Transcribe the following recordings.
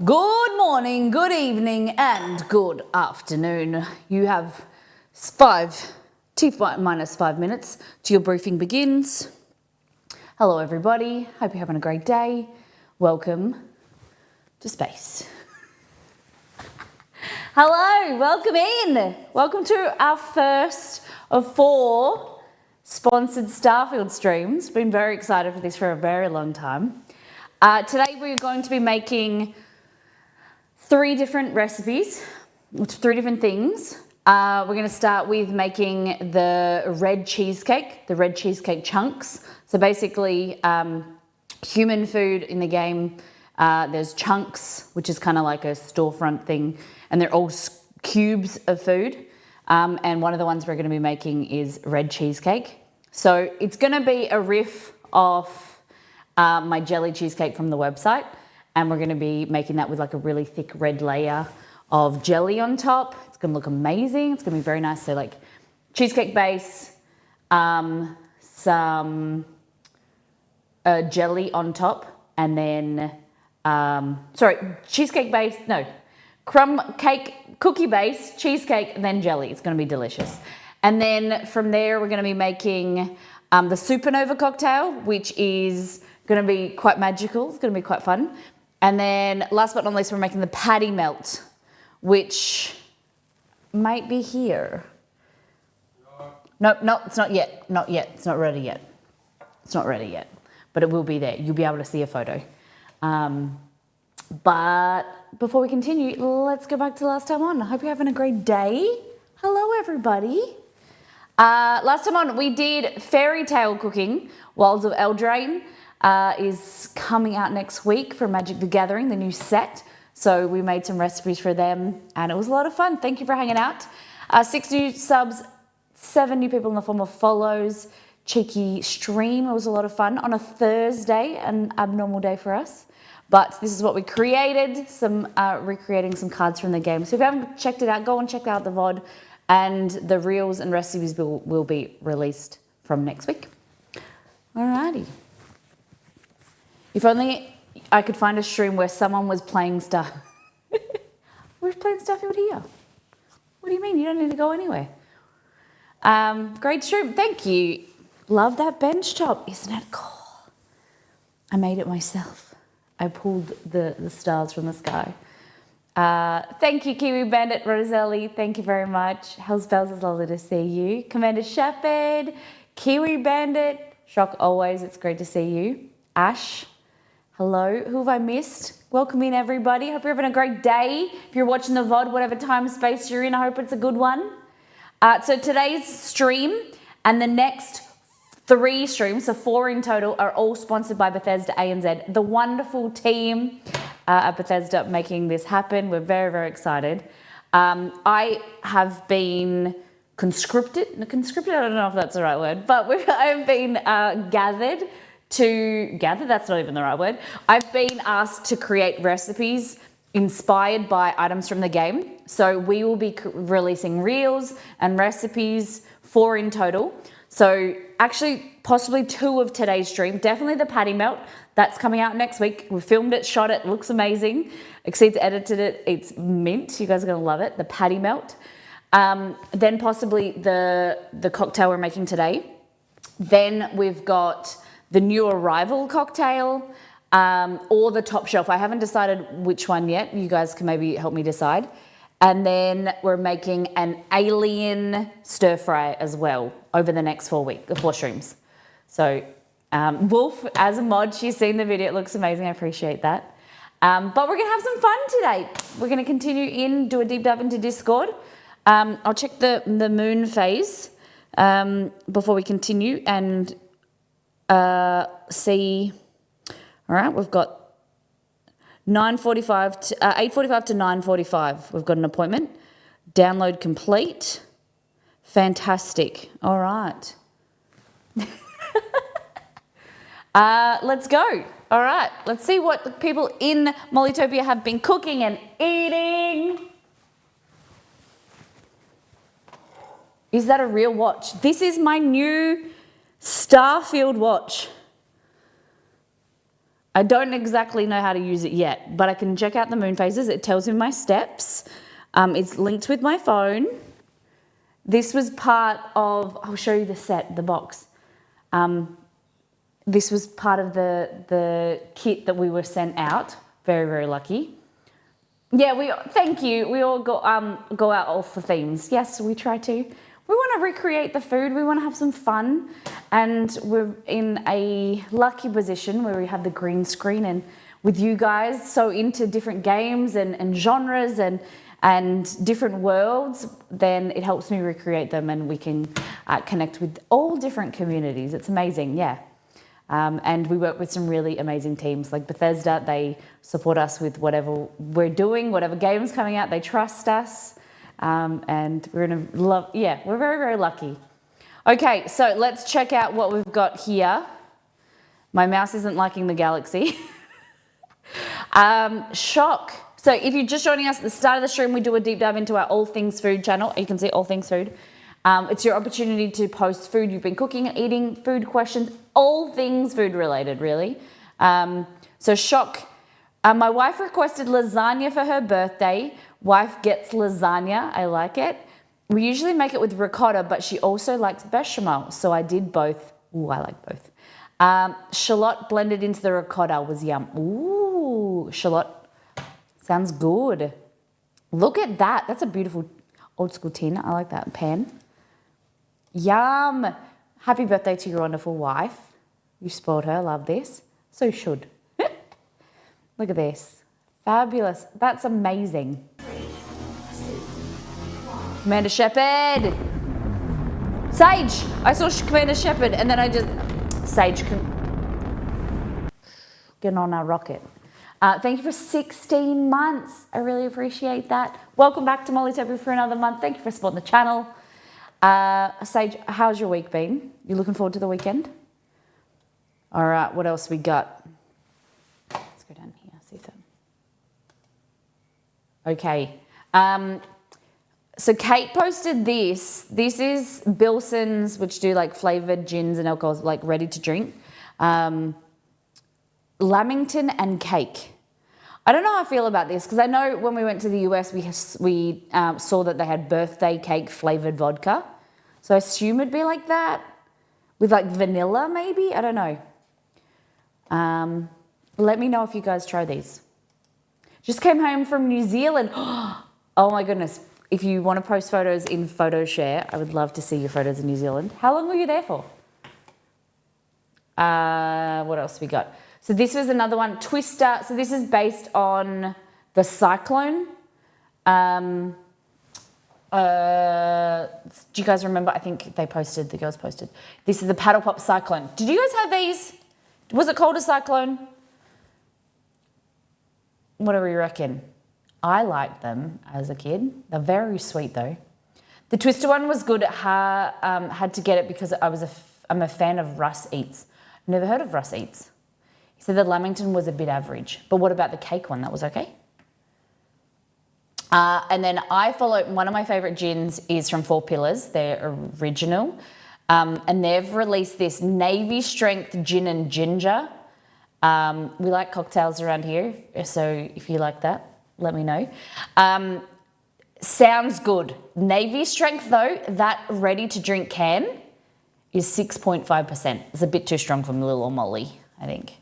Good morning, good evening, and good afternoon. You have minus 5 minutes till your briefing begins. Hello, everybody. Hope you're having a great day. Welcome to space. Hello, welcome in. Welcome to our first of 4 sponsored Starfield streams. Been very excited for this for a very long time. Today we're going to be making 3 different recipes, 3 different things. We're going to start with making the red cheesecake chunks. So basically, human food in the game, there's chunks, which is kind of like a storefront thing, and they're all cubes of food. And one of the ones we're going to be making is red cheesecake. So it's going to be a riff off my jelly cheesecake from the website. And we're going to be making that with like a really thick red layer of jelly on top. It's going to look amazing. It's going to be very nice. So like cheesecake base, some jelly on top, and then, cheesecake base, no, crumb cake, cookie base, cheesecake, and then jelly. It's going to be delicious. And then from there, we're going to be making the supernova cocktail, which is going to be quite magical. It's going to be quite fun. And then last but not least, we're making the patty melt, which might be here. No, it's not yet. Not yet. It's not ready yet. It's not ready yet, but it will be there. You'll be able to see a photo. But before we continue, let's go back to last time on. I hope you're having a great day. Hello, everybody. Last time on, we did fairy tale cooking. Wilds of Eldraine is coming out next week for Magic the Gathering, the new set. So we made some recipes for them, and it was a lot of fun. Thank you for hanging out. 6 new subs, 7 new people in the form of follows. Cheeky stream. It was a lot of fun on a Thursday, an abnormal day for us. But this is what we created, recreating some cards from the game. So if you haven't checked it out, go and check out the VOD, and the reels and recipes will be released from next week. Alrighty. If only I could find a stream where someone was playing stuff. We're playing Starfield here. What do you mean? You don't need to go anywhere. Great stream. Thank you. Love that bench top. Isn't it cool? I made it myself. I pulled the stars from the sky. Thank you, Kiwi Bandit Roselli. Thank you very much. Hell's Bells, is lovely to see you. Commander Shepherd, Kiwi Bandit. Shock always. It's great to see you. Ash. Hello, who have I missed? Welcome in, everybody. Hope you're having a great day. If you're watching the VOD, whatever time space you're in, I hope it's a good one. So today's stream and the next 3 streams, so 4 in total, are all sponsored by Bethesda ANZ, the wonderful team at Bethesda making this happen. We're very, very excited. I have been conscripted, I don't know if that's the right word, but I've been gathered, that's not even the right word. I've been asked to create recipes inspired by items from the game. So we will be releasing reels and recipes, 4 in total. So actually possibly 2 of today's stream, definitely the patty melt. That's coming out next week. We filmed it, shot it, looks amazing. Exceed's edited it, it's mint. You guys are gonna love it, the patty melt. Then possibly the cocktail we're making today. Then we've got the new arrival cocktail, or the top shelf. I haven't decided which one yet. You guys can maybe help me decide. And then we're making an alien stir fry as well over the next 4 streams. So Wolf, as a mod, she's seen the video. It looks amazing. I appreciate that. But we're going to have some fun today. We're going to continue do a deep dive into Discord. I'll check the moon phase before we continue and see. All right, we've got 8:45 to 9:45. We've got an appointment. Download complete. Fantastic. All right. Let's go. All right. Let's see what the people in Mollytopia have been cooking and eating. Is that a real watch? This is my new Starfield watch. I don't exactly know how to use it yet, but I can check out the moon phases. It tells me my steps. It's linked with my phone. This was part of, I'll show you the set, the box. This was part of the kit that we were sent out. Very, very lucky. Yeah, thank you. We all go out all for themes. Yes, we try to. We want to recreate the food. We want to have some fun. And we're in a lucky position where we have the green screen and with you guys so into different games and genres and different worlds, then it helps me recreate them and we can connect with all different communities. It's amazing, yeah. And we work with some really amazing teams like Bethesda. They support us with whatever we're doing, whatever game's coming out. They trust us. And we're we're very, very lucky. Okay, so let's check out what we've got here. My mouse isn't liking the galaxy. Shock. So if you're just joining us at the start of the stream, we do a deep dive into our All Things Food channel. You can see All Things Food. It's your opportunity to post food you've been cooking and eating, food questions, all things food related, really. So shock. My wife requested lasagna for her birthday. Wife gets lasagna. I like it. We usually make it with ricotta, but she also likes bechamel, so I did both. Ooh, I like both. Shallot blended into the ricotta was yum. Ooh, shallot. Sounds good. Look at that. That's a beautiful old school tin. I like that pan. Yum. Happy birthday to your wonderful wife. You spoiled her. Love this. So you should. Look at this. Fabulous. That's amazing. Commander Shepard. Sage. I saw Commander Shepard and then I just... Sage. Getting on our rocket. Thank you for 16 months. I really appreciate that. Welcome back to Mollytopia for another month. Thank you for supporting the channel. Sage, how's your week been? You looking forward to the weekend? All right, what else we got? Let's go down here, see something. Okay. So Kate posted this. This is Bilson's, which do like flavored gins and alcohols, like ready to drink. Lamington and cake. I don't know how I feel about this because I know when we went to the US, we saw that they had birthday cake flavored vodka. So I assume it'd be like that with like vanilla maybe. I don't know. Let me know if you guys try these. Just came home from New Zealand. Oh my goodness. If you want to post photos in Photo Share, I would love to see your photos in New Zealand. How long were you there for? What else we got? So this was another one, Twister. So this is based on the Cyclone. Do you guys remember? I think the girls posted. This is the Paddle Pop Cyclone. Did you guys have these? Was it called a Cyclone? What do we reckon? I liked them as a kid. They're very sweet though. The Twister one was good. Had to get it because I'm a fan of Russ Eats. Never heard of Russ Eats. He said the Lamington was a bit average. But what about the cake one? That was okay? And then I follow, one of my favourite gins is from Four Pillars. They're original. And they've released this Navy Strength Gin and Ginger. We like cocktails around here. So if you like that, let me know. Sounds good. Navy Strength though, that ready to drink can is 6.5%. It's a bit too strong for little Molly, I think.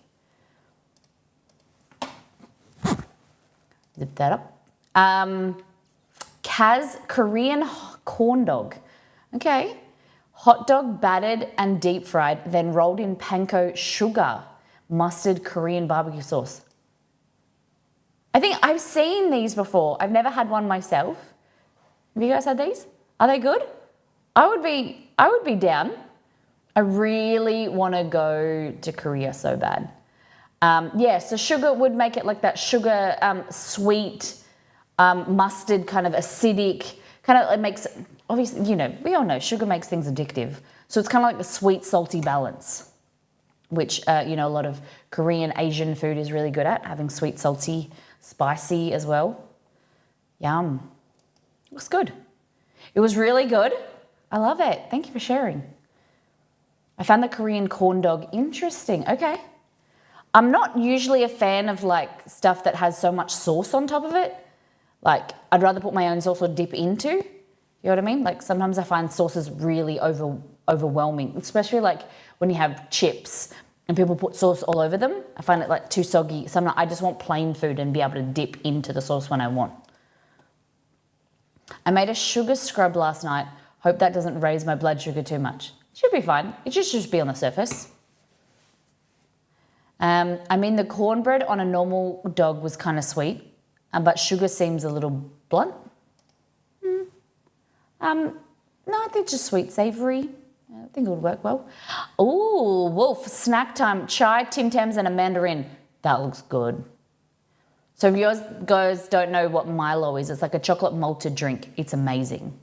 Zip that up. Kaz Korean corn dog. Okay. Hot dog battered and deep fried, then rolled in panko sugar, mustard Korean barbecue sauce. I think I've seen these before. I've never had one myself. Have you guys had these? Are they good? I would be down. I really want to go to Korea so bad. Yeah, so sugar would make it like that sugar, sweet, mustard kind of acidic, kind of, it makes, obviously, you know, we all know sugar makes things addictive. So it's kind of like the sweet, salty balance, which, you know, a lot of Korean, Asian food is really good at, having sweet, salty, spicy as well. Yum. Looks good. It was really good. I love it. Thank you for sharing. I found the Korean corn dog interesting. Okay. I'm not usually a fan of like stuff that has so much sauce on top of it. Like I'd rather put my own sauce or dip into. You know what I mean? Like sometimes I find sauces really overwhelming, especially like when you have chips and people put sauce all over them. I find it like too soggy. Sometimes I just want plain food and be able to dip into the sauce when I want. I made a sugar scrub last night. Hope that doesn't raise my blood sugar too much. Should be fine. It should just be on the surface. I mean, the cornbread on a normal dog was kind of sweet, but sugar seems a little blunt. No, I think just sweet, savoury. I think it would work well. Ooh, Wolf, snack time. Chai, Tim Tams and a mandarin. That looks good. So if you guys don't know what Milo is, it's like a chocolate malted drink. It's amazing.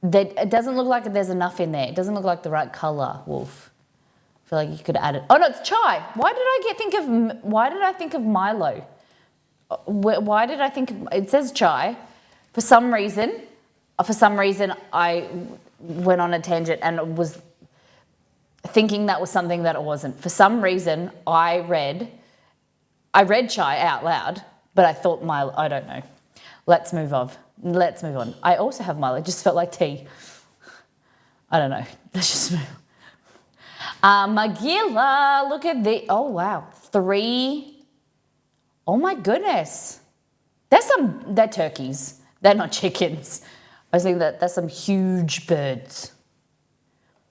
It doesn't look like there's enough in there. It doesn't look like the right colour, Wolf. I feel like you could add it. Oh no, it's chai. Why did I think of Milo? Why did I think of, it says chai? For some reason I went on a tangent and was thinking that was something that it wasn't. For some reason I read chai out loud, but I thought Milo. I don't know. Let's move on. I also have Milo. It just felt like tea. I don't know. Let's just move. Magilla, look at the, oh wow, 3. Oh my goodness. They're turkeys. They're not chickens. I was thinking that there's some huge birds.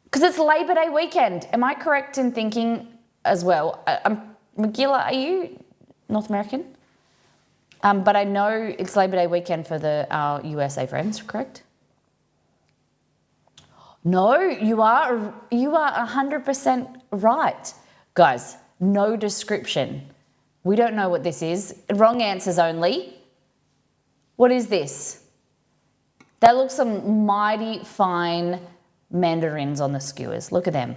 Because it's Labor Day weekend. Am I correct in thinking as well? Magilla, are you North American? But I know it's Labor Day weekend for our USA friends, correct? No, you are 100% right. Guys, no description. We don't know what this is. Wrong answers only. What is this? That looks some mighty fine mandarins on the skewers. Look at them.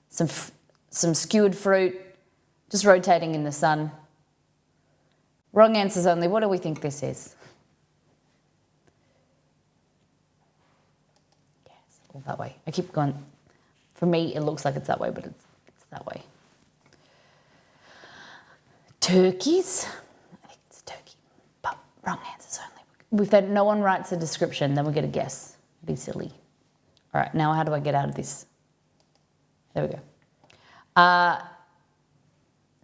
Some skewered fruit, just rotating in the sun. Wrong answers only. What do we think this is? All that way. I keep going. For me, it looks like it's that way, but it's that way. Turkeys? I think it's a turkey, but wrong answers only. If no one writes a description, then we get a guess. It'd be silly. All right, now how do I get out of this? There we go.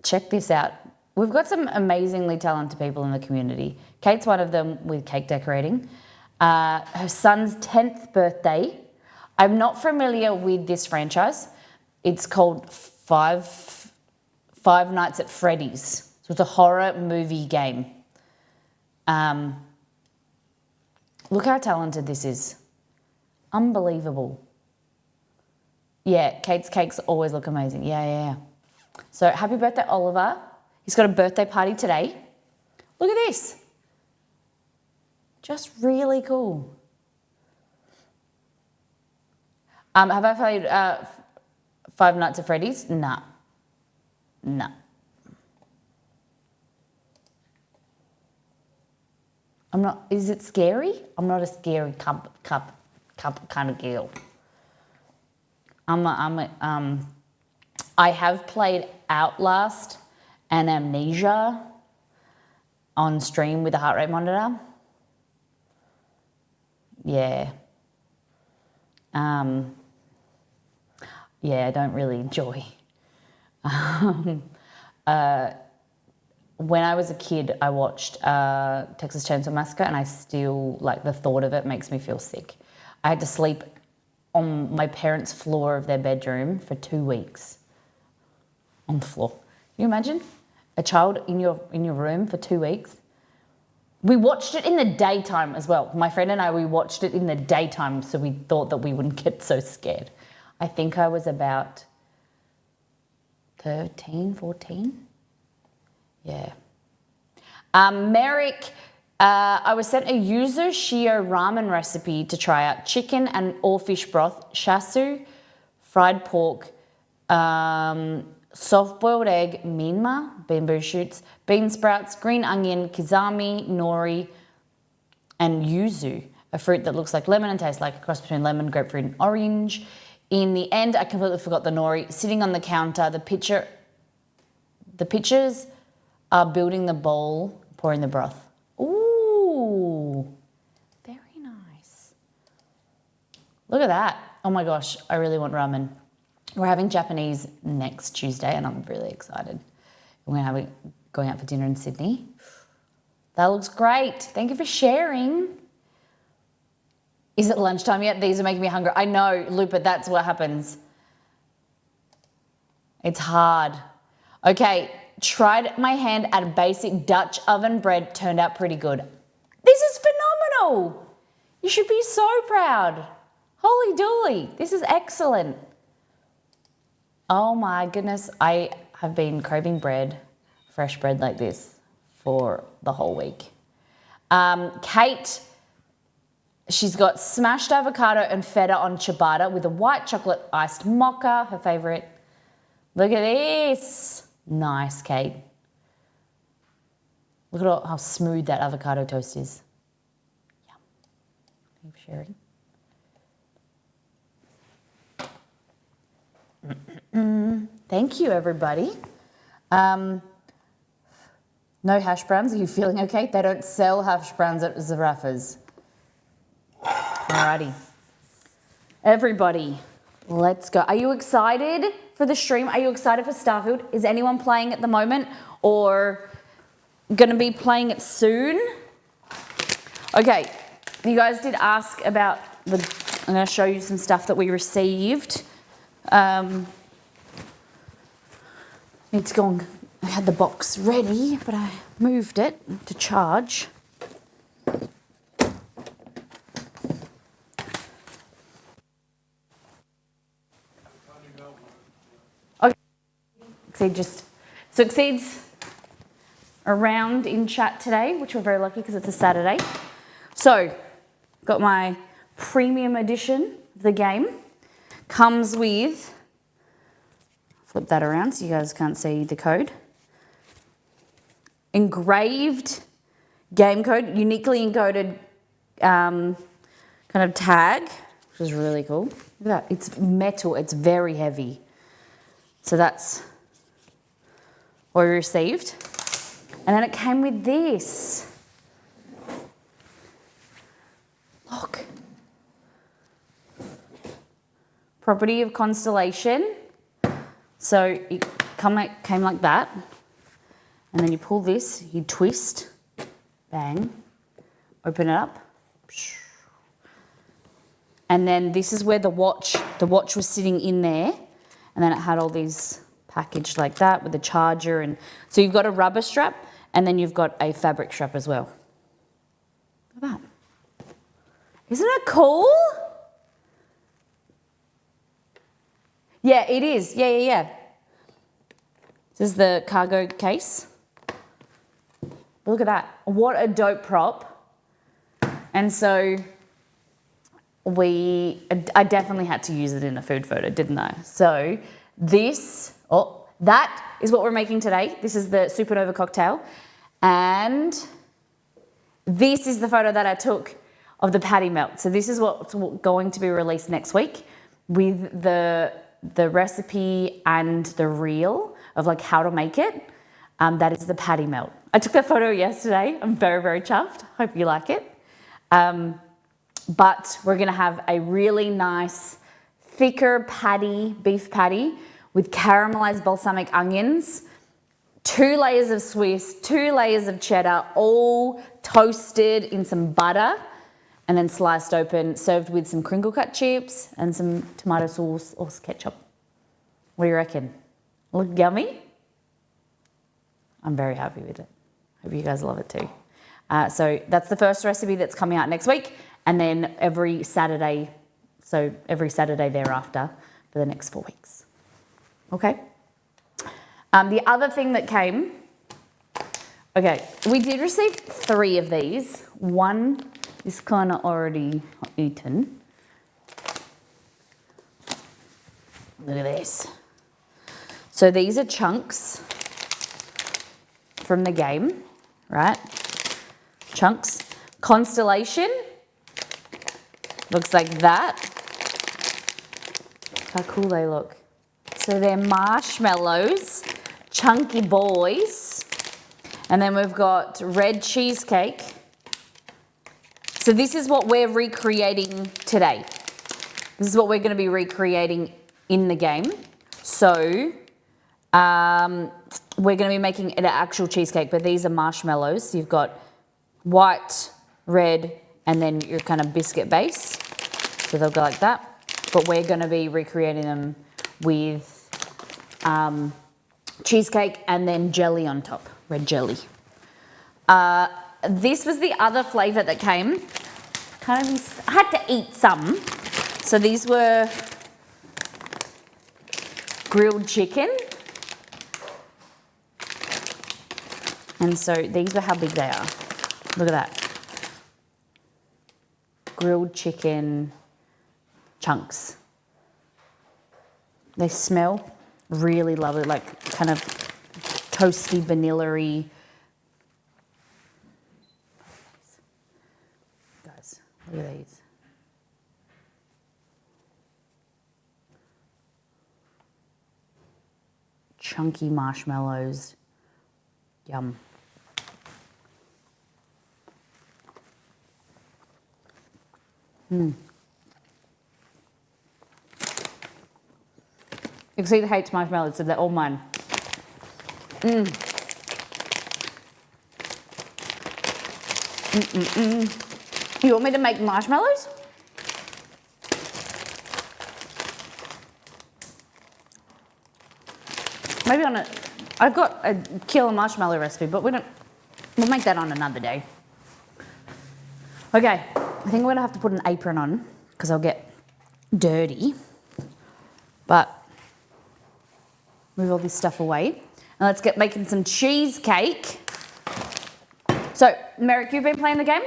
Check this out. We've got some amazingly talented people in the community. Kate's one of them with cake decorating. Her son's 10th birthday. I'm not familiar with this franchise. It's called Five Nights at Freddy's. So it's a horror movie game. Look how talented this is. Unbelievable. Yeah, Kate's cakes always look amazing. Yeah. So happy birthday, Oliver. He's got a birthday party today. Look at this. Just really cool. Have I played Five Nights at Freddy's? Nah. I'm not, is it scary? I'm not a scary cup kind of girl. I have played Outlast and Amnesia on stream with a heart rate monitor. Yeah. Yeah, I don't really enjoy. When I was a kid, I watched Texas Chainsaw Massacre, and I still, like, the thought of it makes me feel sick. I had to sleep on my parents' floor of their bedroom for 2 weeks. On the floor. Can you imagine? A child in your room for 2 weeks? We watched it in the daytime as well. My friend and I, we watched it in the daytime, so we thought that we wouldn't get so scared. I think I was about 13, 14. Yeah. Merrick, I was sent a yuzu shio ramen recipe to try out. Chicken and all fish broth, shasu, fried pork, soft-boiled egg, minma, bamboo shoots, bean sprouts, green onion, kizami, nori, and yuzu, a fruit that looks like lemon and tastes like a cross between lemon, grapefruit, and orange. In the end, I completely forgot the nori. Sitting on the counter, the picture The pictures are building the bowl, pouring the broth. Ooh, very nice. Look at that. Oh my gosh, I really want ramen. We're having Japanese next Tuesday and I'm really excited. We're going out for dinner in Sydney. That looks great. Thank you for sharing. Is it lunchtime yet? These are making me hungry. I know, Lupa, that's what happens. It's hard. Okay, tried my hand at a basic Dutch oven bread, turned out pretty good. This is phenomenal. You should be so proud. Holy dooly, this is excellent. Oh my goodness, I have been craving bread, fresh bread like this for the whole week. Kate, she's got smashed avocado and feta on ciabatta with a white chocolate iced mocha, her favorite. Look at this. Nice, Kate. Look at how smooth that avocado toast is. Yum. Thank you for sharing. Thank you, everybody. No hash browns. Are you feeling okay? They don't sell hash browns at Zarafas. Alrighty. Everybody, let's go. Are you excited for the stream? Are you excited for Starfield? Is anyone playing at the moment or going to be playing it soon? Okay, you guys did ask about I'm going to show you some stuff that we received. Need to go and I had the box ready, but I moved it to charge. Okay, Exceed's around in chat today, which we're very lucky because it's a Saturday. So, got my premium edition of the game. Comes with, flip that around so you guys can't see the code. Engraved game code, uniquely encoded kind of tag, which is really cool. Look at that, it's metal, it's very heavy. So that's what we received. And then it came with this. Look. Property of constellation. So it came like that. And then you pull this, you twist, bang, open it up. And then this is where the watch was sitting in there. And then it had all these packaged like that with the charger. And so you've got a rubber strap and then you've got a fabric strap as well. Look at that. Isn't it cool? Yeah, it is. Yeah. This is the cargo case. Look at that. What a dope prop. And so I definitely had to use it in a food photo, didn't I? So that is what we're making today. This is the Supernova cocktail. And this is the photo that I took of the patty melt. So this is what's going to be released next week with the recipe and the reel of like how to make it. That is the patty melt. I took that photo yesterday. I'm very, very chuffed. Hope you like it. But we're gonna have a really nice, thicker beef patty with caramelized balsamic onions, 2 layers of Swiss, 2 layers of cheddar, all toasted in some butter and then sliced open, served with some crinkle cut chips and some tomato sauce or ketchup. What do you reckon? Look yummy? I'm very happy with it. Hope you guys love it too. So that's the first recipe that's coming out next week, and then every Saturday thereafter for the next 4 weeks. Okay? The other thing that came, okay, we did receive 3 of these. One is kind of already eaten. Look at this. So these are chunks from the game, right? Chunks. Constellation. Looks like that. Look how cool they look. So they're marshmallows, chunky boys. And then we've got red cheesecake. So this is what we're recreating today. This is what we're going to be recreating in the game. So we're going to be making an actual cheesecake, but these are marshmallows. So you've got white, red, and then your kind of biscuit base. So they'll go like that. But we're going to be recreating them with cheesecake and then jelly on top, red jelly. This was the other flavour that came. I had to eat some. So these were grilled chicken. And so these were how big they are. Look at that. Grilled chicken chunks. They smell really lovely, like kind of toasty, vanilla-y. Guys, look at these. Chunky marshmallows. Yum. Exceed hates marshmallows, so they're all mine. You want me to make marshmallows? Maybe I've got a killer marshmallow recipe, but we'll make that on another day. Okay, I think we're gonna have to put an apron on because I'll get dirty. But move all this stuff away. And let's get making some cheesecake. So, Merrick, you've been playing the game?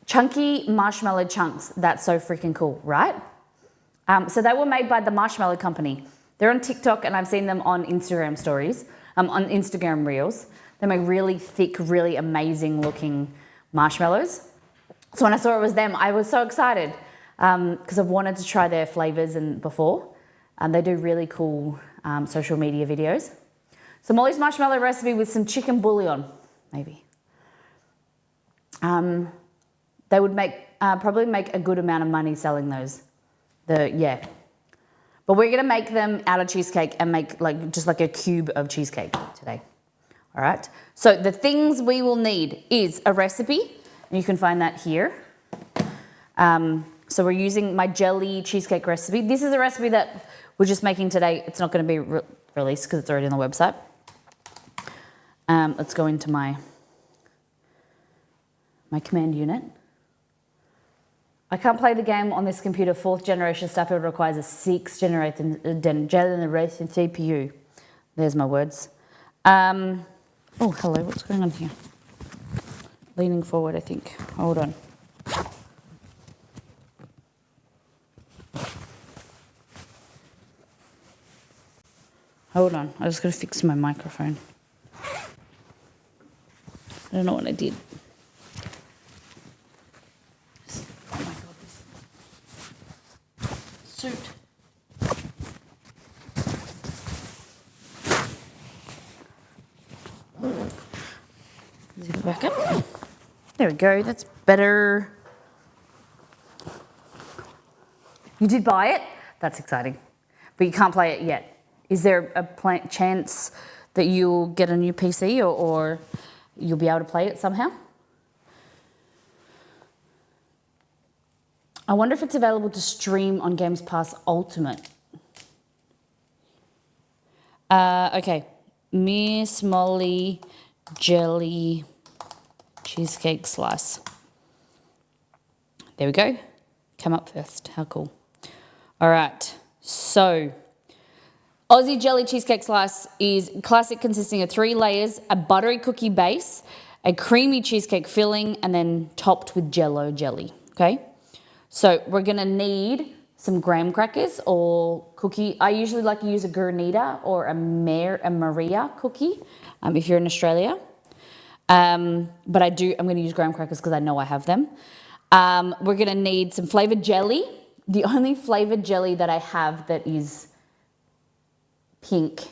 Chunky marshmallow chunks. That's so freaking cool, right? So they were made by the Marshmallow Company. They're on TikTok and I've seen them on Instagram stories, on Instagram Reels. They make really thick, really amazing looking marshmallows. So when I saw it was them, I was so excited because I've wanted to try their flavors before. They do really cool social media videos. So Molly's marshmallow recipe with some chicken bouillon, maybe. They would probably make a good amount of money selling those. But we're gonna make them out of cheesecake and make just like a cube of cheesecake today. All right. So the things we will need is a recipe, and you can find that here. So we're using my jelly cheesecake recipe. This is a recipe that we're just making today. It's not going to be released because it's already on the website. Let's go into my command unit. I can't play the game on this computer. 4th generation Starfield requires a 6th generation CPU. There's my words. Oh, hello. What's going on here? Leaning forward, I think. Hold on. Hold on. I just got to fix my microphone. I don't know what I did. Oh my God, this suit. Zip it back up. There we go. That's better. You did buy it? That's exciting. But you can't play it yet. Is there a chance that you'll get a new PC or you'll be able to play it somehow? I wonder if it's available to stream on Games Pass Ultimate. Okay. Miss Molly Jelly Cheesecake Slice. There we go. Come up first. How cool. All right. So Aussie Jelly Cheesecake Slice is classic, consisting of 3 layers, a buttery cookie base, a creamy cheesecake filling, and then topped with Jell-O jelly, okay? So we're gonna need some graham crackers or cookie. I usually like to use a Granita or a Maria cookie if you're in Australia. But I'm gonna use graham crackers because I know I have them. We're gonna need some flavored jelly. The only flavored jelly that I have that is pink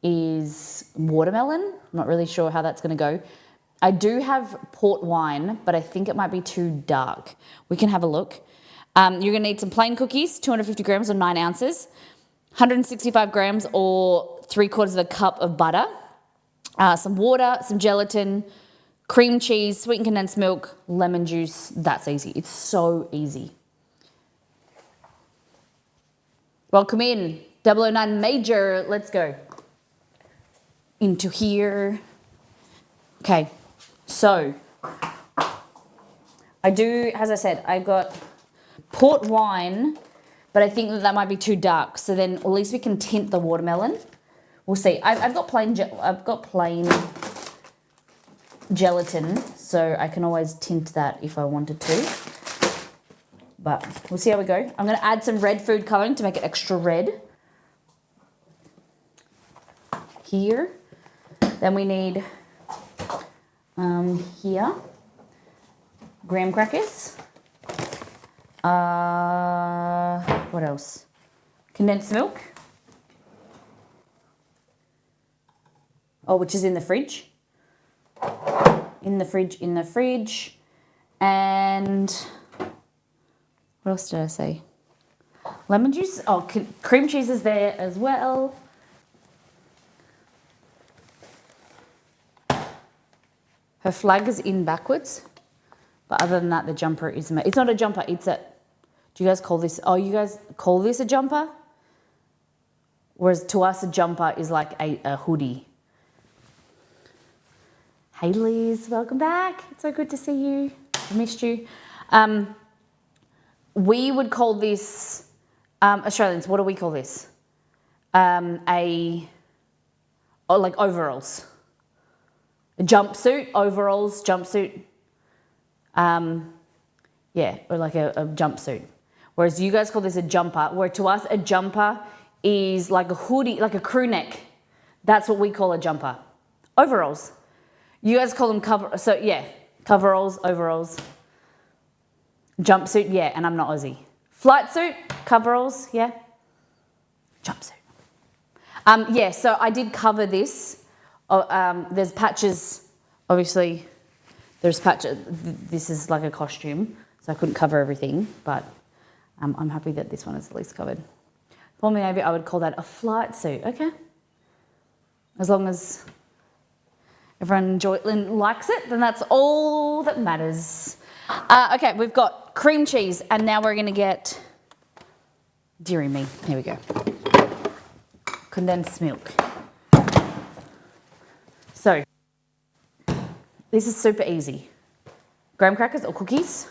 is watermelon. I'm not really sure how that's going to go. I do have port wine, but I think it might be too dark. We can have a look. You're going to need some plain cookies, 250 grams or 9 ounces, 165 grams or 3/4 of a cup of butter, some water, some gelatin, cream cheese, sweetened condensed milk, lemon juice. That's easy. It's so easy. Welcome in, 009 Major. Let's go. Into here. Okay, so I do, as I said, I got port wine, but I think that might be too dark. So then at least we can tint the watermelon. We'll see. I've got plain gelatin, so I can always tint that if I wanted to. But we'll see how we go. I'm going to add some red food colouring to make it extra red. Here. Then we need here graham crackers. What else? Condensed milk. Oh, which is in the fridge. In the fridge. And what else did I say? Lemon juice. Oh, cream cheese is there as well. Her flag is in backwards. But other than that, the jumper is... It's not a jumper, it's a... Do you guys call this... Oh, you guys call this a jumper? Whereas to us, a jumper is like a hoodie. Hey, Liz. Welcome back. It's so good to see you. I missed you. We would call this... Australians, what do we call this? Like overalls. A jumpsuit, overalls, jumpsuit. Yeah, or like a jumpsuit. Whereas you guys call this a jumper, where to us a jumper is like a hoodie, like a crew neck. That's what we call a jumper. Overalls. You guys call them coveralls, overalls. Jumpsuit, yeah, and I'm not Aussie. Flight suit, coveralls, yeah. Jumpsuit. Yeah, so I did cover this. There's patches, obviously. There's patches. This is like a costume, so I couldn't cover everything, but I'm happy that this one is at least covered. For me, maybe I would call that a flight suit, okay? As long as everyone likes it, then that's all that matters. Okay, we've got cream cheese, and now we're going to get, dearie me, here we go, condensed milk. So, this is super easy. Graham crackers or cookies,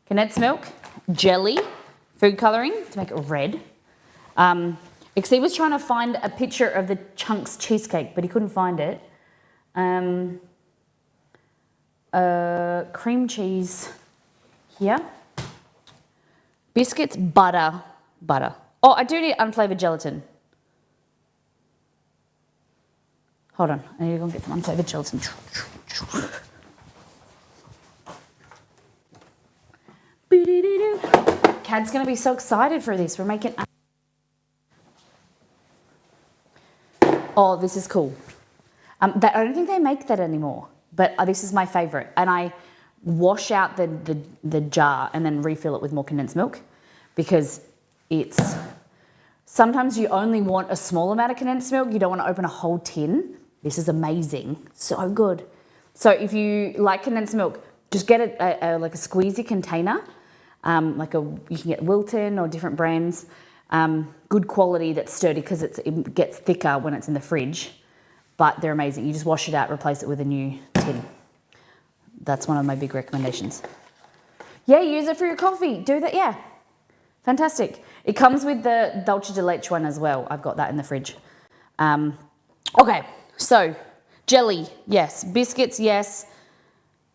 condensed milk, jelly, food colouring to make it red. Exceed was trying to find a picture of the Chunks cheesecake, but he couldn't find it. Cream cheese here. Biscuits, butter. Oh, I do need unflavoured gelatin. Hold on, I need to go and get some unflavoured gelatin. Cad's going to be so excited for this. We're making... Oh, this is cool. I don't think they make that anymore, but this is my favourite. And I wash out the jar and then refill it with more condensed milk because it's... Sometimes you only want a small amount of condensed milk. You don't want to open a whole tin. This is amazing. So good. So if you like condensed milk, just get like a squeezy container. You can get Wilton or different brands. Good quality that's sturdy because it gets thicker when it's in the fridge. But they're amazing. You just wash it out, replace it with a new tin. That's one of my big recommendations. Yeah, use it for your coffee. Do that, yeah. Fantastic. It comes with the Dulce de Leche one as well. I've got that in the fridge. Okay, so jelly, yes. Biscuits, yes.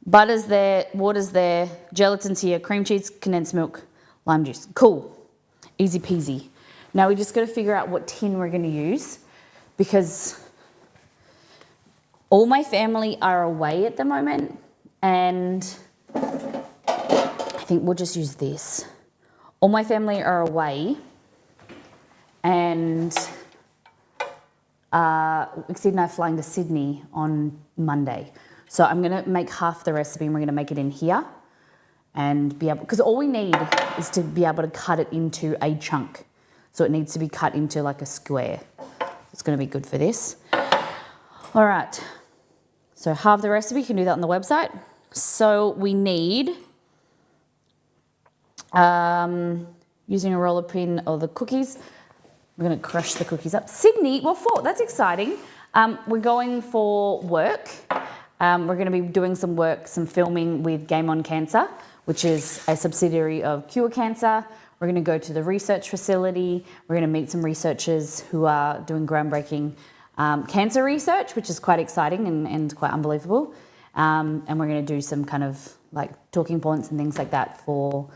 Butter's there, water's there, gelatin's here, cream cheese, condensed milk, lime juice. Cool. Easy peasy. Now we just got to figure out what tin we're going to use because all my family are away at the moment and I think we'll just use this. All my family are away and Exceed and I are flying to Sydney on Monday. So I'm going to make half the recipe and we're going to make it in here and be able, because all we need is to be able to cut it into a chunk. So it needs to be cut into like a square. It's going to be good for this. All right. So half the recipe, you can do that on the website. So we need, using a roller pin or the cookies, we're going to crush the cookies up. Sydney, what for? That's exciting. We're going for work. We're going to be doing some work, some filming with Game On Cancer, which is a subsidiary of Cure Cancer. We're going to go to the research facility. We're going to meet some researchers who are doing groundbreaking cancer research, which is quite exciting and quite unbelievable. And we're going to do some kind of like talking points and things like that for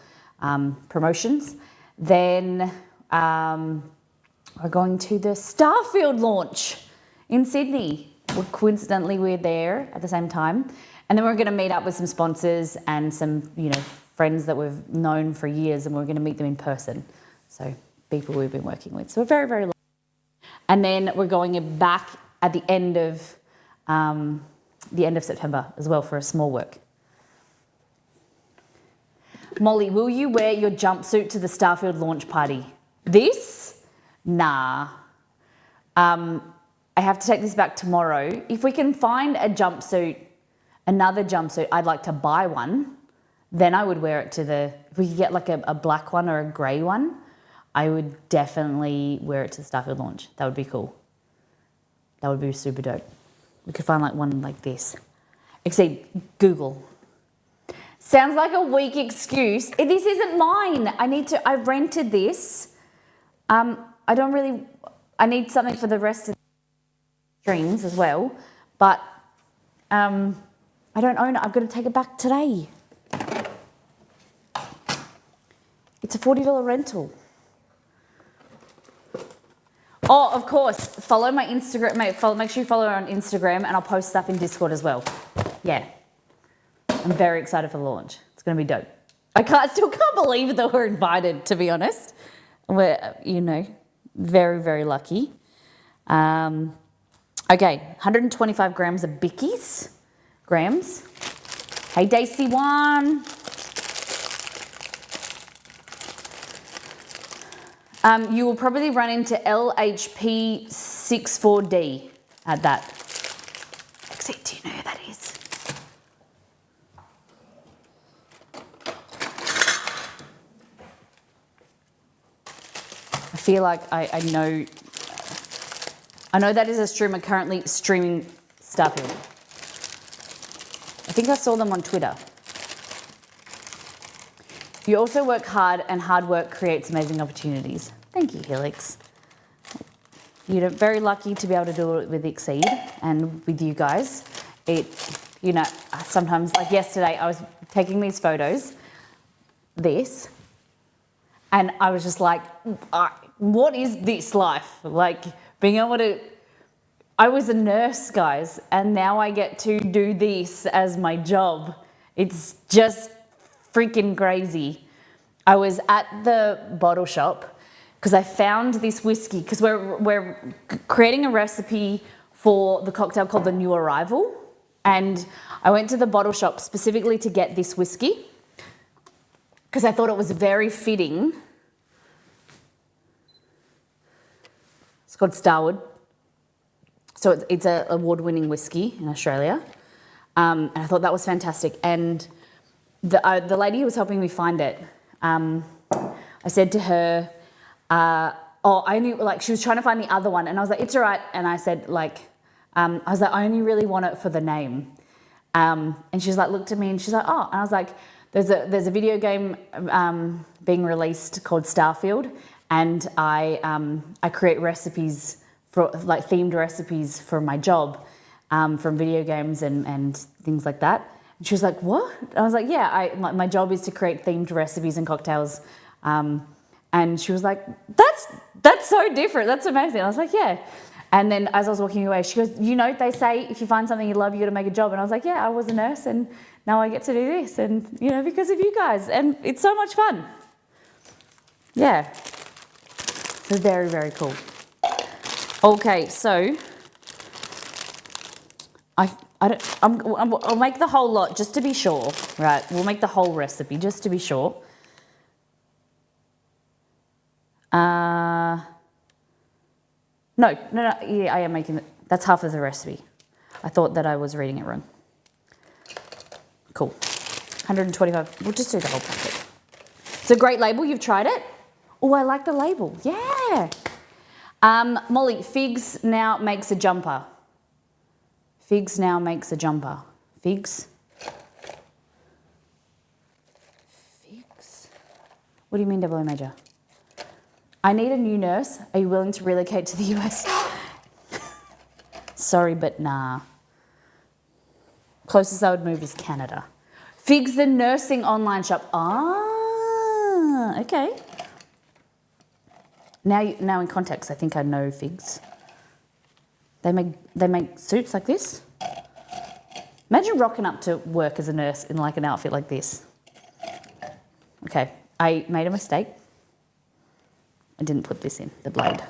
promotions. Then we're going to the Starfield launch in Sydney. Coincidentally, we're there at the same time. And then we're going to meet up with some sponsors and some, friends that we've known for years, and we're going to meet them in person. So people we've been working with. So we're very, very lucky. And then we're going back at the end of September as well for a small work. Molly, will you wear your jumpsuit to the Starfield launch party? This? Nah. I have to take this back tomorrow. If we can find a jumpsuit, another jumpsuit, I'd like to buy one. Then I would wear it if we could get like a black one or a grey one, I would definitely wear it to the Starfield launch. That would be cool. That would be super dope. We could find like one like this. Exceed Google. Sounds like a weak excuse. This isn't mine. I rented this. I need something for the rest of the streams as well, but I don't own it. I've got to take it back today. It's a $40 rental. Oh, of course, follow my Instagram, mate. Make sure you follow her on Instagram, and I'll post stuff in Discord as well. Yeah. I'm very excited for the launch. It's going to be dope. I still can't believe that we're invited, to be honest. We're, very, very lucky. Okay, 125 grams of bickies. Grams. Hey, Daisy One. You will probably run into LHP 64D at that. Except, do you know who that is? I feel like I know that is a streamer currently streaming Starfield. I think I saw them on Twitter. You also work hard, and hard work creates amazing opportunities. Thank you, Helix. You're very lucky to be able to do it with Exceed and with you guys. Sometimes, like yesterday, I was taking these photos, and I was just like, what is this life? Like being able to, I was a nurse, guys, and now I get to do this as my job. It's just freaking crazy. I was at the bottle shop because I found this whiskey, because we're creating a recipe for the cocktail called the New Arrival, and I went to the bottle shop specifically to get this whiskey because I thought it was very fitting. It's called Starwood. So it's an award-winning whiskey in Australia, and I thought that was fantastic. And the lady who was helping me find it, I said to her, I knew, like, she was trying to find the other one, and I was like, it's all right. And I said, I only really want it for the name. And she's like, looked at me and she's like, oh, and I was like, there's a video game being released called Starfield, and I create recipes for, like, themed recipes for my job, from video games and things like that. And she was like, what? I was like, yeah, my job is to create themed recipes and cocktails. And she was like, that's so different. That's amazing. I was like, yeah. And then as I was walking away, she goes, they say if you find something you love, you got to make a job. And I was like, yeah, I was a nurse and now I get to do this. And, because of you guys. And it's so much fun. Yeah. So very, very cool. Okay, so I'll make the whole lot just to be sure, right? We'll make the whole recipe just to be sure. No, yeah, I am making it. That's half of the recipe. I thought that I was reading it wrong. Cool. 125, we'll just do the whole packet. It's a great label, you've tried it? Oh, I like the label, yeah. Molly, figs now makes a jumper. Figs now makes a jumper. Figs? Figs? What do you mean double O major? I need a new nurse. Are you willing to relocate to the US? Sorry, but nah. Closest I would move is Canada. Figs, the nursing online shop. Ah, okay. Now in context, I think I know Figs. They make suits like this. Imagine rocking up to work as a nurse in like an outfit like this. Okay, I made a mistake. I didn't put this in, the blade.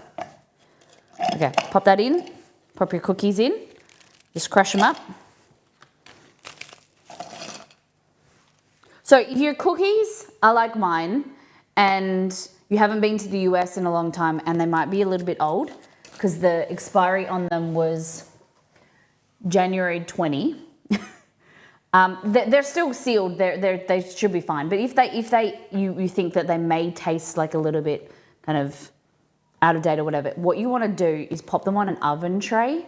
Okay, pop that in. Pop your cookies in. Just crush them up. So if your cookies are like mine and you haven't been to the US in a long time and they might be a little bit old because the expiry on them was January 20. They're still sealed. They should be fine. But if you think that they may taste like a little bit kind of out of date or whatever, what you want to do is pop them on an oven tray,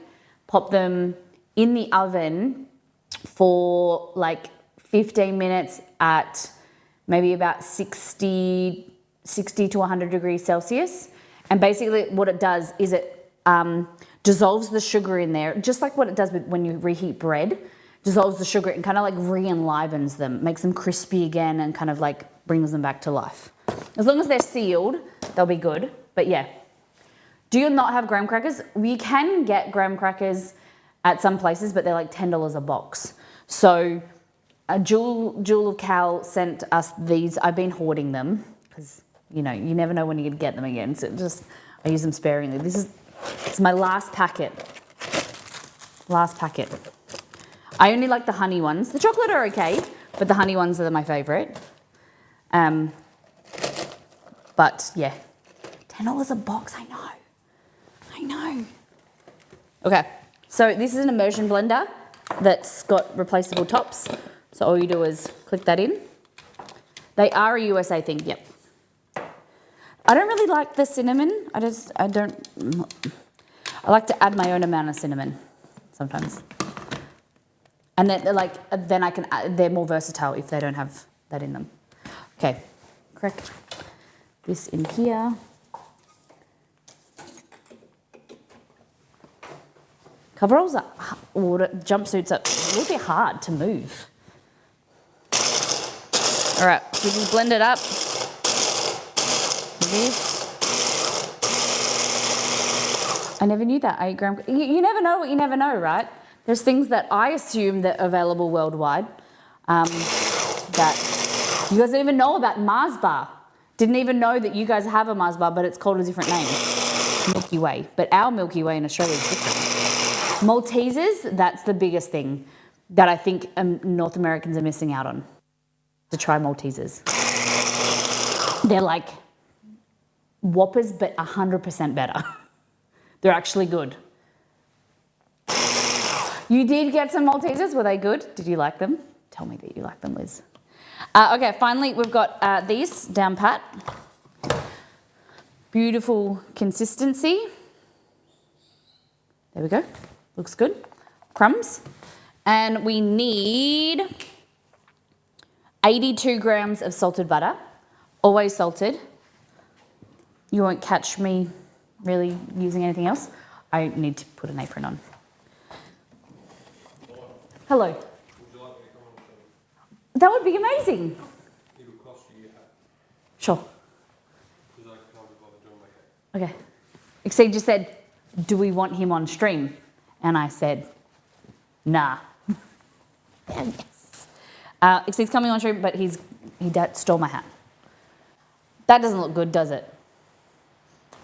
pop them in the oven for like 15 minutes at maybe about 60 to 100 degrees Celsius. And basically what it does is it dissolves the sugar in there, just like what it does when you reheat bread, dissolves the sugar and kind of like re-enlivens them, makes them crispy again and kind of like brings them back to life. As long as they're sealed, they'll be good. But yeah. Do you not have graham crackers? We can get graham crackers at some places, but they're like $10 a box. So Jewel of Cal sent us these. I've been hoarding them because, you know, you never know when you're going to get them again. So I use them sparingly. This is my last packet. Last packet. I only like the honey ones. The chocolate are okay, but the honey ones are my favorite. But yeah, $10 a box, I know. Okay, so this is an immersion blender that's got replaceable tops. So all you do is click that in. They are a USA thing, yep. I don't really like the cinnamon. I like to add my own amount of cinnamon sometimes. And they're more versatile if they don't have that in them. Okay, crack this in here. Coveralls or jumpsuits are a little bit hard to move. All right, so just blend it up. This. I never knew that 8 gram. You never know what you never know, right? There's things that I assume that are available worldwide that you guys don't even know about. Mars bar. Didn't even know that you guys have a Mars bar, but it's called a different name. Milky Way. But our Milky Way in Australia is different. Maltesers, that's the biggest thing that I think North Americans are missing out on. To try Maltesers. They're like Whoppers, but 100% better. They're actually good. You did get some Maltesers. Were they good? Did you like them? Tell me that you like them, Liz. Okay, finally, we've got these down pat. Beautiful consistency. There we go. Looks good. Crumbs. And we need 82 grams of salted butter. Always salted. You won't catch me really using anything else. I need to put an apron on. Hello. Would you like me to come on the show? That would be amazing. It would cost you your hat. Sure. Because I can't be bothered doing my hair. Okay. Exceed just said, do we want him on stream? And I said, nah. Yes. Exceed's coming on stream, but he stole my hat. That doesn't look good, does it?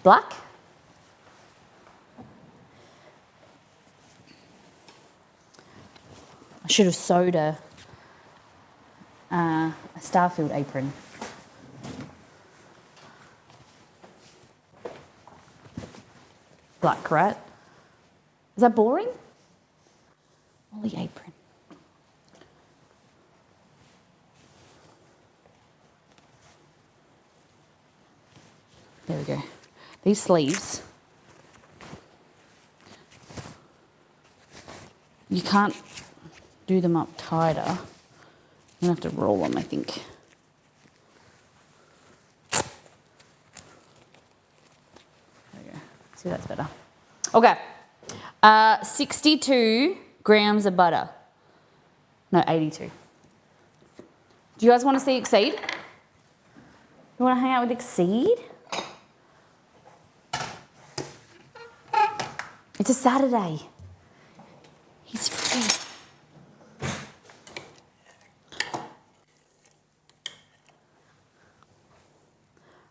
Black? I should have sewed a Starfield apron. Black, right? Is that boring? Molly apron. There we go. These sleeves, you can't do them up tighter. I'm gonna have to roll them, I think. There we go. See, that's better. Okay. 62 grams of butter. No, 82. Do you guys want to see Exceed? You want to hang out with Exceed? It's a Saturday. He's free.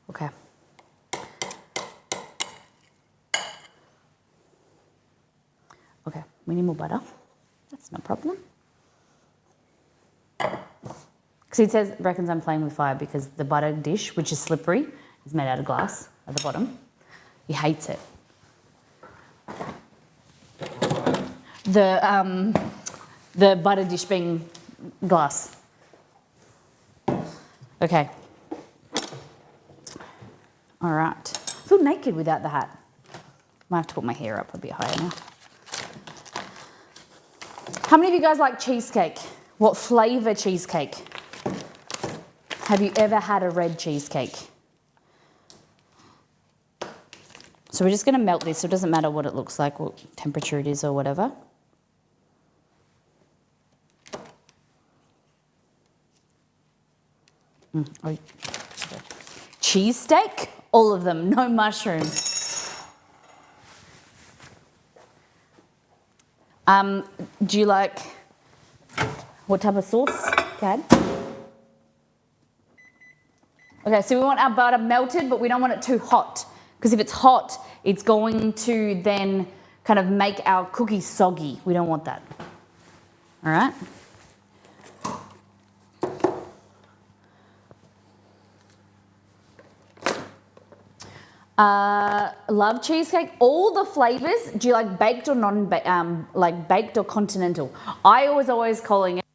Okay. Okay, we need more butter. That's no problem. Because it says, reckons I'm playing with fire because the butter dish, which is slippery, is made out of glass at the bottom. He hates it. The butter dish being glass. Okay. All right. I feel naked without the hat. Might have to put my hair up a bit higher now. How many of you guys like cheesecake? What flavour cheesecake? Have you ever had a red cheesecake? So we're just going to melt this, so it doesn't matter what it looks like, what temperature it is or whatever. Oh. Cheese steak? All of them, no mushroom. Do you like, what type of sauce, Cad? Okay, so we want our butter melted, but we don't want it too hot. Because if it's hot, it's going to then kind of make our cookies soggy. We don't want that. All right? Love cheesecake. All the flavors. Do you like baked or like baked or continental? I was always calling it.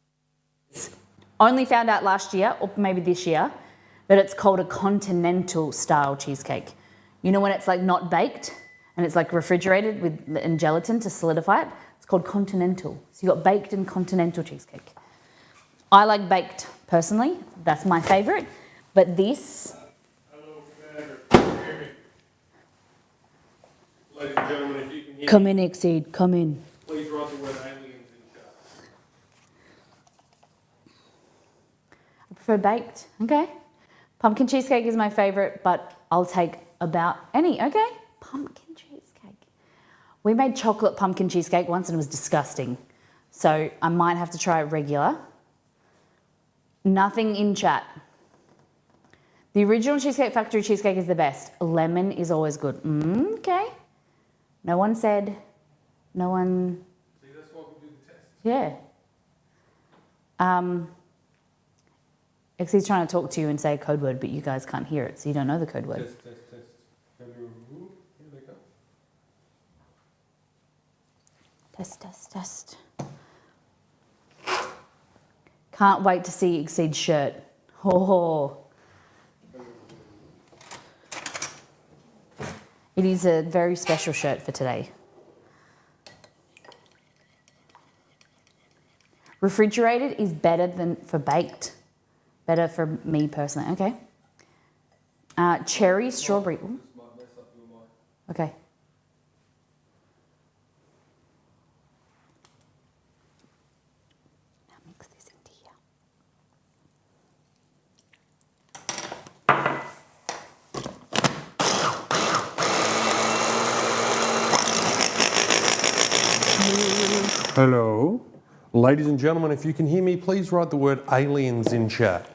Only found out last year, or maybe this year, that it's called a continental style cheesecake. You know when it's like not baked and it's like refrigerated in gelatin to solidify it? It's called continental. So you got baked and continental cheesecake. I like baked personally. That's my favorite. But this. Ladies and gentlemen, if you can hear Come in, Exceed. Come in. please write the word aliens in chat. I prefer baked. Okay. Pumpkin cheesecake is my favorite, but I'll take about any. Okay. Pumpkin cheesecake. We made chocolate pumpkin cheesecake once and it was disgusting. So I might have to try it regular. Nothing in chat. The original Cheesecake Factory cheesecake is the best. Lemon is always good. Okay. No one said, no one. See, that's why we do the test. Yeah. Exceed's trying to talk to you and say a code word, but you guys can't hear it, so you don't know the code word. Test. Here they go. Test. Can't wait to see Exceed's shirt. Oh. It is a very special shirt for today. Refrigerated is better than for baked. Better for me personally. Okay. Cherry, strawberry. Ooh. This might mess up your mind. Okay. Now mix this into here. Hello. Ladies and gentlemen, if you can hear me, please write the word aliens in chat.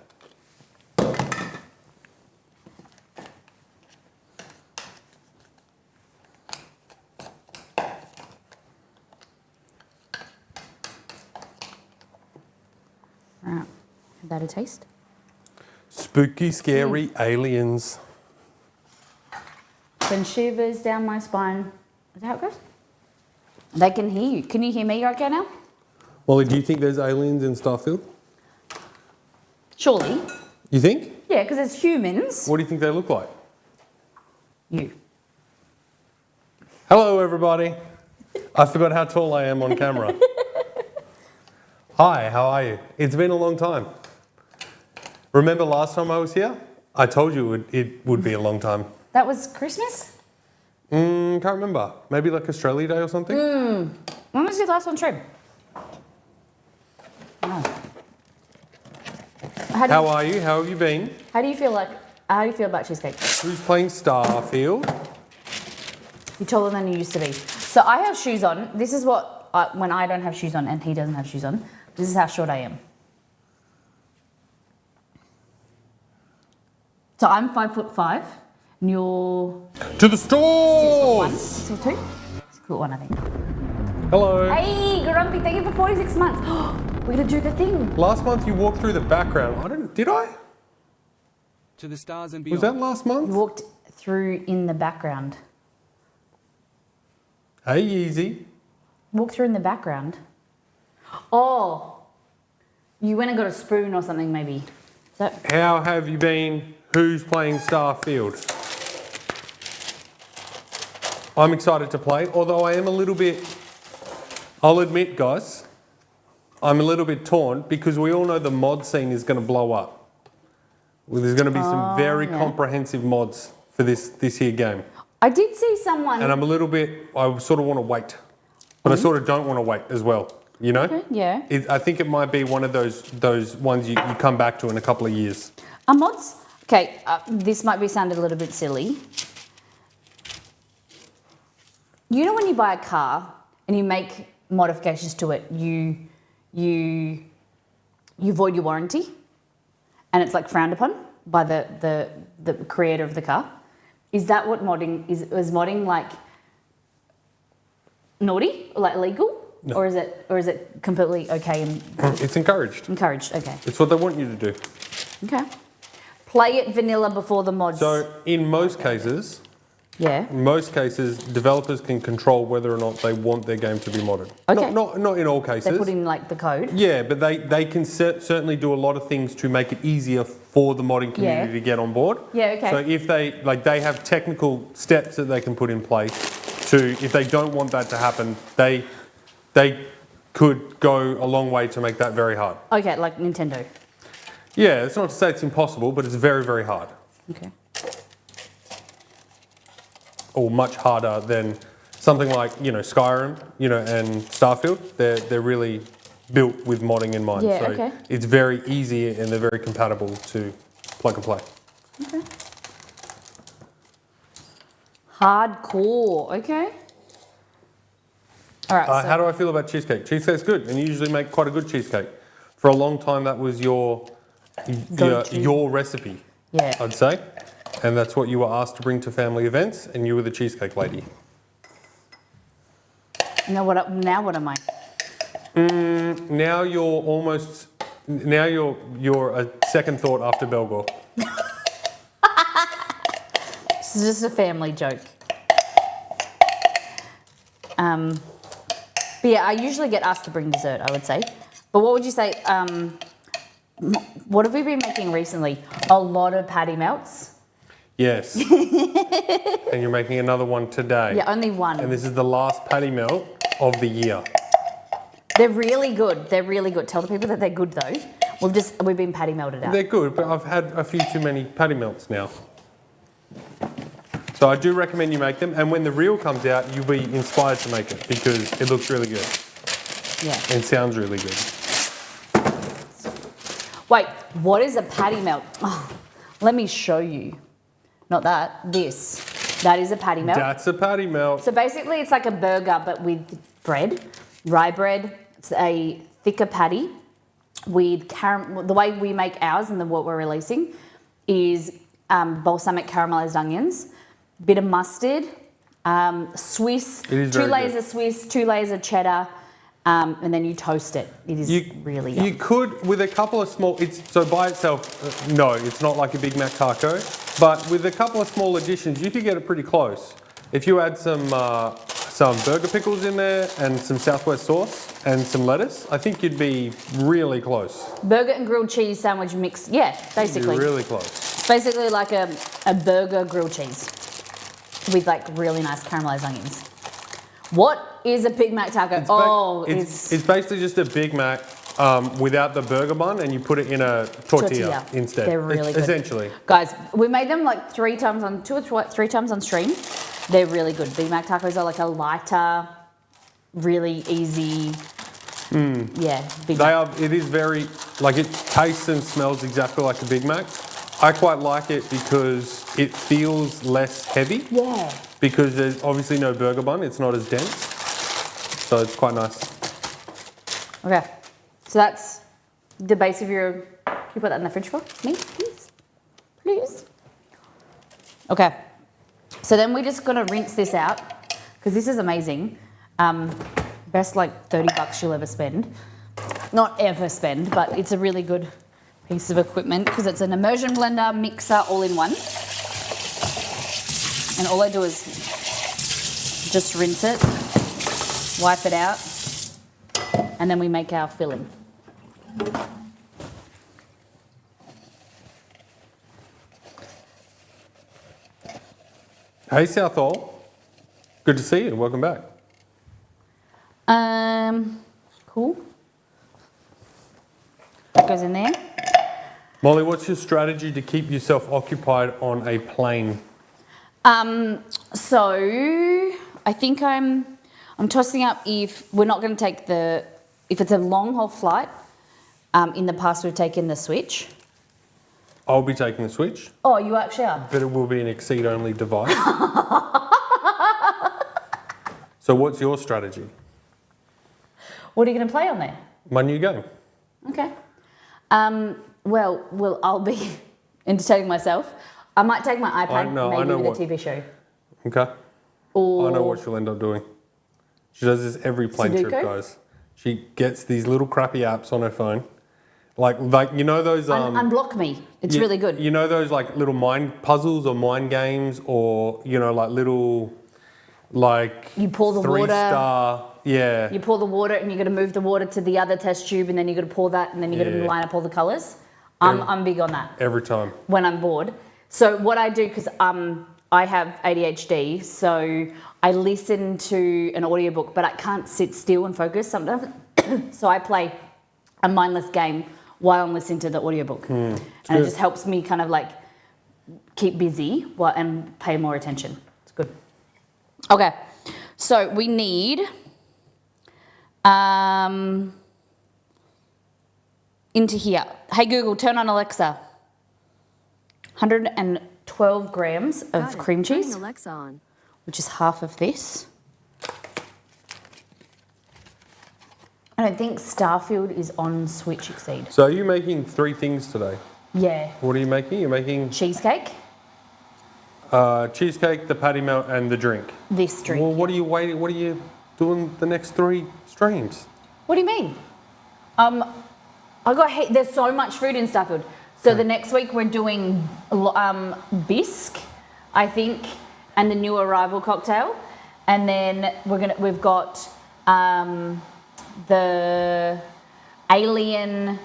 Give that a taste. Spooky, scary aliens. Send shivers down my spine. Is that how it goes? They can hear you. Can you hear me okay now? Molly, do you think there's aliens in Starfield? Surely. You think? Yeah, because it's humans. What do you think they look like? You. Hello, everybody. I forgot how tall I am on camera. Hi, how are you? It's been a long time. Remember last time I was here? I told you it would be a long time. That was Christmas? Can't remember. Maybe like Australia Day or something? When was your last on stream? Oh. How are you? How have you been? How do you feel about cheesecake? Who's playing Starfield? You're taller than you used to be. So I have shoes on. This is what, when I don't have shoes on and he doesn't have shoes on, this is how short I am. So I'm 5'5", and you're... To the store! 6'2"? 6'1", I think. Hello. Hey, Grumpy, thank you for 46 months. We're gonna do the thing. Last month you walked through the background. Did I? To the stars and beyond. Was that last month? You walked through in the background. Hey, Yeezy. Walk through in the background. Oh, you went and got a spoon or something, maybe. So, How have you been? Who's playing Starfield? I'm excited to play, although I am a little bit, I'll admit, guys, I'm a little bit torn because we all know the mod scene is going to blow up. Well, there's going to be some very comprehensive mods for this here game. I did see someone. And I'm a little bit, I sort of want to wait, but I sort of don't want to wait as well, you know? Okay, yeah. I think it might be one of those ones you come back to in a couple of years. Are mods? Okay, this might be sounded a little bit silly. You know when you buy a car and you make modifications to it, you void your warranty, and it's like frowned upon by the creator of the car. Is that what modding is? Is modding like naughty, like illegal, No. or is it completely okay and It's encouraged. encouraged? Okay, It's what they want you to do. okay. Play it vanilla before the mods. So in most cases, yeah. developers can control whether or not they want their game to be modded. Okay. Not in all cases. They put in like the code. Yeah, but they can certainly do a lot of things to make it easier for the modding community to get on board. Yeah, okay. So if they have technical steps that they can put in place to, if they don't want that to happen, they could go a long way to make that very hard. Okay, like Nintendo. Yeah, it's not to say it's impossible, but it's very, very hard. Okay. Or much harder than something like, Skyrim, and Starfield. They're really built with modding in mind. Yeah, so okay. it's very easy and they're very compatible to plug and play. Okay. Hardcore. Okay. All right. So How do I feel about cheesecake? Cheesecake's good, and you usually make quite a good cheesecake. For a long time, that was your recipe, yeah. I'd say. And that's what you were asked to bring to family events, and you were the cheesecake lady. Now what am I? Now you're a second thought after Belgor. This is just a family joke. But yeah, I usually get asked to bring dessert, I would say. But what would you say? What have we been making recently? A lot of patty melts. Yes. And you're making another one today. Yeah, only one. And this is the last patty melt of the year. They're really good. They're really good. Tell the people that they're good though. We've been patty melted out. They're good, but I've had a few too many patty melts now. So I do recommend you make them, and when the reel comes out, you'll be inspired to make it because it looks really good. Yeah. And sounds really good. Wait, what is a patty melt? Oh, let me show you. Not that. This. That is a patty melt. That's a patty melt. So basically, it's like a burger, but with bread, rye bread. It's a thicker patty with caramel. The way we make ours and what we're releasing is balsamic caramelized onions, bit of mustard, Swiss, It is two very layers good. of Swiss, 2 layers of cheddar, and then you toast it. It is really yummy. You could, with a couple of small, so by itself, no, it's not like a Big Mac taco, but with a couple of small additions, you could get it pretty close. If you add some burger pickles in there and some Southwest sauce and some lettuce, I think you'd be really close. Burger and grilled cheese sandwich mixed. Yeah, basically. You're really close. It's basically like a burger grilled cheese with like really nice caramelized onions. What is a Big Mac taco? It's basically just a Big Mac without the burger bun, and you put it in a tortilla instead. They're really good. Essentially. Guys, we made them like 3 times on 2 or 3 times on stream. They're really good. Big Mac tacos are like a lighter, really easy. Yeah, Big Mac. It is very, like, it tastes and smells exactly like a Big Mac. I quite like it because it feels less heavy. Yeah. Because there's obviously no burger bun, it's not as dense. So it's quite nice. Okay, so that's the base of your, can you put that in the fridge for me, please? Please. Okay, so then we're just gonna rinse this out because this is amazing. Best like $30 you'll ever spend. Not ever spend, but it's a really good piece of equipment because it's an immersion blender, mixer, all in one. And all I do is just rinse it, wipe it out, and then we make our filling. Hey Southall, good to see you. Welcome back. Cool. That goes in there. Molly, what's your strategy to keep yourself occupied on a plane? So I think I'm tossing up if we're not going to take if it's a long haul flight. In the past we've taken the Switch. I'll be taking the Switch. Oh, you actually are? But it will be an Exceed-only device. So what's your strategy? What are you going to play on there? My new game. Okay. Well, I'll be entertaining myself. I might take my iPad, maybe with a TV show. Okay. Or I know what she'll end up doing. She does this every plane trip, guys. She gets these little crappy apps on her phone. Like you know those... Unblock Me. It's really good. You know those like little mind puzzles or mind games or, you know, like little... Like... You pour the water. 3-star... Yeah. You pour the water and you're going to move the water to the other test tube and then you're going to pour that and then you're going to line up all the colours. I'm big on that. Every time. When I'm bored. So what I do, because I have ADHD, so I listen to an audiobook, but I can't sit still and focus sometimes. So I play a mindless game while I'm listening to the audiobook. And it just helps me kind of like keep busy and pay more attention. It's good. Okay, so we need into here. Hey Google, turn on Alexa. 112 grams of cream cheese, Turning Alexa on. which is half of this. I don't think Starfield is on Switch Exceed. So are you making 3 things today? Yeah. What are you making? You're making... Cheesecake. Cheesecake, the patty melt, and the drink. This drink. Well, what are you waiting? What are you doing the next 3 streams? What do you mean? There's so much food in Starfield. So the next week we're doing bisque, I think, and the new arrival cocktail, and then we've got the alien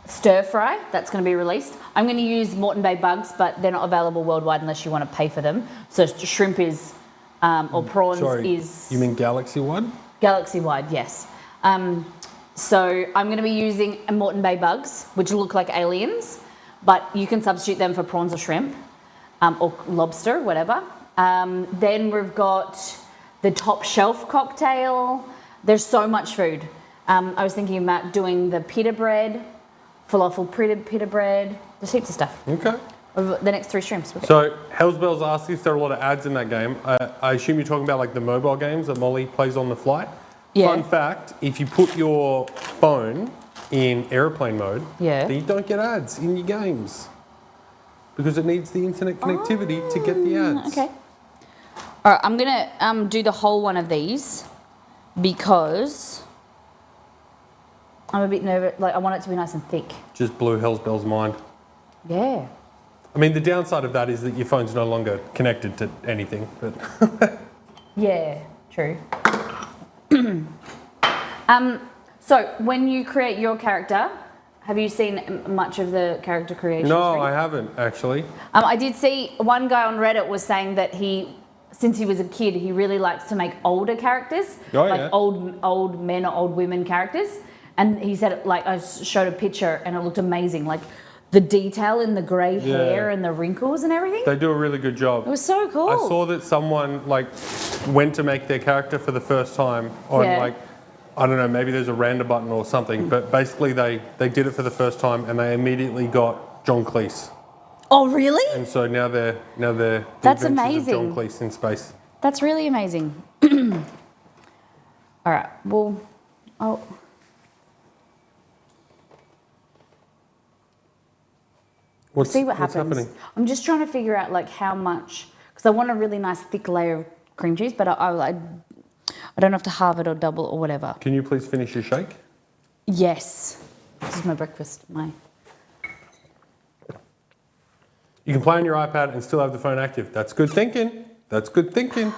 stir fry that's going to be released. I'm going to use Moreton Bay bugs, but they're not available worldwide unless you want to pay for them. So shrimp is, or prawns is... You mean galaxy-wide? Galaxy-wide, yes. So I'm going to be using Moreton Bay bugs, which look like aliens, but you can substitute them for prawns or shrimp, or lobster, whatever. Then we've got the top shelf cocktail. There's so much food. I was thinking about doing the pita bread, falafel pita bread. There's heaps of stuff. Okay. Over the next 3 streams. So Hellsbell's asked if there are a lot of ads in that game. I assume you're talking about like the mobile games that Molly plays on the flight. Yeah. Fun fact, if you put your phone in airplane mode, then you don't get ads in your games. Because it needs the internet connectivity to get the ads. Okay. All right, I'm going to do the whole one of these because I'm a bit nervous. Like, I want it to be nice and thick. Just blew Hellsbell's mind. Yeah. I mean, the downside of that is that your phone's no longer connected to anything. But Yeah, true. So when you create your character, have you seen much of the character creation? no, screen? I haven't actually. I did see one guy on Reddit was saying that since he was a kid, he really likes to make older characters, Oh, like yeah. old men or old women characters. And he said, like, I showed a picture and it looked amazing, like the detail in the grey hair and the wrinkles and everything. They do a really good job. It was so cool. I saw that someone like went to make their character for the first time on like, I don't know, maybe there's a random button or something, but basically they did it for the first time and they immediatally got John Cleese. Oh, really? And so now they're the That's adventures amazing. of John Cleese in space. That's really amazing. All right. Well, see what happens. What's happening? I'm just trying to figure out like how much, because I want a really nice thick layer of cream cheese, but I don't have to halve it or double or whatever. Can you please finish your shake? Yes. This is my breakfast. You can play on your iPad and still have the phone active. That's good thinking. That's good thinking.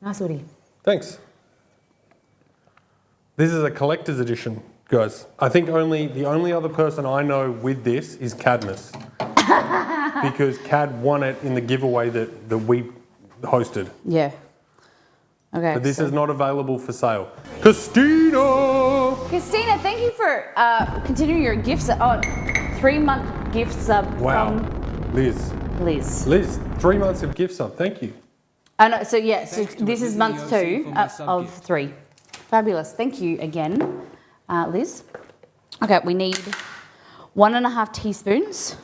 Nice, Woody. Thanks. This is a collector's edition, guys. I think the only other person I know with this is Cadmus. Because Cad won it in the giveaway that we hosted. Yeah. Okay. But this is not available for sale. Christina, thank you for continuing your gifts. 3-month gift sub from Liz. Liz. 3 months of gift sub. Thank you. Oh, no, so yeah, so Thanks to this is Olivia month 2 for my of sub-gift. 3. Fabulous. Thank you again, Liz. Okay, we need 1.5 teaspoons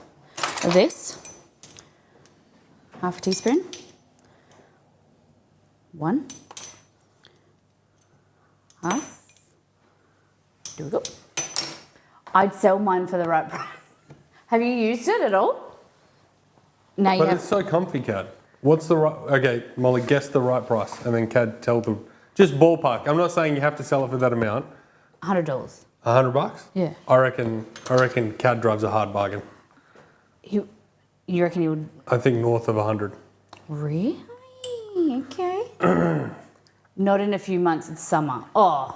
of this. Half a teaspoon. 1. Half. There we go. I'd sell mine for the right price. Have you used it at all? No, you But have. it's so comfy, Cad. What's the right... Okay, Molly, guess the right price. And then Cad, tell the... Just ballpark. I'm not saying you have to sell it for that amount. $100. $100? Yeah. I reckon Cad drives a hard bargain. You reckon he would? I think north of 100. Really? Okay. Not in a few months. It's summer. Oh.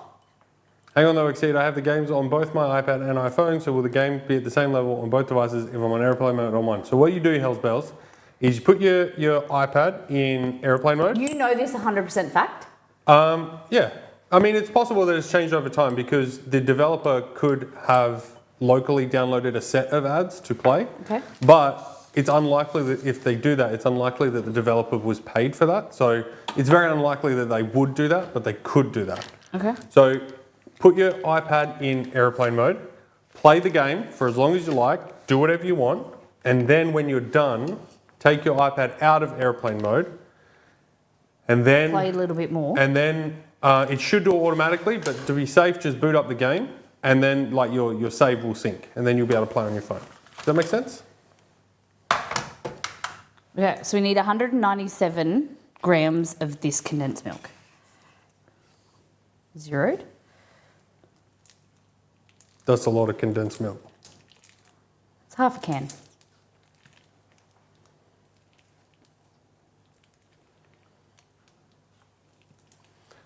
Hang on though, Exceed. I have the games on both my iPad and iPhone, so will the game be at the same level on both devices if I'm on airplane mode on one? So what you do, Hells Bells, is you put your iPad in airplane mode. You know this 100% fact? Yeah. I mean, it's possible that it's changed over time because the developer could have locally downloaded a set of ads to play. Okay. But it's unlikely that if they do that, it's unlikely that the developer was paid for that. So it's very unlikely that they would do that, but they could do that. Okay. So put your iPad in airplane mode, play the game for as long as you like, do whatever you want, and then when you're done, take your iPad out of airplane mode, and then Play a little bit more. And then it should do it automatically, but to be safe, just boot up the game, and then like your save will sync, and then you'll be able to play on your phone. Does that make sense? Okay, so we need 197 grams of this condensed milk. Zeroed. That's a lot of condensed milk. It's half a can.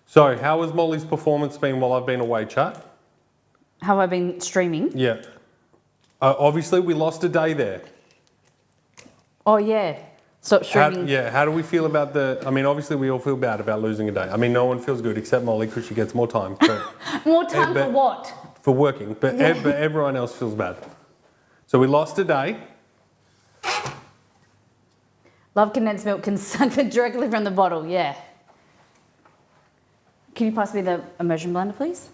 So how has Molly's performance been while I've been away, chat? Have I been streaming? Yeah. Obviously, we lost a day there. Oh, yeah. Stop streaming. How do we feel about I mean, obviously we all feel bad about losing a day. I mean, no one feels good except Molly because she gets more time. More time for what? For working, but everyone else feels bad. So we lost a day. Love condensed milk can suck it directly from the bottle, yeah. Can you pass me the immersion blender, please?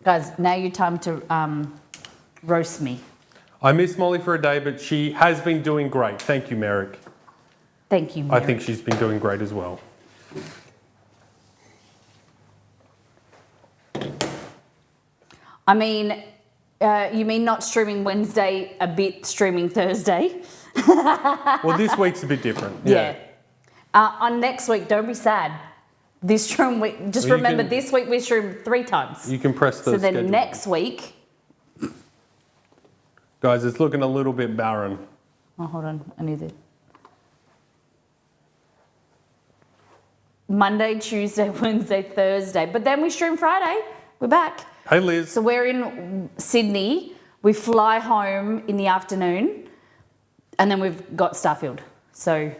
Guys, now your time to roast me. I miss Molly for a day, but she has been doing great. Thank you, Merrick. Thank you, I Mary. think she's been doing great as well. I mean, you mean not streaming Wednesday, a bit streaming Thursday? Well, this week's a bit different. Yeah. On next week, don't be sad. This stream week, just Well, you remember can- this week we streamed 3 times. You can press the So then schedule. next week, Guys, it's looking a little bit barren. oh hold on, I need to. Monday, Tuesday, Wednesday, Thursday, but then we stream Friday. We're back. Hey, Liz. So we're in Sydney. We fly home in the afternoon, and then we've got Starfield. So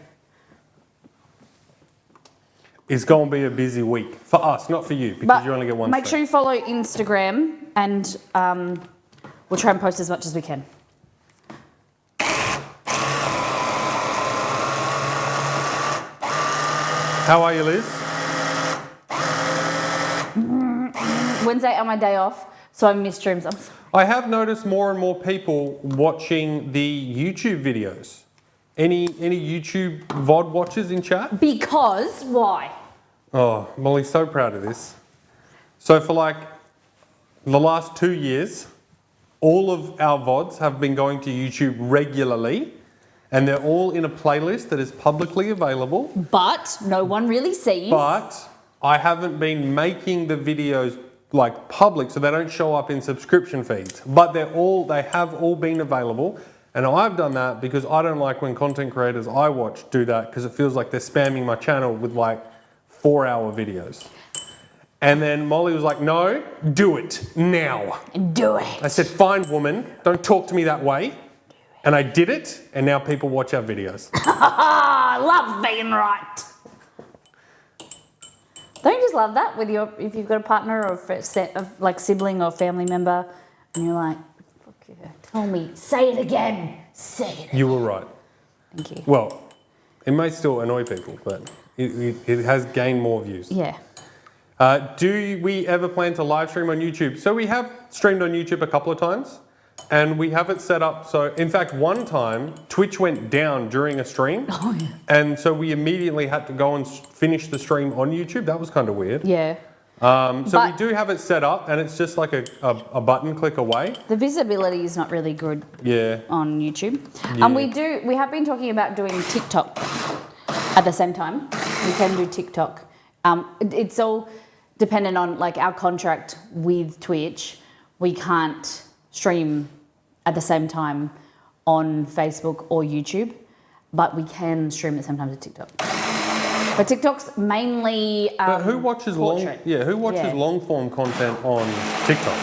It's going to be a busy week. For us, not for you, because you only get one make sure stream. you follow Instagram, and we'll try and post as much as we can. How are you, Liz? Wednesday on my day off, so I miss streams. I have noticed more and more people watching the YouTube videos. Any YouTube VOD watchers in chat? Because why? Oh, Molly's so proud of this. So for like the last 2 years, all of our VODs have been going to YouTube regularly, and they're all in a playlist that is publicly available. But no one really sees. But I haven't been making the videos like public, so they don't show up in subscription feeds. But they have all been available. And I've done that because I don't like when content creators I watch do that, because it feels like they're spamming my channel with like 4-hour videos. And then Molly was like, no, do it now. Do it. I said, fine, woman, don't talk to me that way. And I did it, and now people watch our videos. I love being right. Don't you just love that with if you've got a partner or a set of like sibling or family member, and you're like, fuck yeah, tell me, say it again, say it. You were right. Thank you. Well, it may still annoy people, but it has gained more views. Yeah. Do we ever plan to live stream on YouTube? So we have streamed on YouTube a couple of times, and we have it set up so, in fact, one time Twitch went down during a stream, and so we immediately had to go and finish the stream on YouTube. That was kind of weird. Yeah. So we do have it set up, and it's just like a button click away. The visibility is not really good Yeah. on YouTube. Yeah. And we have been talking about doing TikTok at the same time. We can do TikTok. It's all dependent on like our contract with Twitch. We can't stream at the same time on Facebook or YouTube, but we can stream at the same time to TikTok. But TikTok's mainly But who watches portrait. long form content on TikTok?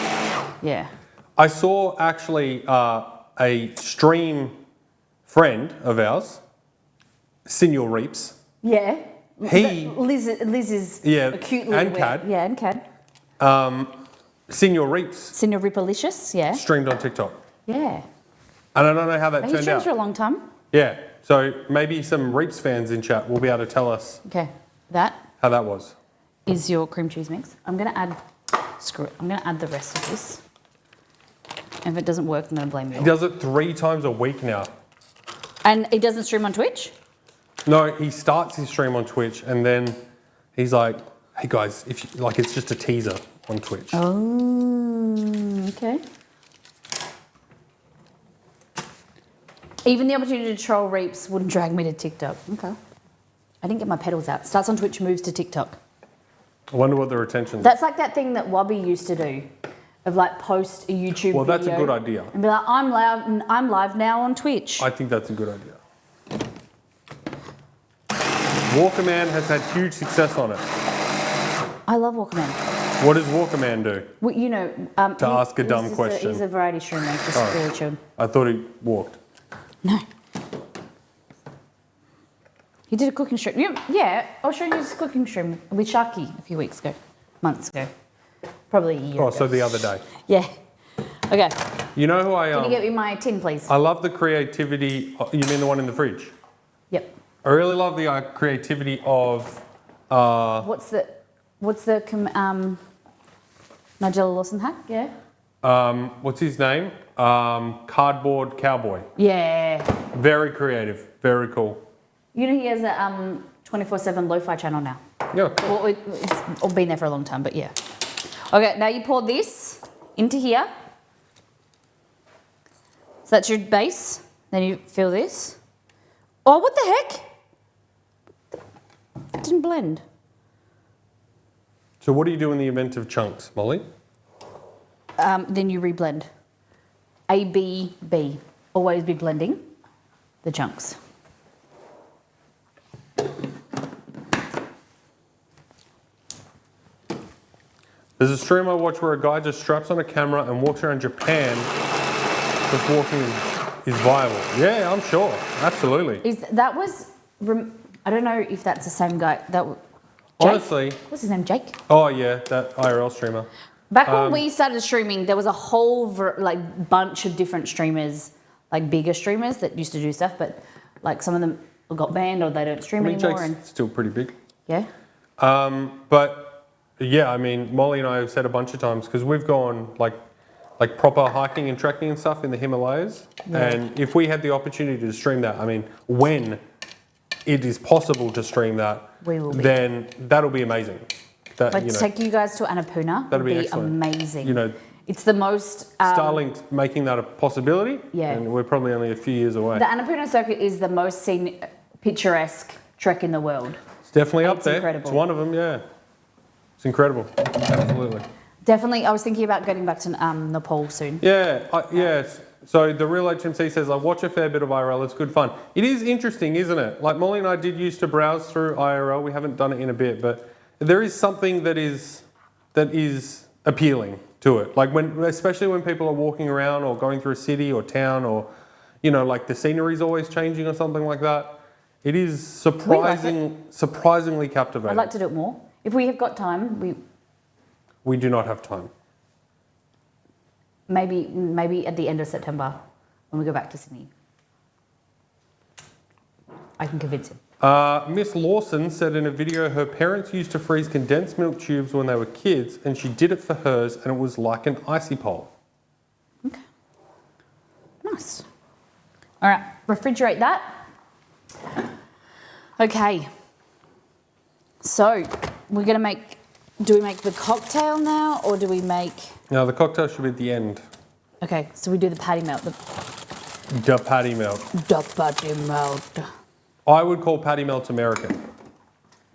Yeah. I saw actually a stream friend of ours, Senior Reaps. Yeah. Liz is Yeah, acutely and aware. Cad. Yeah, and Cad. Senior Reaps Senior Ripalicious, yeah. streamed on TikTok. Yeah. And I don't know how that He's turned streamed out. for a long time. Yeah, so maybe some Reaps fans in chat will be able to tell us Okay. That how that was. is your cream cheese mix. I'm going to add, screw it, I'm going to add the rest of this. And if it doesn't work, I'm going to blame you. He does it 3 times a week now. And he doesn't stream on Twitch? No, he starts his stream on Twitch, and then he's like, hey guys, if you, like, it's just a teaser on Twitch. Oh, okay. Even the opportunity to troll Reaps wouldn't drag me to TikTok. Okay. I didn't get my pedals out. Starts on Twitch, moves to TikTok. I wonder what the retention is. That's like that thing that Wubby used to do, of like post a YouTube Well, video. that's a good idea. And be like, I'm live now on Twitch. I think that's a good idea. Walkerman has had huge success on it. I love Walkman. What does Walkerman do? Well, you know, To ask a dumb he's question. He's a variety streamer, just Oh. really chill. I thought he walked. No. He did a cooking stream. Yeah, I'll show you his cooking stream with Sharky a few weeks ago, months ago, probably a year Oh, ago. so the other day. Yeah. Okay. You know who Can you get me my tin, please? I love the creativity. You mean the one in the fridge? Yep. I really love the creativity of. What's the Nigella Lawson hat? Yeah. What's his name? Cardboard Cowboy. Yeah. Very creative. Very cool. You know he has a 24/7 lo-fi channel now. Yeah. Well, it's all been there for a long time, but yeah. Okay, now you pour this into here. So that's your base. Then you fill this. Oh, what the heck? It didn't blend. So what do you do in the event of chunks, Molly? Then you reblend. A, B, B. Always be blending the chunks. There's a stream I watch where a guy just straps on a camera and walks around Japan. Just walking is viable. Yeah, I'm sure. Absolutely. I don't know if that's the same guy. Jake? Honestly. What's his name? Jake? Oh yeah, that IRL streamer. Back when we started streaming, there was a whole bunch of different streamers, like bigger streamers that used to do stuff, but like some of them got banned or they don't stream anymore. Jake's still pretty big. Yeah. But yeah, I mean, Molly and I have said a bunch of times because we've gone like proper hiking and trekking and stuff in the Himalayas, and if we had the opportunity to stream that, I mean, when it is possible to stream that, We will be. then that'll be amazing. That, Like to take you guys to Annapurna that'd would be be excellent. amazing. You know, it's the most Starlink's making that a possibility, Yeah. and we're probably only a few years away. the Annapurna circuit is the most picturesque trek in the world. It's definitely up It's there. incredible. It's one of them, yeah. It's incredible. Absolutely. Definitely, I was thinking about getting back to Nepal soon. Yeah. So the real HMC says, I watch a fair bit of IRL, it's good fun. It is interesting, isn't it? Like Molly and I did used to browse through IRL, we haven't done it in a bit, but there is something that is appealing to it. Like especially when people are walking around or going through a city or town or, you know, like the scenery's always changing or something like that. It is surprisingly captivating. I'd like to do it more. If we have got time, We do not have time. maybe at the end of September when we go back to Sydney. I can convince him. Miss Lawson said in a video her parents used to freeze condensed milk tubes when they were kids and she did it for hers and it was like an icy pole. Okay. Nice. All right, refrigerate that. Okay. So, we're going to do we make the cocktail now or do we make... Now the cocktail should be at the end. Okay, so we do the patty melt. The patty melt. The patty melt. I would call patty melts American.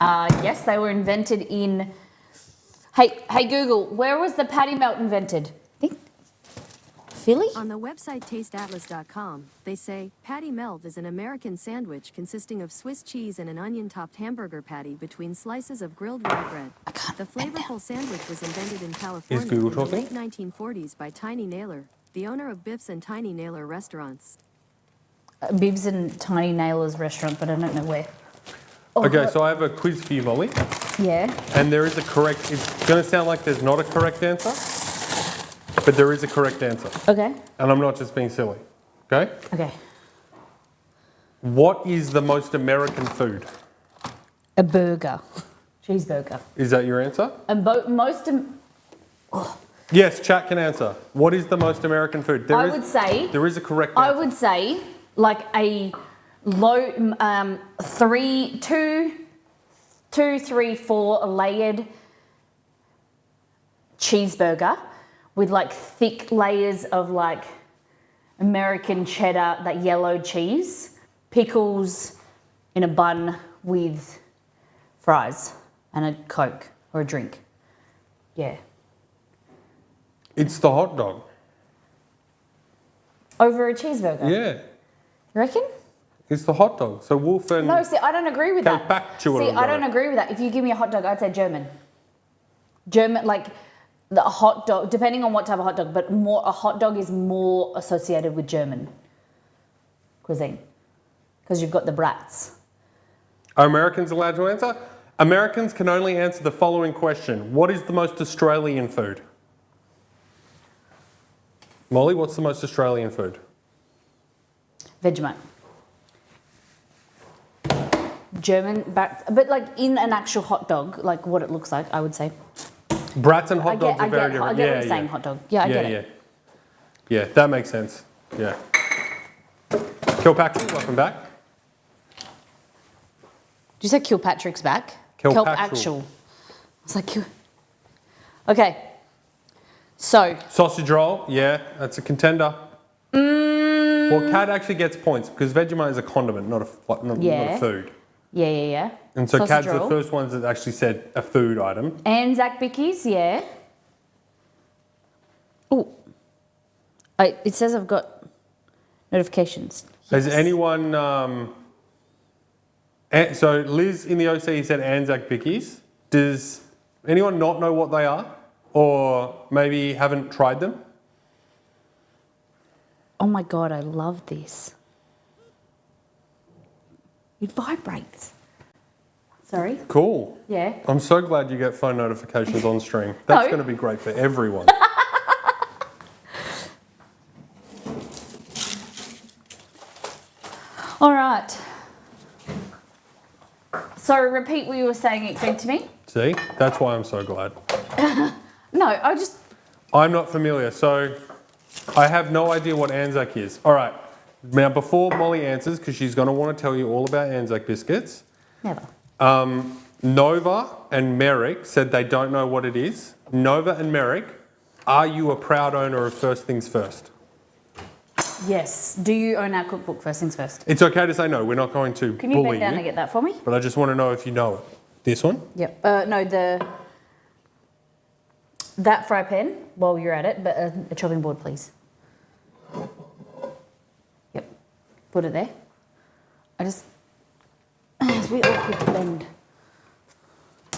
Yes, they were invented in... Hey Google, where was the patty melt invented? I think Philly? On the website tasteatlas.com, they say, patty melt is an American sandwich consisting of Swiss cheese and an onion-topped hamburger patty between slices of grilled rye bread. The flavorful sandwich was invented in California Google in the talking? late 1940s by Tiny Naylor, the owner of Biff's and Tiny Naylor restaurants. Bibs and Tiny Naylor's restaurant, but I don't know where. Oh, Okay, so I have a quiz for you, Molly. Yeah. And there is a correct... It's going to sound like there's not a correct answer, but there is a correct answer. Okay. And I'm not just being silly. Okay? Okay. What is the most American food? A burger. Cheeseburger. Is that your answer? And Yes, chat can answer. What is the most American food? I would say... There is a correct answer. I would say like a low, 2, 3, 4 layered cheeseburger with like thick layers of like American cheddar, that yellow cheese, pickles in a bun with fries and a Coke or a drink. Yeah. It's the hot dog. Over a cheeseburger? Yeah. You reckon? It's the hot dog. So Wolf and... No, see, I don't agree with that. Factual See, I about don't it. agree with that. If you give me a hot dog, I'd say German. German, like the hot dog, depending on what type of hot dog, but a hot dog is more associated with German cuisine because you've got the brats. Are Americans allowed to answer? Americans can only answer the following question. What is the most Australian food? Molly, what's the most Australian food? Vegemite. German, but like in an actual hot dog, like what it looks like, I would say. Brats and hot dogs are very different. I get what you're saying, hot dog. Yeah, I get it. Yeah, that makes sense. Yeah. Kilpatrick, welcome back. Did you say Kilpatrick's back? Kilpatruel. I was like, okay. So. Sausage roll, yeah, that's a contender. Well, Cat actually gets points because Vegemite is a condiment, not a food. Yeah. And so Sausage Cad's the roll. first ones that actually said a food item. Anzac Bickies, yeah. Oh, it says I've got notifications. Has Yes. anyone... so Liz in the OC said Anzac Bickies. Does anyone not know what they are? Or maybe haven't tried them? Oh my God, I love this. It vibrates. Sorry? Cool. Yeah. I'm so glad you get phone notifications on stream. That's No. going to be great for everyone. All right. So repeat what you were saying, explain to me. See? That's why I'm so glad. No, I just... I'm not familiar, so I have no idea what Anzac is. All right. Now, before Molly answers, because she's going to want to tell you all about Anzac biscuits, Never. Nova and Merrick said they don't know what it is. Nova and Merrick, are you a proud owner of First Things First? Yes. Do you own our cookbook, First Things First? It's okay to say no. We're not going to Can you bully bend down you, and get that for me? but I just want to know if you know it. This one? Yep. No, that fry pan while you're at it, but a chopping board, please. Yep. Put it there. It's really awkward to bend.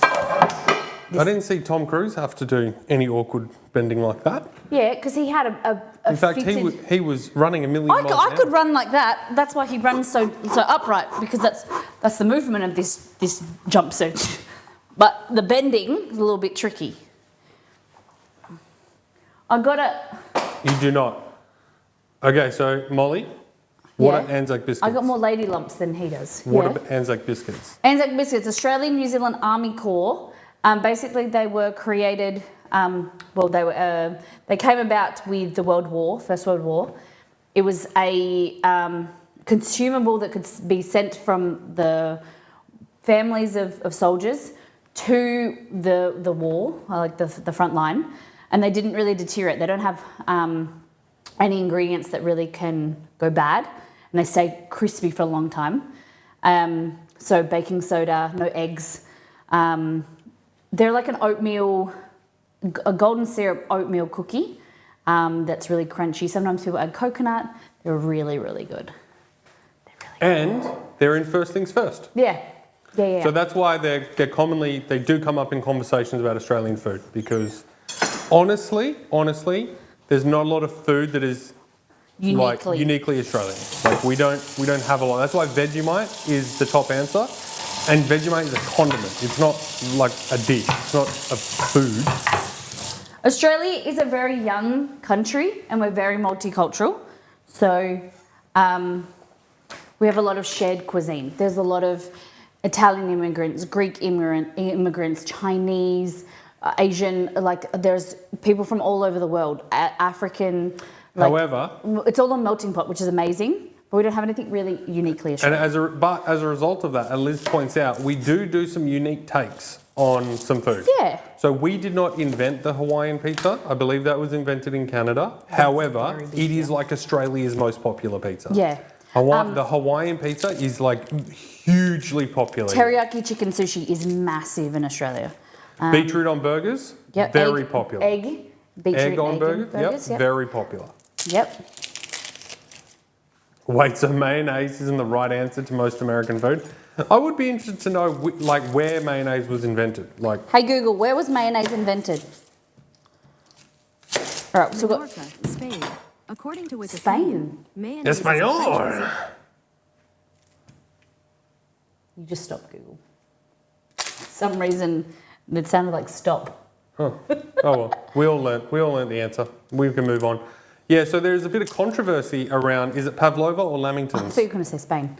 I didn't see Tom Cruise have to do any awkward bending like that. Yeah, because he had a In fact, fitted... he was running a million miles an I hour. could run like that. That's why he runs so upright, because that's the movement of this jumpsuit. But the bending is a little bit tricky. I gotta... You do not. Okay, so Molly, what Yeah. are Anzac biscuits? I got more lady lumps than he does. What Yeah. are Anzac biscuits? Anzac Biscuits, Australian New Zealand Army Corps. Basically, they were created. They came about with the First World War. It was a consumable that could be sent from the families of soldiers to the war, like the front line, and they didn't really deteriorate. They don't have any ingredients that really can go bad, and they stay crispy for a long time. So baking soda, no eggs. They're like an a golden syrup oatmeal cookie that's really crunchy. Sometimes people add coconut. They're really, really good. And they're in First Things First. Yeah. So that's why they do come up in conversations about Australian food, because honestly, there's not a lot of food that is uniquely Australian. Like we don't have a lot. That's why Vegemite is the top answer. And Vegemite is a condiment. It's not like a dish. It's not a food. Australia is a very young country and we're very multicultural. So we have a lot of shared cuisine. There's a lot of Italian immigrants, Greek immigrants, Chinese, Asian, like there's people from all over the world, African. However, it's all a melting pot, which is amazing. But we don't have anything really uniquely Australian. And as a result of that, as Liz points out, we do some unique takes on some food. Yeah. So we did not invent the Hawaiian pizza. I believe that was invented in Canada. However, it is like Australia's most popular pizza. Yeah. The Hawaiian pizza is like hugely popular. Teriyaki chicken sushi is massive in Australia. Beetroot on burgers, Yep. very popular. Beetroot Egg on burgers. burgers, yep, very popular. Yep. Wait, so mayonnaise isn't the right answer to most American food? I would be interested to know where mayonnaise was invented. Hey Google, where was mayonnaise invented? All right, so we've got Mallorca, Spain. According to Wikipedia, Spain. mayonnaise is a French Español. You just stop Google. For some reason it sounded like stop. Oh well, we all learned the answer. We can move on. Yeah, so there's a bit of controversy around, is it pavlova or I lamingtons? thought you were going to say Spain.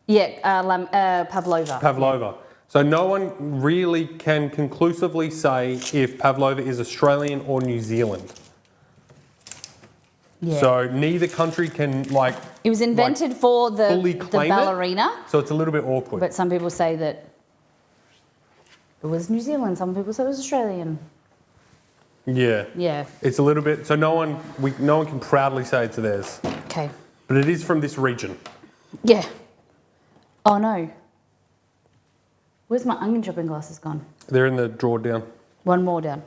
Pavlova. Pavlova. So no one really can conclusively say if pavlova is Australian or New Zealand. Yeah. So neither country can It was invented for fully the claim it. ballerina, So it's a little bit awkward. but some people say that it was New Zealand. Some people say it was Australian. Yeah. Yeah. It's a little bit, so no one can proudly say it's theirs. Okay. But it is from this region. Yeah. Oh no. Where's my onion chopping glasses gone? They're in the drawer down. One more down.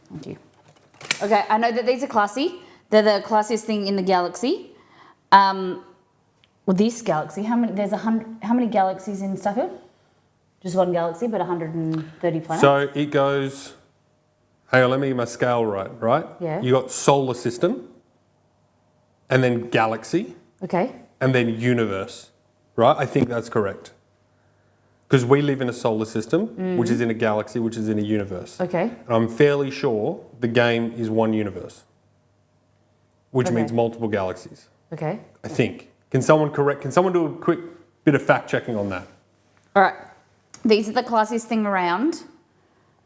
Thank you. Okay, I know that these are classy. They're the classiest thing in the galaxy. Well, this galaxy, how many galaxies in Starfield? Just one galaxy, but 130 planets. So it goes, hang on, let me get my scale right? Yeah. You got solar system, and then galaxy, Okay. and then universe, right? I think that's correct. Because we live in a solar system, which is in a galaxy, which is in a universe. Okay. And I'm fairly sure the game is one universe, which Okay. means multiple galaxies, Okay. I think. Can someone do a quick bit of fact checking on that? All right. These are the classiest thing around,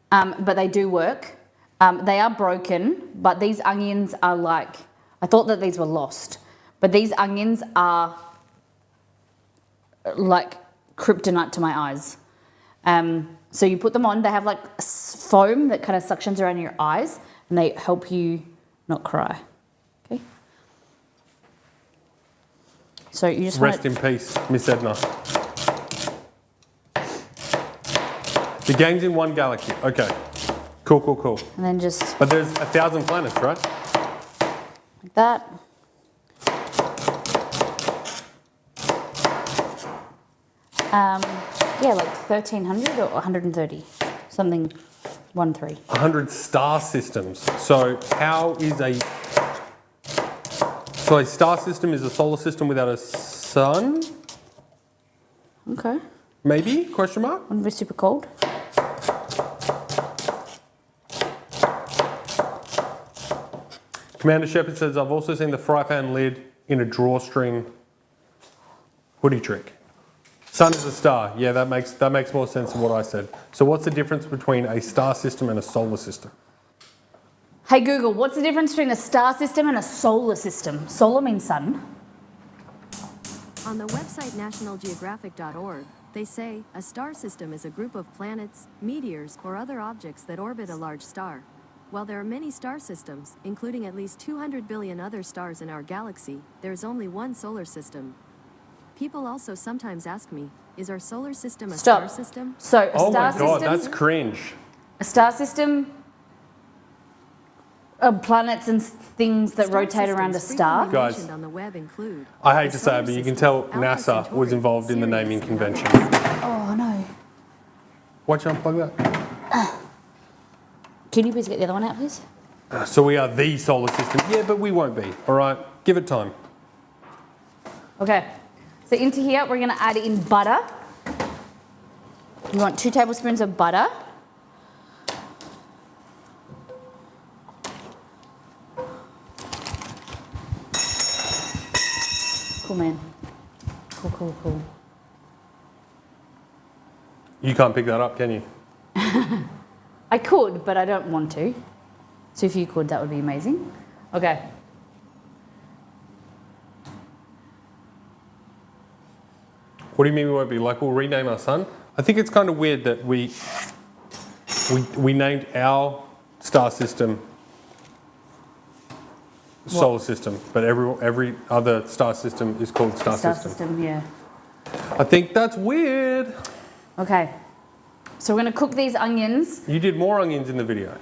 but they do work. They are broken, but these onions are like, I thought that these were lost, but these onions are like kryptonite to my eyes. So you put them on, they have like foam that kind of suctions around your eyes and they help you not cry. Okay. So you just Rest want in peace, Miss Edna. The game's in one galaxy. Okay. Cool. and then just But there's 1,000 planets, right? like that. Yeah, like 1,300 or 130, something 13. 100 star systems. So how is a star system is a solar system without a sun? Okay, Maybe? Question mark? wouldn't be super cold. Commander Shepard says, I've also seen the fry pan lid in a drawstring hoodie trick. Sun is a star. Yeah, that makes more sense than what I said. So what's the difference between a star system and a solar system? Hey Google, what's the difference between a star system and a solar system? Solar means sun. On the website nationalgeographic.org, they say a star system is a group of planets, meteors, or other objects that orbit a large star. While there are many star systems, including at least 200 billion other stars in our galaxy, there is only one solar system. People also sometimes ask me, is our solar system a Stop. star system? So a Oh star my god, system, that's cringe. a star system of planets and things that Star rotate around a systems star. frequently Guys, mentioned on the web include I hate the to say it, Solar but you can System, tell Alpha NASA Centauri, was involved in the Sirius, naming and convention. others. Oh no. Watch unplug that. Can you please get the other one out, please? So we are the solar system. Yeah, but we won't be. All right, give it time. Okay. So into here, we're going to add in butter. You want 2 tablespoons of butter. Cool, man. Cool. You can't pick that up, can you? I could, but I don't want to. So if you could, that would be amazing. Okay. What do you mean we won't be? Like we'll rename our son? I think it's kind of weird that we named our star system solar system, but every other star system is called star system. Yeah. I think that's weird. Okay. So we're going to cook these onions. You did more onions in the video.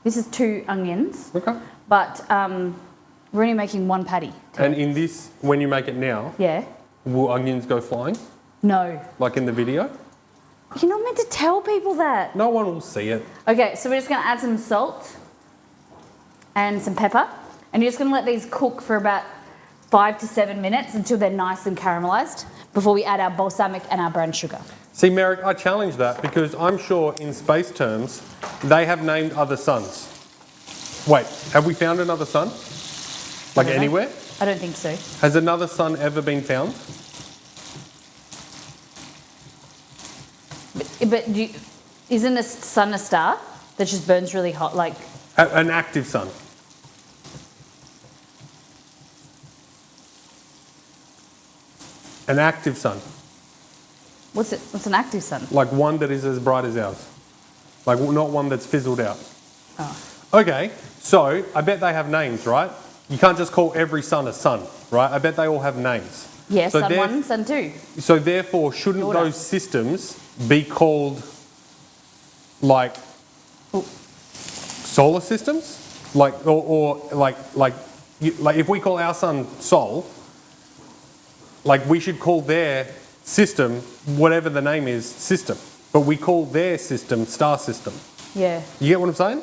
This is 2 onions, Okay. but we're only making 1 patty. And in this, when you make it now, Yeah. will onions go flying? No. Like in the video? You're not meant to tell people that. No one will see it. Okay, so we're just going to add some salt and some pepper. And you're just going to let these cook for about 5 to 7 minutes until they're nice and caramelised before we add our balsamic and our brown sugar. See, Merrick, I challenge that because I'm sure in space terms, they have named other suns. Wait, have we found another sun? Like I don't know. anywhere? I don't think so. Has another sun ever been found? But isn't a sun a star that just burns really hot? Like, An active sun. An active sun. what's an active sun? Like one that is as bright as ours. Like not one that's fizzled out. Oh. Okay, so I bet they have names, right? you can't just call every sun a sun, right? I bet they all have names. Yeah, So Sun there- 1, Sun 2. So therefore, shouldn't Order. those systems be called like solar systems? Like if we call our sun Sol, like we should call their system, whatever the name is, system. But we call their system star system. Yeah. You get what I'm saying?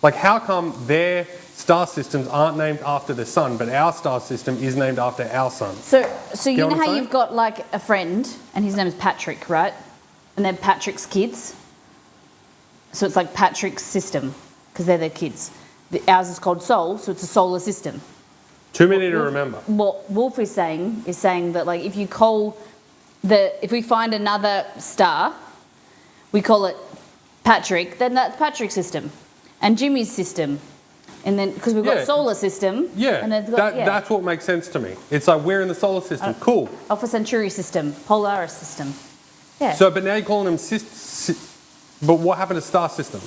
Like how come their star systems aren't named after the sun, but our star system is named after our sun? So you Get know what I'm how saying? you've got like a friend and his name is Patrick, right? And they're Patrick's kids. So it's like Patrick's system because they're their kids. Ours is called Sol, so it's a solar system. Too many to remember. What Wolf is saying that like if we find another star, we call it Patrick, then that's Patrick's system. And Jimmy's system. And then, because we've got Yeah. solar system. Yeah, And then it's got, that's what makes sense to me. It's like we're in the solar system. Cool. Alpha Centauri system, Polaris system. Yeah. So, but now you're calling them but what happened to star system?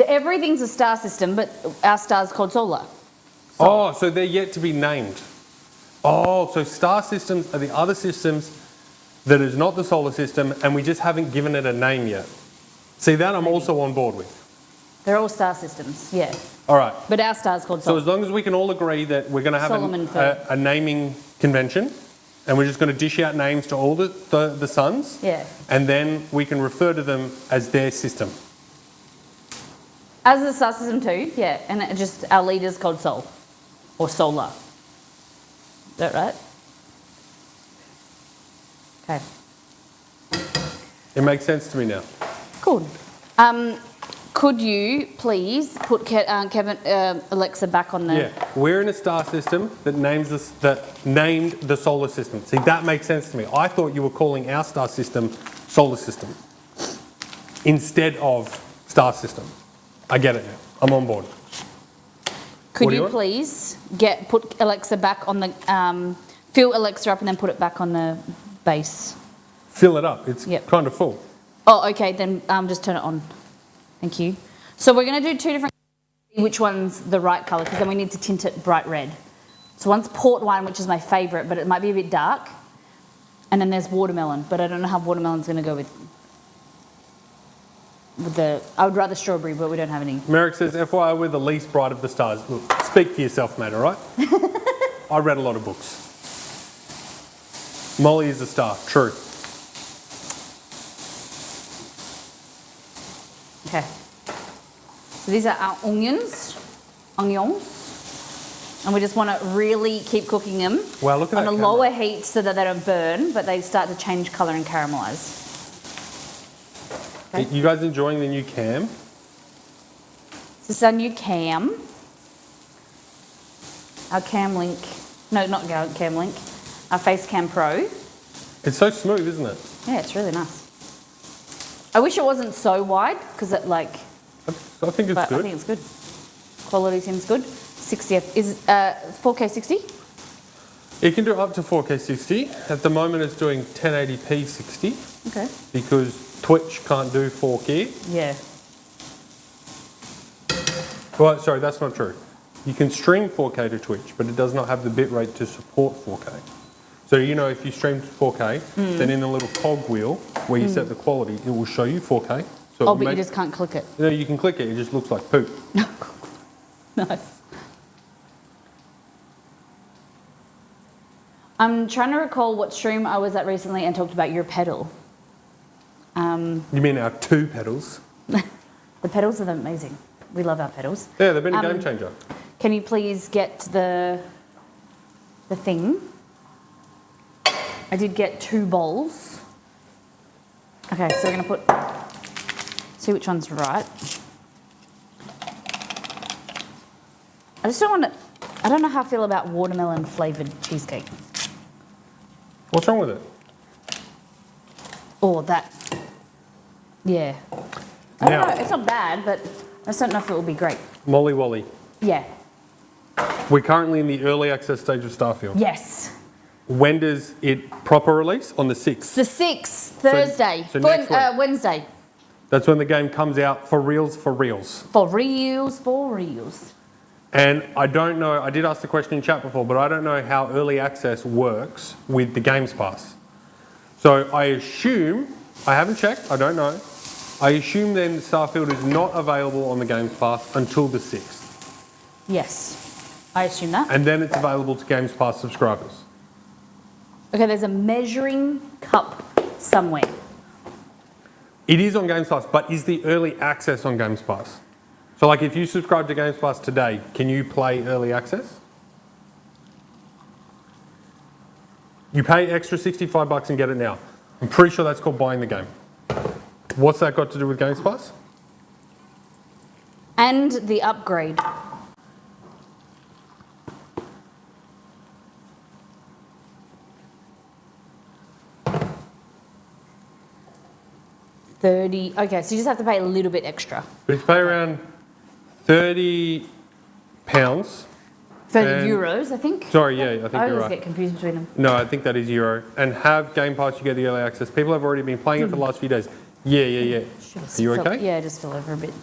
Everything's a star system, but our star's called solar. Oh, so they're yet to be named. Oh, so star systems are the other systems that is not the solar system, and we just haven't given it a name yet. See, that I'm also on board with. They're all star systems, yeah. All right. But our star's called So solar. as long as we can all agree that we're going to have Solomon a naming convention, and we're just going to dish out names to all the suns, Yeah. and then we can refer to them as their system. As a star system too, yeah. And it just our leader's called Sol. Or Solar. Is that right? Okay. It makes sense to me now. Cool. Could you please put Alexa back on the... Yeah, we're in a star system that named the solar system. See, that makes sense to me. I thought you were calling our star system solar system instead of star system. I get it now. I'm on board. Could What do you you want? please put Alexa back on the... fill Alexa up and then put it back on the base? Fill it up. It's Yep. kind of full. Oh, okay, then just turn it on. Thank you. So we're going to do two different... Which one's the right colour, because then we need to tint it bright red. So one's port wine, which is my favourite, but it might be a bit dark. And then there's watermelon, but I don't know how watermelon's going to go with the... I would rather strawberry, but we don't have any. Merrick says, FYI, we're the least bright of the stars. Look, speak for yourself, mate, all right? I read a lot of books. Molly is a star. True. Okay. So these are our onions. And we just want to really keep cooking them Wow, look at on that a camera. lower heat so that they don't burn, but they start to change colour and caramelise. Okay. You guys enjoying the new cam? This is our new cam. Our Cam Link. No, not our Cam Link. Our Face Cam Pro. It's so smooth, isn't it? Yeah, it's really nice. I wish it wasn't so wide because it like... I think it's But good. I think it's good. Quality seems good. 60 is 4K 60? It can do up to 4K 60. At the moment, it's doing 1080p 60 Okay. because Twitch can't do 4K. Yeah. Well, sorry, that's not true. You can stream 4K to Twitch, but it does not have the bitrate to support 4K. So, you know, if you stream to 4K, then in the little cog wheel where you set the quality, it will show you 4K. So Oh, but you just can't click it. No, you can click it. It just looks like poop. Nice. I'm trying to recall what stream I was at recently and talked about your pedal. You mean our two pedals? The pedals are amazing. We love our pedals. Yeah, they've been a game changer. Can you please get the thing? I did get 2 bowls. Okay, so we're going to see which one's right. I just don't want to... I don't know how I feel about watermelon flavoured cheesecake. What's wrong with it? Or that. Yeah. I don't Now- know. It's not bad, but I just don't know if it will be great. Molly Wally. Yeah. We're currently in the early access stage of Starfield. Yes. When does it proper release? On the 6th. It's the 6th, Thursday. so next week. Wednesday. That's when the game comes out for reals, for reals. For reals, for reals. And I don't know, I did ask the question in chat before, but I don't know how early access works with the Games Pass. So I assume, I haven't checked, I don't know. I assume then Starfield is not available on the Games Pass until the 6th. Yes, I assume that. And then it's available to Games Pass subscribers. Okay, there's a measuring cup somewhere. It is on Games Pass, but is the early access on Games Pass? So like if you subscribe to Games Pass today, can you play early access? You pay extra $65 and get it now. I'm pretty sure that's called buying the game. What's that got to do with Games Pass? And the upgrade. $30. Okay, so you just have to pay a little bit extra. But if you pay around £30. 30 And- euros, I think. Sorry, yeah, I think I you're always right. get confused between them. No, I think that is euro. And have Game Pass, you get the early access. People have already been playing it for the last few days. Yeah. Are you okay? Yeah, just fell over a bit.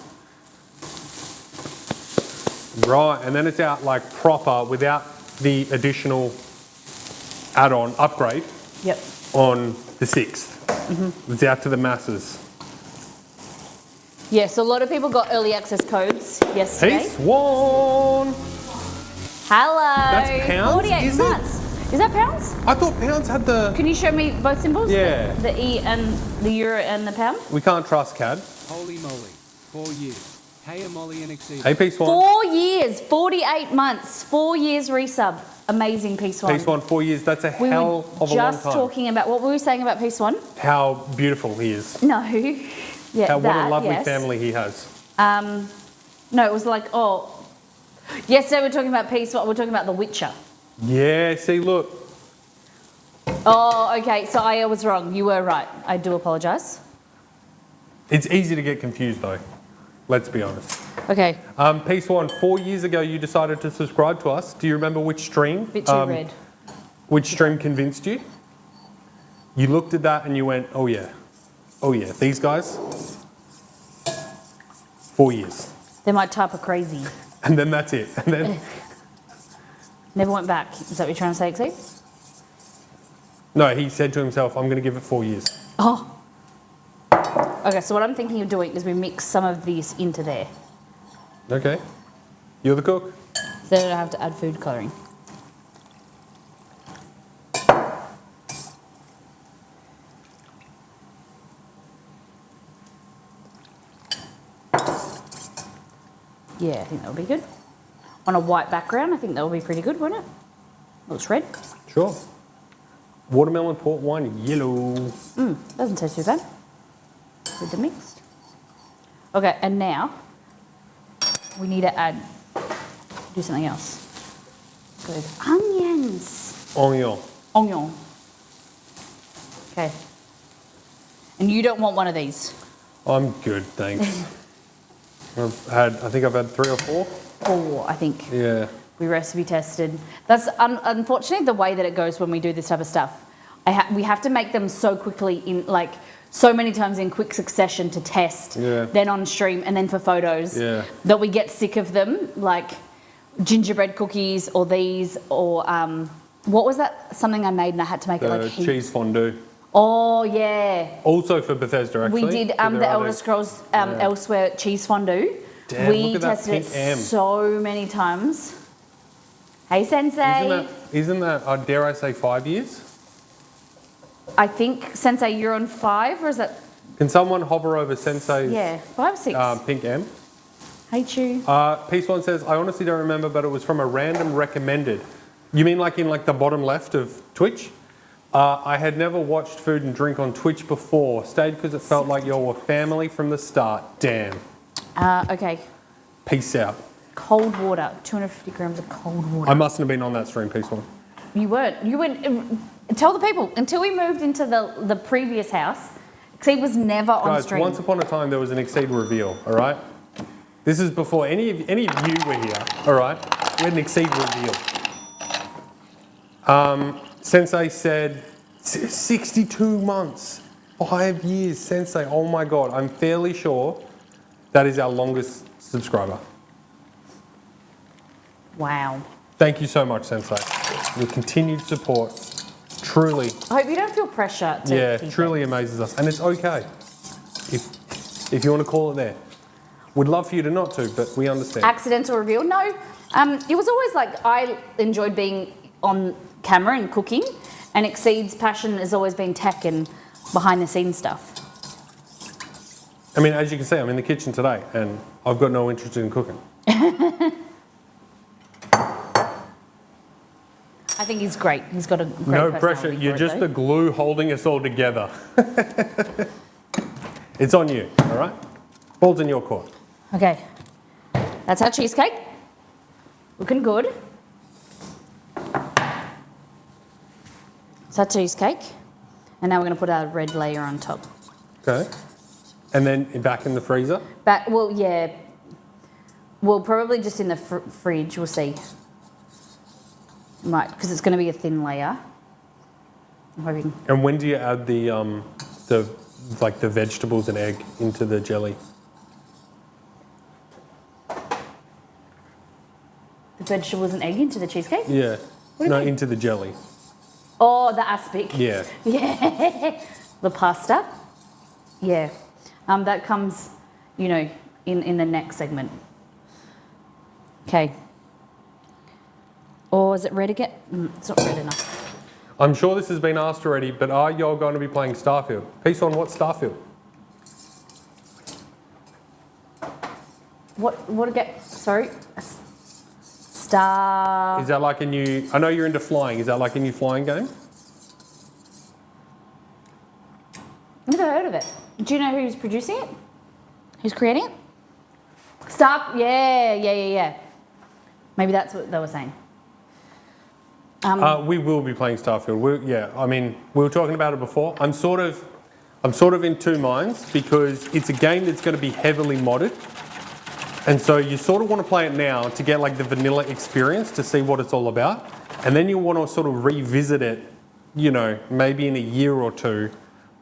Right, and then it's out like proper without the additional add-on upgrade Yep. on the 6th. It's out to the masses. Yeah, so a lot of people got early access codes yesterday. Peace one. Hello. That's pounds, 48 is it? months. Is that pounds? I thought pounds had the... Can you show me both symbols? Yeah. The E and the euro and the pound? We can't trust CAD. Holy moly. 4 years. Hey, Molly and Exceed. Hey, Peace one. 4 years, 48 months, 4 years resub. Amazing, Peace One. Peace one, 4 years. That's a We hell were of a long just time. talking about, what were we saying about Peace One? How beautiful he is. No. Yeah, How, what a that, lovely yes. family he has. No, it was like, oh, yesterday we were talking about Peace One, we're talking about The Witcher. Yeah, see, look. Oh, okay, so I was wrong. You were right. I do apologise. It's easy to get confused though. Let's be honest. Okay, Peace one, 4 years ago you decided to subscribe to us. Do you remember which stream? bit too red. Which stream convinced you? You looked at that and you went, oh yeah, these guys, 4 years. They might type a crazy. And then that's it. And then, Never went back. Is that what you're trying to say, Exceed? no, he said to himself, I'm going to give it 4 years. Oh. Okay, so what I'm thinking of doing is we mix some of these into there. Okay. You're the cook. So I don't have to add food colouring. Yeah, I think that would be good. On a white background, I think that would be pretty good, wouldn't it? Looks red. Sure. Watermelon, port wine, yellow. Doesn't taste too bad. With the mixed. Okay, and now we need to do something else. Good. Onions. Onion. Onion. Okay. And you don't want one of these. I'm good, thanks. I think I've had 3 or 4. 4, I think. Yeah. We recipe tested. That's unfortunately the way that it goes when we do this type of stuff. We have to make them so quickly in like so many times in quick succession to test, Yeah. then on stream and then for photos, Yeah. that we get sick of them, like gingerbread cookies or these or what was that? Something I made and I had to make it The like heaps. cheese fondue. Oh yeah, Also for Bethesda, actually. we did So the there are Elder those- Scrolls Elsewhere cheese fondue. Damn, we look at that tested it pink M. so many times. Hey Sensei. Isn't that, dare I say, 5 years? I think Sensei, you're on 5, or is that? Can someone hover over Sensei's Yeah, 5, 6. pink M? Hate you. Peace One says, I honestly don't remember, but it was from a random recommended. You mean like in like the bottom left of Twitch? I had never watched Food and Drink on Twitch before. Stayed because it felt like you were family from the start. Damn. Okay. Peace out. Cold water. 250 grams of cold water. I mustn't have been on that stream, Peace One. You weren't. You went. Tell the people. Until we moved into the previous house, Exceed was never on Guys, stream. once upon a time there was an Exceed reveal, all right? This is before any of you were here, all right? We had an Exceed reveal. Sensei said 62 months, 5 years. Sensei, oh my God, I'm fairly sure that is our longest subscriber. Wow. Thank you so much, Sensei. Your continued support truly, I hope you don't feel pressure to keep truly it. amazes us. And it's okay if you want to call it there. We'd love for you to not to, but we understand. Accidental reveal? No. It was always like I enjoyed being on camera and cooking, and Exceed's passion has always been tech and behind the scenes stuff. I mean, as you can see, I'm in the kitchen today, and I've got no interest in cooking. I think he's great. He's got a great No personality pressure. for You're it, just though. the glue holding us all together. It's on you, all right? Ball's in your court. Okay. That's our cheesecake. Looking good. So that's cheesecake. And now we're going to put our red layer on top. Okay. And then back in the freezer? Well, yeah. Well, probably just in the fridge. We'll see. Right, because it's going to be a thin layer. I'm hoping. And when do you add the vegetables and egg into the jelly? The vegetables and egg into the cheesecake? Yeah. What do you mean? Into the jelly. Oh, the aspic. Yeah. Yeah. The pasta. Yeah. That comes, in the next segment. Okay. Or is it red again? It's not red enough. I'm sure this has been asked already, but are y'all going to be playing Starfield? Piece on what Starfield? What again? Sorry? Star... Is that like a new... I know you're into flying. Is that like a new flying game? Never heard of it. Do you know who's producing it? Who's creating it? Yeah. Maybe that's what they were saying. We will be playing Starfield. We were talking about it before. I'm sort of in two minds because it's a game that's going to be heavily modded, and so you sort of want to play it now to get like the vanilla experience to see what it's all about, and then you want to sort of revisit it, maybe in a year or two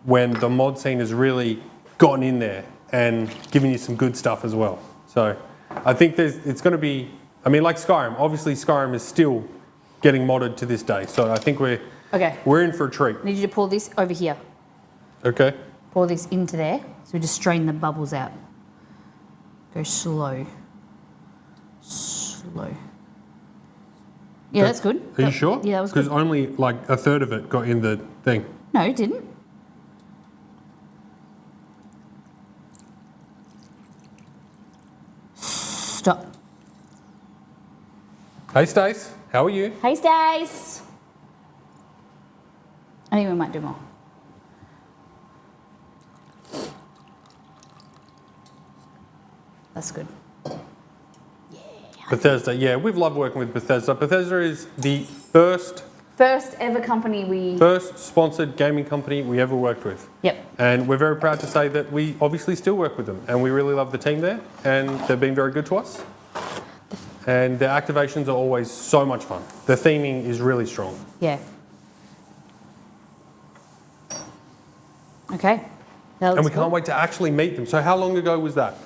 when the mod scene has really gotten in there and given you some good stuff as well. So I think it's going to be. I mean, like Skyrim. Obviously, Skyrim is still getting modded to this day. So I think we're in for a treat. I need you to pour this over here. Okay. Pour this into there. So we just strain the bubbles out. Go slow. Slow. Yeah, that's good. Are you sure? Yeah, that was good. Because only like a third of it got in the thing. No, it didn't. Stop. Hey, Stace. How are you? Hey, Stace. I think we might do more. That's good. Bethesda. Yeah, we've loved working with Bethesda. Bethesda is the first ever company first sponsored gaming company we ever worked with. Yep. And we're very proud to say that we obviously still work with them, and we really love the team there, and they've been very good to us. And their activations are always so much fun. The theming is really strong. Yeah. Okay. And we can't wait to actually meet them. So how long ago was that?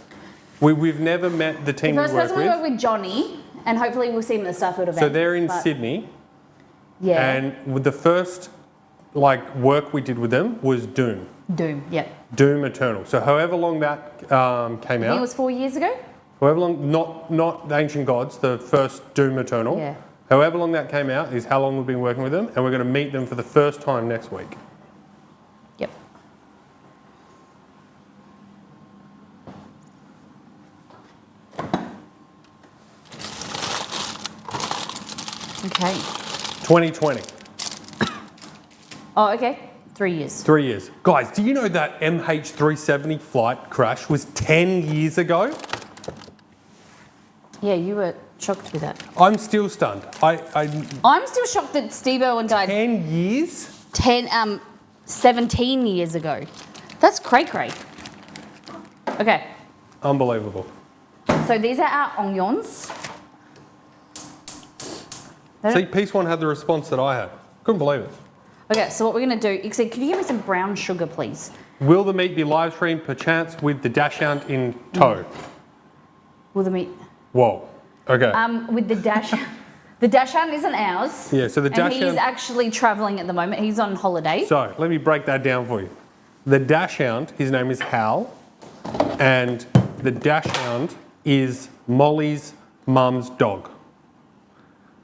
We've never met the team The we first work person we with. work with Johnny, and hopefully we'll see him at the Starfield event. So they're in but- Sydney, Yeah. and with the first work we did with them was Doom. Doom. Yep. Doom Eternal. So however long that came I think it out, was 4 years ago. however long, not the Ancient Gods, the first Doom Eternal. Yeah. However long that came out is how long we've been working with them, and we're going to meet them for the first time next week. Yep. Okay. 2020. Oh, okay. 3 years. 3 years. Guys, do you know that MH370 flight crash was 10 years ago? Yeah, you were shocked with that. I'm still stunned. I'm still shocked that Steve Irwin died 10 years? 17 years ago. That's cray-cray. Okay, Unbelievable. so these are our onions. See, Piece One had the response that I had. Couldn't believe it. Okay, so what we're going to do, Ixie, could you give me some brown sugar, please? Will the meat be live streamed perchance with the dash hound in tow? Will the meat... Whoa. Okay. With the dash. The dachshund isn't ours. Yeah, so the And he's dachshund- actually travelling at the moment. He's on holiday. So let me break that down for you. The dachshund, his name is Hal, and the dachshund is Molly's mum's dog.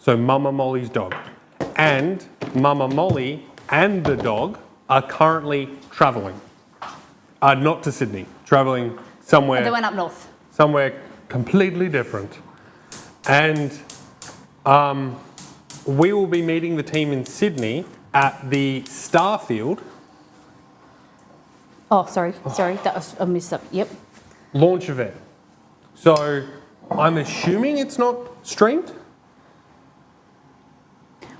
So Mama Molly's dog. And Mama Molly and the dog are currently travelling. Not to Sydney, travelling somewhere. They went up north. Somewhere completely different. And we will be meeting the team in Sydney at the Starfield Oh, sorry. That was a mix up. Yep. launch event. So I'm assuming it's not streamed?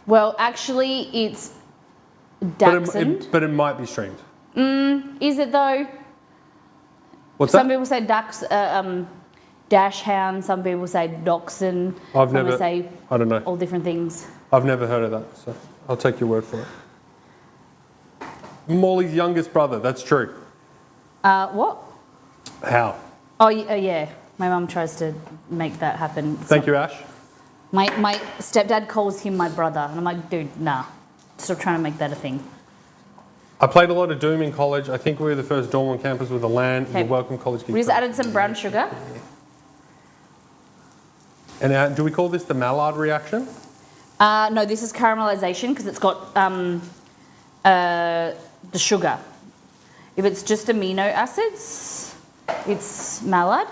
Well, actually, it's dachshund. But it might be streamed. Is it though? What's Some that? people say dash hound. Some people say dachshund. I've some never, people say I don't know. all different things. I've never heard of that, so I'll take your word for it. Molly's youngest brother, that's true. What? How? Oh, yeah. My mum tries to make that happen. Thank you, Ash. My stepdad calls him my brother, and I'm like, dude, nah. Stop trying to make that a thing. I played a lot of Doom in college. I think we were the first dorm on campus with a LAN. Okay. You're welcome, college kids. We just added some brown sugar. And do we call this the Maillard reaction? No, this is caramelization because it's got the sugar. If it's just amino acids, it's Maillard.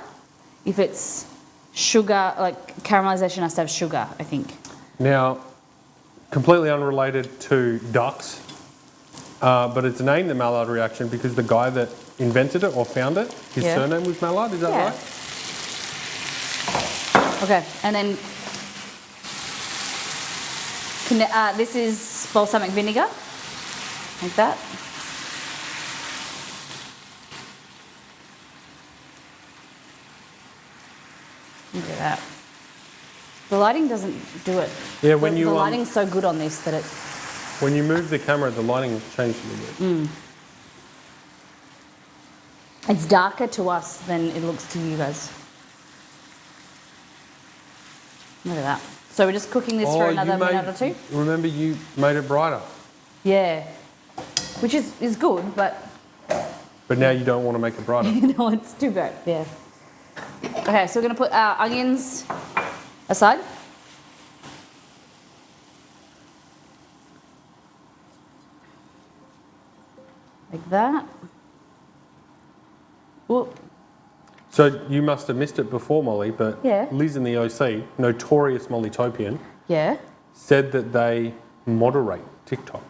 If it's sugar, like caramelization has to have sugar, I think. Now, completely unrelated to ducks, but it's named the Maillard reaction because the guy that invented it or found it, his Yeah. surname was Maillard, is that Yeah. right? Okay, and then this is balsamic vinegar, like that. Look at that. The lighting doesn't do it. Yeah, when the you, lighting's so good on this that it. When you move the camera, the lighting changed a little bit. It's darker to us than it looks to you guys. Look at that. So we're just cooking this for another minute or two? Remember you made it brighter, Yeah. Which is good, but but now you don't want to make it brighter. no, it's too bad. Yeah. Okay, so we're going to put our onions aside. Like that. Whoop. So you must have missed it before, Molly, but Yeah. Liz in the OC, notorious Mollytopian, Yeah. said that they moderate TikTok.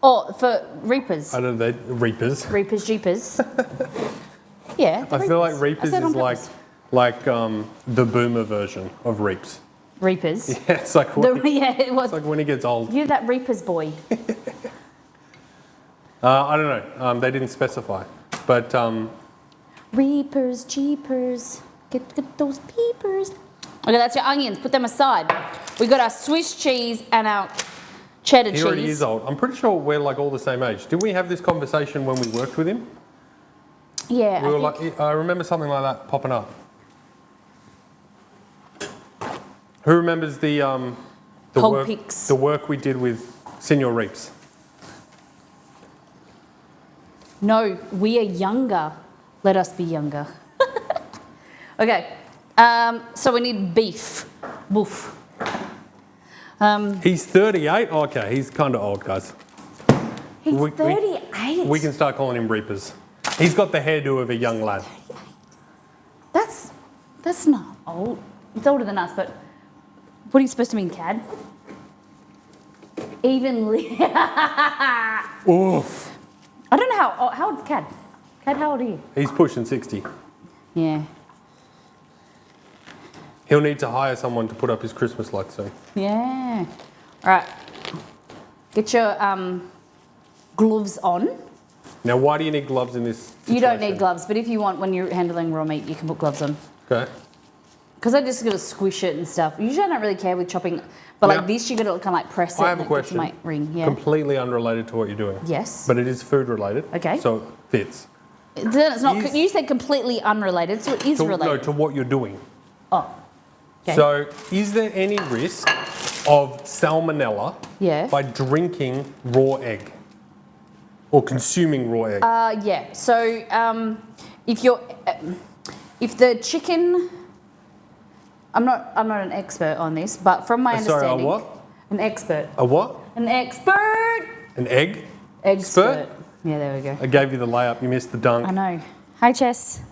Oh, for Reapers. I don't know, Reapers. Reapers, Jeepers. Yeah. I feel like Reapers said on is purpose. like the boomer version of Reaps. Reapers. Yeah, it's like when, Yeah, it was. it's like when he gets old. You're that Reapers boy. I don't know. They didn't specify, but Reapers, Jeepers, get those peepers. Okay, that's your onions. Put them aside. We got our Swiss cheese and our cheddar he cheese. already is old. I'm pretty sure we're like all the same age. Didn't we have this conversation when we worked with him? Yeah, We were I remember something like that popping up. Who remembers the Hog picks. the work we did with Senior Reaps? No, we are younger. Let us be younger. Okay, so we need beef. Boof. He's 38. Okay, he's kind of old, guys. He's We- 38. We can start calling him Reapers. He's got the hairdo of a young lad. That's not old. It's older than us, but what are you supposed to mean, Cad? Evenly. Oof. I don't know how old's Cad? Cad, how old are you? He's pushing 60. Yeah. He'll need to hire someone to put up his Christmas lights soon. Yeah. All right. Get your gloves on. Now, why do you need gloves in this situation? You don't need gloves, but if you want, when you're handling raw meat, you can put gloves on. Okay. Because I just got to squish it and stuff. Usually I don't really care with chopping, but Now, like this, you got to kind of like press it. I have a and it gets question. my ring. Yeah. Completely unrelated to what you're doing. Yes. But it is food related. Okay. So it fits. Then it's not. Is- You said completely unrelated, so it is No, related. to what you're doing. Oh. Okay. So, is there any risk of salmonella Yeah. by drinking raw egg or consuming raw egg? Yeah. So if the chicken, I'm not an expert on this, but from my Sorry, understanding, a what? an expert, A what? an expert, An egg? expert. Yeah, there we go. I gave you the layup. You missed the dunk. I know. Hi, Chess.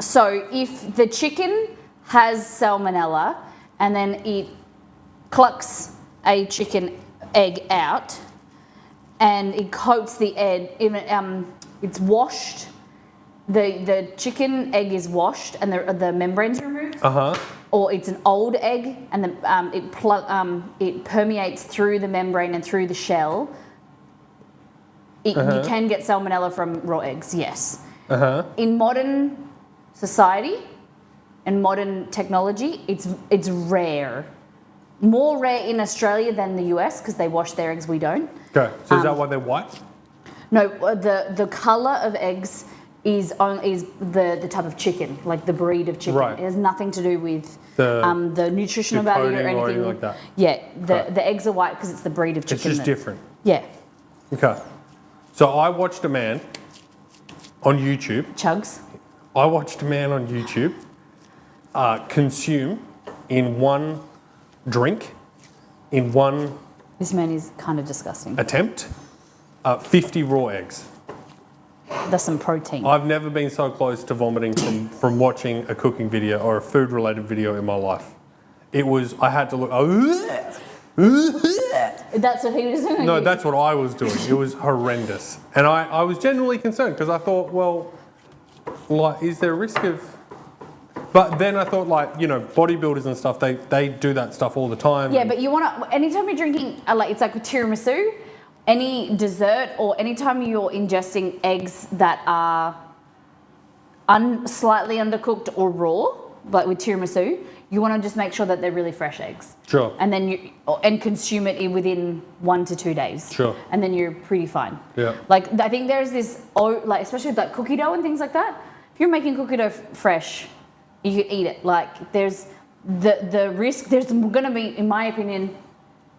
So if the chicken has salmonella and then it clucks a chicken egg out and it coats the egg, it's washed. The chicken egg is washed and the membrane's removed. Or it's an old egg and it permeates through the membrane and through the shell. You can get salmonella from raw eggs, yes. In modern society and modern technology, it's rare. More rare in Australia than the US because they wash their eggs, we don't. Okay, so is that why they're white? No, the colour of eggs is the type of chicken, like the breed of chicken. Right. It has nothing to do with the nutritional the value or coating or anything anything like that. Yeah, Right. the eggs are white because it's the breed of chicken. It's just different. Yeah, Okay. So I watched a man on YouTube. chugs. I watched a man on YouTube consume in one drink, in one This man is kind of disgusting. attempt, 50 raw eggs. That's some protein. I've never been so close to vomiting from watching a cooking video or a food related video in my life. It was, I had to look, That's what he was doing. no, that's what I was doing. It was horrendous. And I was genuinely concerned because I thought, well, like, is there a risk of... But then I thought, like, you know, bodybuilders and stuff, they do that stuff all the time. Yeah, but you want to, anytime you're drinking, like it's like with tiramisu, any dessert or anytime you're ingesting eggs that are slightly undercooked or raw, like with tiramisu, you want to just make sure that they're really fresh eggs. Sure. And then consume it within 1 to 2 days. Sure. And then you're pretty fine. Yeah. Like I think there's this, like especially with like cookie dough and things like that. If you're making cookie dough fresh, you can eat it. Like there's the risk. There's going to be, in my opinion,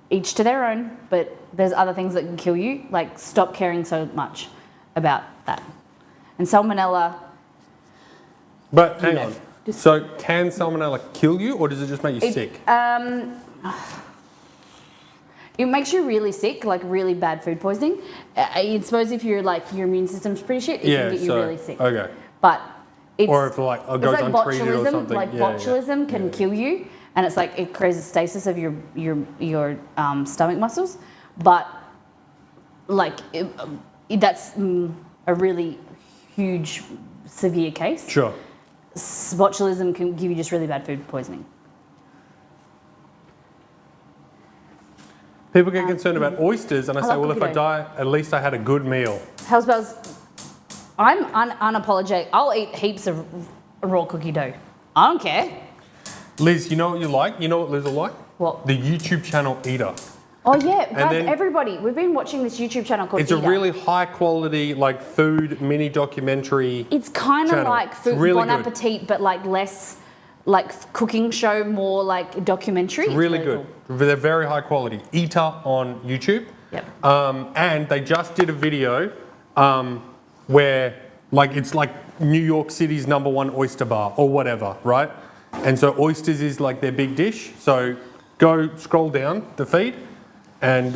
each to their own. But there's other things that can kill you. Like stop caring so much about that. And salmonella. But hang on. So can salmonella kill you or does it just make you sick? It makes you really sick, like really bad food poisoning. I suppose if you're like your immune system's pretty shit, it can get you really sick. Okay. But it's, Or if like it goes it's like untreated or botulism. something. Like Yeah, botulism can kill you, and it's like it creates a stasis of your stomach muscles. But like that's a really huge, severe case. Sure. Botulism can give you just really bad food poisoning. People get concerned about oysters, and I say, love well, if I cookie dough. die, at least I had a good meal. How's about? I'm unapologetic. I'll eat heaps of raw cookie dough. I don't care. Liz, you know what you like? You know what Liz will like? What? The YouTube channel Eater. Oh yeah, guys, then- everybody. We've been watching this YouTube channel called It's a Eater. really high quality, like food mini documentary. It's kind of channel. like It's food, really Bon good. Appetit, but like less like cooking show, more like documentary. It's Really good. They're very high quality. Eater on YouTube. Yep. And they just did a video where like it's like New York City's #1 oyster bar or whatever, right? And so oysters is like their big dish. So go scroll down the feed and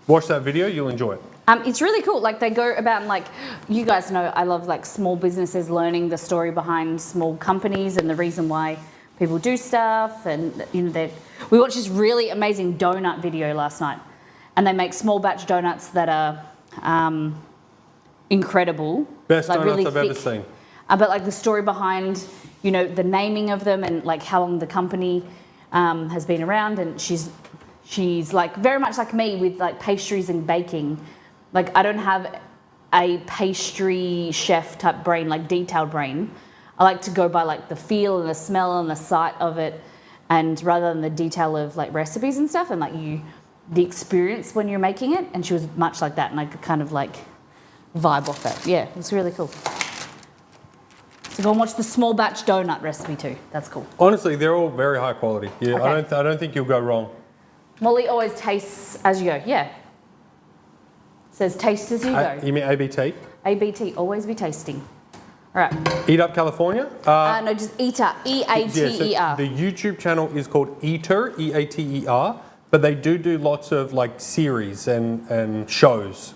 watch that video. You'll enjoy it. It's really cool. Like they go about and like you guys know I love like small businesses learning the story behind small companies and the reason why people do stuff. And you know we watched this really amazing donut video last night, and they make small batch donuts that are incredible. Best like, donuts really I've ever thick. seen. But like the story behind you know the naming of them and like how long the company has been around, and she's like very much like me with like pastries and baking. Like I don't have a pastry chef type brain, like detailed brain. I like to go by like the feel and the smell and the sight of it, and rather than the detail of like recipes and stuff, and like the experience when you're making it. And she was much like that, and I could kind of like vibe off that. Yeah, it was really cool. So go and watch the small batch donut recipe too. That's cool. Honestly, they're all very high quality. Yeah, Okay. I don't think you'll go wrong. Molly always tastes as you go. Yeah. Says taste as you go. You mean ABT? ABT, always be tasting. All right. Eat Up California? No, just Eater. E-A-T-E-R. Yeah, so the YouTube channel is called Eater, E-A-T-E-R, but they do lots of like series and shows.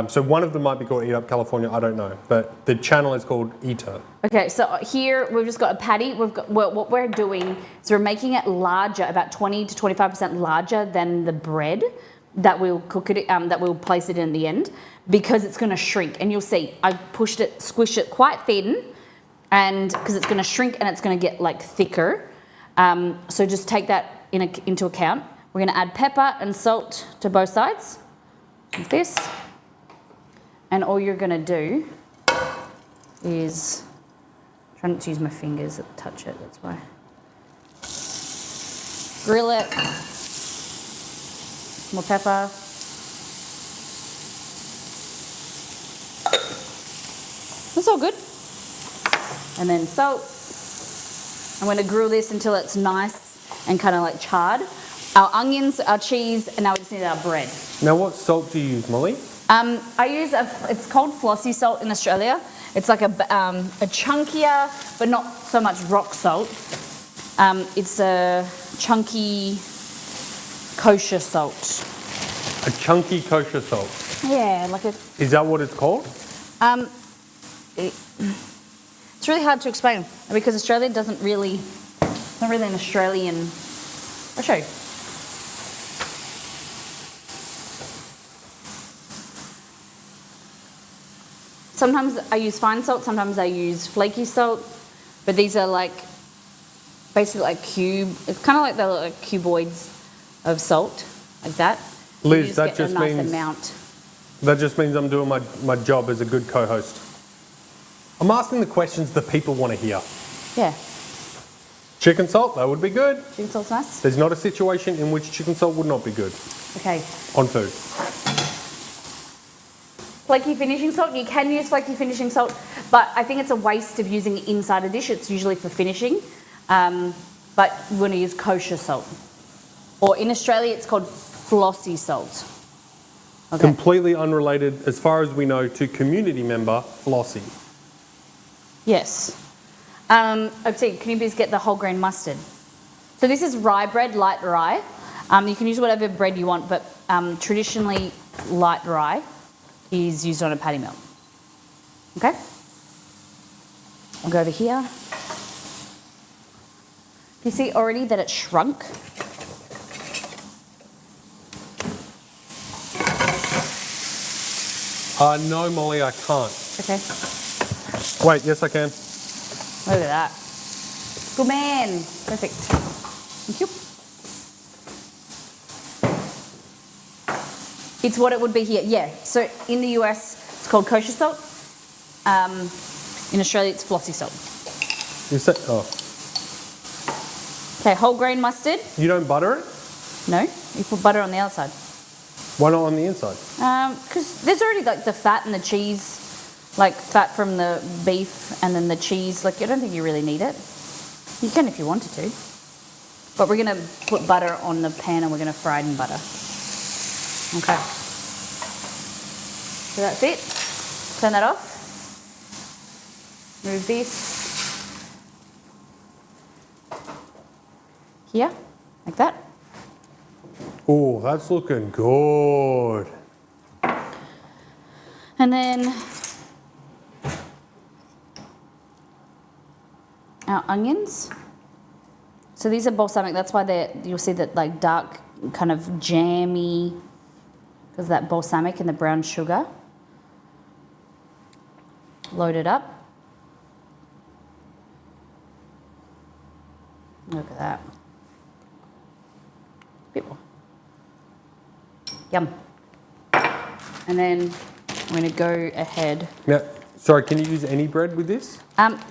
So one of them might be called Eat Up California, I don't know, but the channel is called Eater. Okay, so here we've just got a patty. What we're doing is we're making it larger, about 20 to 25% larger than the bread that we'll cook it, that we'll place it in the end, because it's going to shrink. And you'll see, I squished it quite thin, and because it's going to shrink and it's going to get like thicker. So just take that into account. We're going to add pepper and salt to both sides, like this. And all you're going to do is, try not to use my fingers that touch it, that's why. Grill it. More pepper. That's all good. And then salt. I'm going to grill this until it's nice and kind of like charred. Our onions, our cheese, and now we just need our bread. Now what salt do you use, Molly? I use it's called flossy salt in Australia. It's like a chunkier, but not so much rock salt. It's a chunky kosher salt. A chunky kosher salt. Yeah, like a. Is that what it's called? It's really hard to explain because Australia doesn't really. It's not really an Australian. I'll show you. Sometimes I use fine salt, sometimes I use flaky salt, but these are like basically like it's kind of like they're like cuboids of salt, like that. Liz, that just a nice means amount. That just means I'm doing my job as a good co-host. I'm asking the questions the people want to hear. Yeah, Chicken salt, that would be good. chicken salt's nice. There's not a situation in which chicken salt would not be good Okay, on food. flaky finishing salt. You can use flaky finishing salt, but I think it's a waste of using it inside a dish. It's usually for finishing, but you want to use kosher salt. Or in Australia, it's called flossy salt. Okay. Completely unrelated, as far as we know, to community member Flossie. Yes. Okay, can you please get the whole grain mustard? So this is rye bread, light rye. You can use whatever bread you want, but traditionally light rye is used on a patty melt. Okay? I'll go over here. You see already that it shrunk? No, Molly, I can't. Okay. Wait, yes, I can. Look at that. Good man. Perfect. Thank you. It's what it would be here. Yeah. So in the US, it's called kosher salt. In Australia, it's flossy salt. You said, oh. Okay, whole grain mustard. You don't butter it? No, you put butter on the outside. Why not on the inside? Because there's already like the fat and the cheese, like fat from the beef and then the cheese. Like I don't think you really need it. You can if you wanted to. But we're going to put butter on the pan and we're going to fry it in butter. Okay. So that's it. Turn that off. Move this here, like that. Oh, that's looking good. And then our onions. So these are balsamic. That's why you'll see that like dark, kind of jammy, because that balsamic and the brown sugar. Load it up. Look at that. Bit more. Yum. And then I'm going to go ahead. Now, sorry, can you use any bread with this?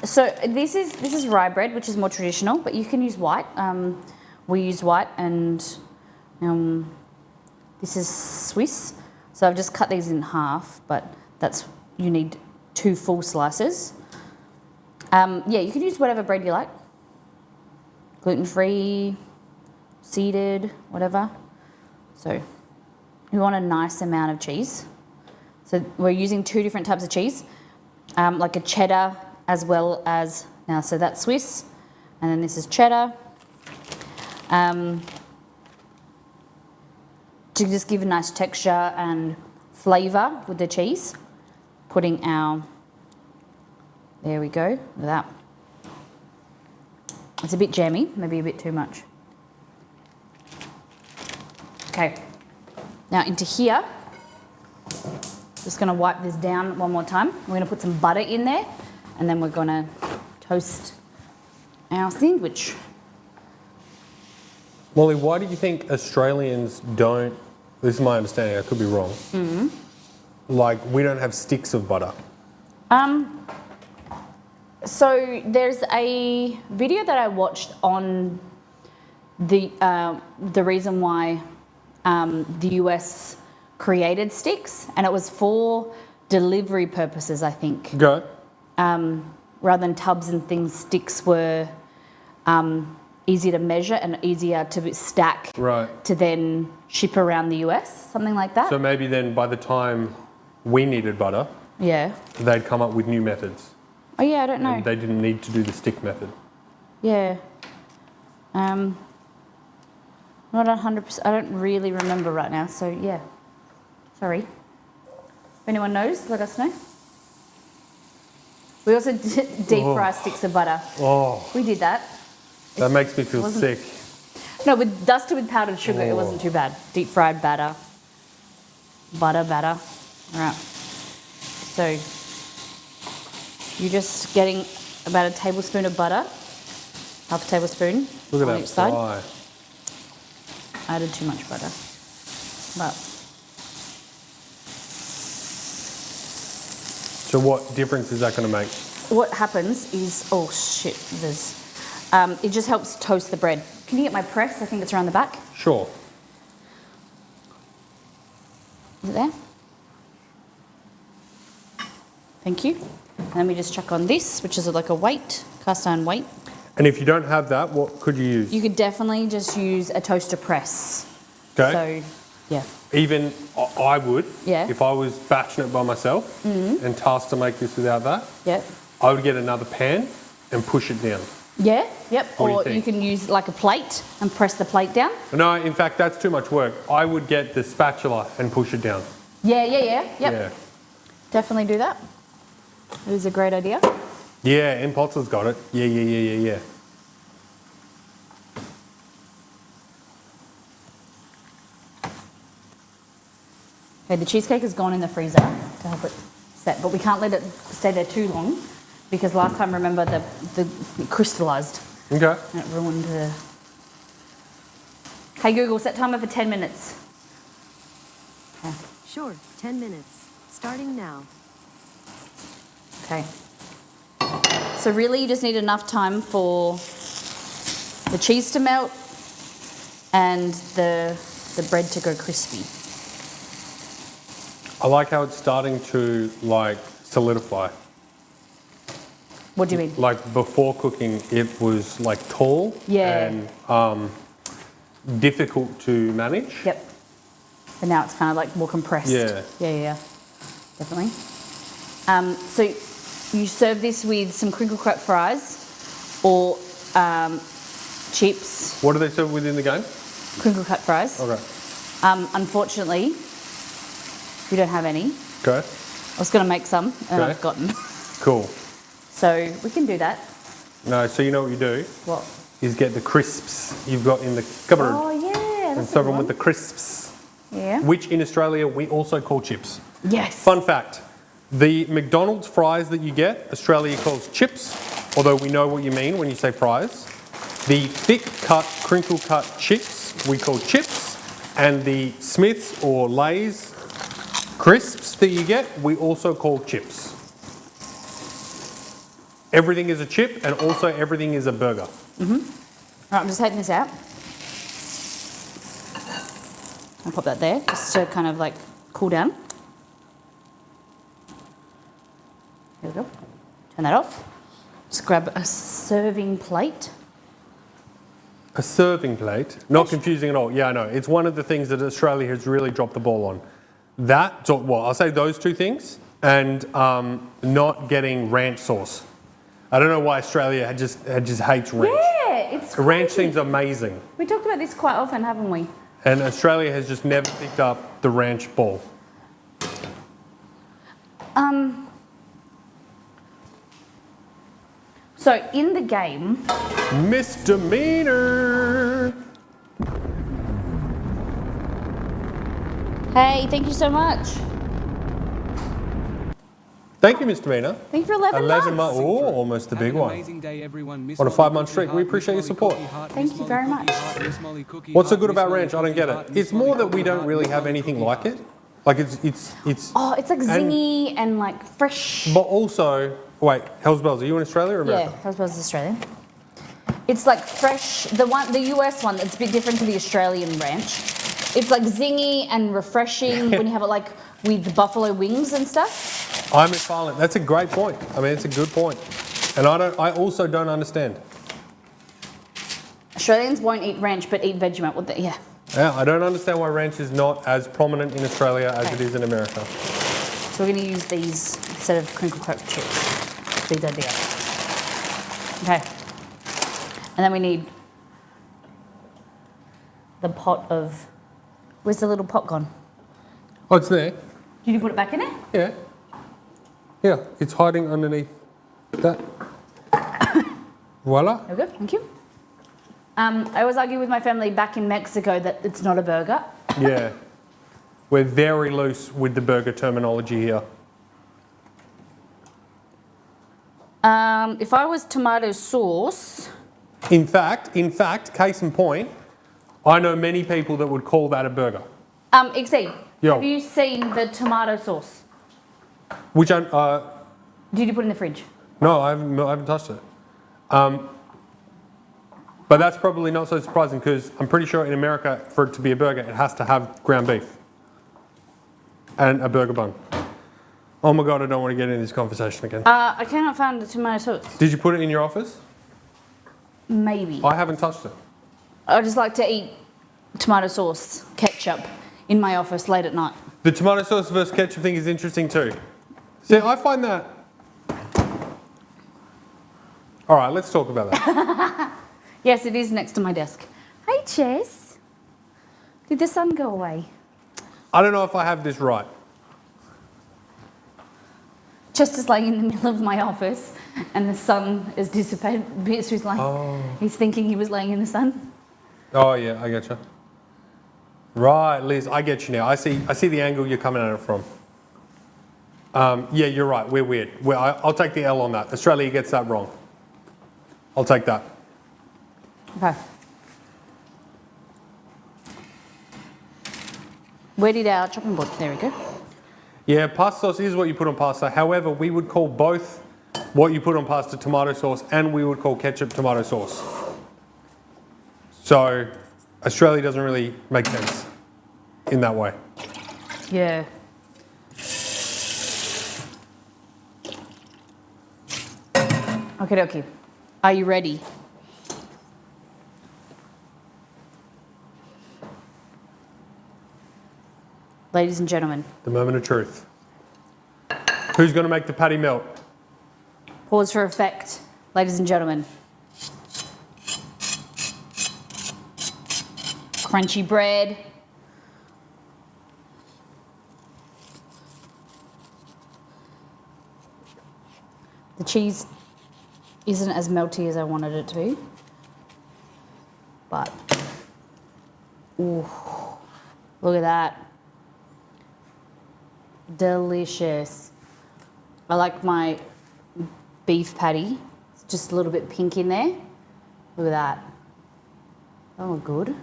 So this is rye bread, which is more traditional, but you can use white. We use white, and this is Swiss. So I've just cut these in half, but you need 2 full slices. Yeah, you can use whatever bread you like. Gluten-free, seeded, whatever. So we want a nice amount of cheese. So we're using 2 different types of cheese, like a cheddar as well as, now so that's Swiss, and then this is cheddar. To just give a nice texture and flavour with the cheese, putting our, there we go, look at that. It's a bit jammy, maybe a bit too much. Okay, now into here, just gonna wipe this down one more time. We're gonna put some butter in there, and then we're gonna toast our sandwich. Molly, why do you think Australians don't, this is my understanding, I could be wrong, like we don't have sticks of butter? So there's a video that I watched on the reason why the US created sticks, and it was for delivery purposes, I think. Go. Rather than tubs and things, sticks were easier to measure and easier to stack to then ship around the US, something like that. So maybe then by the time we needed butter, Yeah. they'd come up with new methods. Oh yeah, I don't know. And they didn't need to do the stick method. Yeah. Not 100%. I don't really remember right now. So yeah. Sorry. If anyone knows, let us know. We also deep fry sticks of butter. Oh, We did that. that makes me feel sick. No, with dusted with powdered sugar, it wasn't too bad. Deep fried batter. Batter. All right. So you're just getting about a tablespoon of butter, half a tablespoon Look at on that each side. fry. I added too much butter. But So what difference is that going to make? what happens is, oh shit, there's, it just helps toast the bread. Can you get my press? I think it's around the back. Sure. Is it there? Thank you. And then we just chuck on this, which is like a weight, cast iron weight. And if you don't have that, what could you use? You could definitely just use a toaster press. Okay. So, yeah. Even I would, Yeah. if I was batching it by myself and tasked to make this without that, Yep. I would get another pan and push it down. Yeah, yep. What do you Or think? you can use like a plate and press the plate down. No, in fact, that's too much work. I would get the spatula and push it down. Yeah. Yep. Yeah. Definitely do that. It is a great idea. Yeah, and Potts has got it. Yeah. Okay, the cheesecake has gone in the freezer to help it set, but we can't let it stay there too long because last time, remember, the it crystallised Okay. and it ruined the... Hey Google, set timer for 10 minutes. Okay. Sure, 10 minutes. Starting now. Okay. So really you just need enough time for the cheese to melt and the bread to go crispy. I like how it's starting to like solidify. What do you mean? Like before cooking, it was like tall Yeah. and difficult to manage. Yep. But now it's kind of like more compressed. Yeah. Yeah. Definitely. So you serve this with some crinkle cut fries or chips. What do they serve within the game? Crinkle cut fries. Okay. Unfortunately, we don't have any. Okay. I was going to make some and Okay. I've forgotten. Cool. So we can do that. No, so you know what you do What? is get the crisps you've got in the cupboard Oh yeah. and That's serve a them good with the crisps, one. Yeah. which in Australia we also call chips. Yes. Fun fact, the McDonald's fries that you get, Australia calls chips, although we know what you mean when you say fries. The thick cut, crinkle cut chips we call chips, and the Smiths or Lay's crisps that you get, we also call chips. Everything is a chip and also everything is a burger. Right, I'm just taking this out. I'll pop that there just to kind of like cool down. There we go. Turn that off. Just grab a serving plate. A serving plate, not confusing at all. Yeah, I know. It's one of the things that Australia has really dropped the ball on. That, so, well, I'll say those two things, and not getting ranch sauce. I don't know why Australia just hates ranch. Yeah, it's crazy. Ranch seems amazing, We talked about this quite often, haven't we? and Australia has just never picked up the ranch ball. So in the game, Misdemeanor. hey, thank you so much. Thank you, Misdemeanor. Thank you for 11 months. Oh, almost the Have big an one. amazing day, everyone. Miss On a Molly 5-month Cookie streak. We Heart, appreciate your Miss Molly support. Cookie Heart, Thank Miss you Molly very Cookie much. Heart, Miss Molly Cookie What's so Heart, good Miss about Molly ranch? I don't Cookie get Heart, it. Miss It's more Molly that we Cookie don't Heart, really Miss have Molly anything Cookie like Heart. it. Like it's. Oh, it's like And- zingy and like fresh. But also, wait, Hell's Bells. Are you in Australia or Yeah, America? I suppose it's Australian. It's like fresh. The US one that's a bit different to the Australian ranch. It's like zingy and refreshing when you have it like with buffalo wings and stuff. I'm McFarlane. That's a great point. I mean, it's a good point. And I also don't understand. Australians won't eat ranch but eat Vegemite. What the, yeah. Yeah, I don't understand why ranch is not as prominent in Australia as it Okay. is in America. So we're going to use these instead of crinkle cut chips. These are together. Okay. And then we need the pot of. Where's the little pot gone? Oh, it's there. Did you put it back in it? Yeah. Yeah, it's hiding underneath that. Voila. There we go. Thank you. I always argue with my family back in Mexico that it's not a burger. Yeah. We're very loose with the burger terminology here. If I was tomato sauce, In fact, case in point, I know many people that would call that a burger. XE, Yo. have you seen the tomato sauce? Which Did you put it in the fridge? no, I haven't touched it. But that's probably not so surprising because I'm pretty sure in America, for it to be a burger, it has to have ground beef and a burger bun. Oh my God, I don't want to get into this conversation again. I cannot find the tomato sauce. Did you put it in your office? Maybe. I haven't touched it. I just like to eat tomato sauce, ketchup in my office late at night. The tomato sauce versus ketchup thing is interesting too. See, I find that... All right, let's talk about that. Yes, it is next to my desk. Hey, Chess. Did the sun go away? I don't know if I have this right. Chester's laying in the middle of my office and the sun has dissipated a bit, so he's like, he's thinking he was laying in the sun. Oh yeah, I get you. Right, Liz, I get you now. I see the angle you're coming at it from. Yeah, you're right. We're weird. I'll take the L on that. Australia gets that wrong. I'll take that. Okay. Where did our chopping board? There we go. Yeah, pasta sauce is what you put on pasta. However, we would call both what you put on pasta tomato sauce, and we would call ketchup tomato sauce. So Australia doesn't really make sense in that way. Yeah. Okay. Are you ready? Ladies and gentlemen, The moment of truth. Who's going to make the patty melt? pause for effect. Ladies and gentlemen. Crunchy bread. The cheese isn't as melty as I wanted it to be. But, ooh, look at that. Delicious. I like my beef patty. It's just a little bit pink in there. Look at that. Oh, good.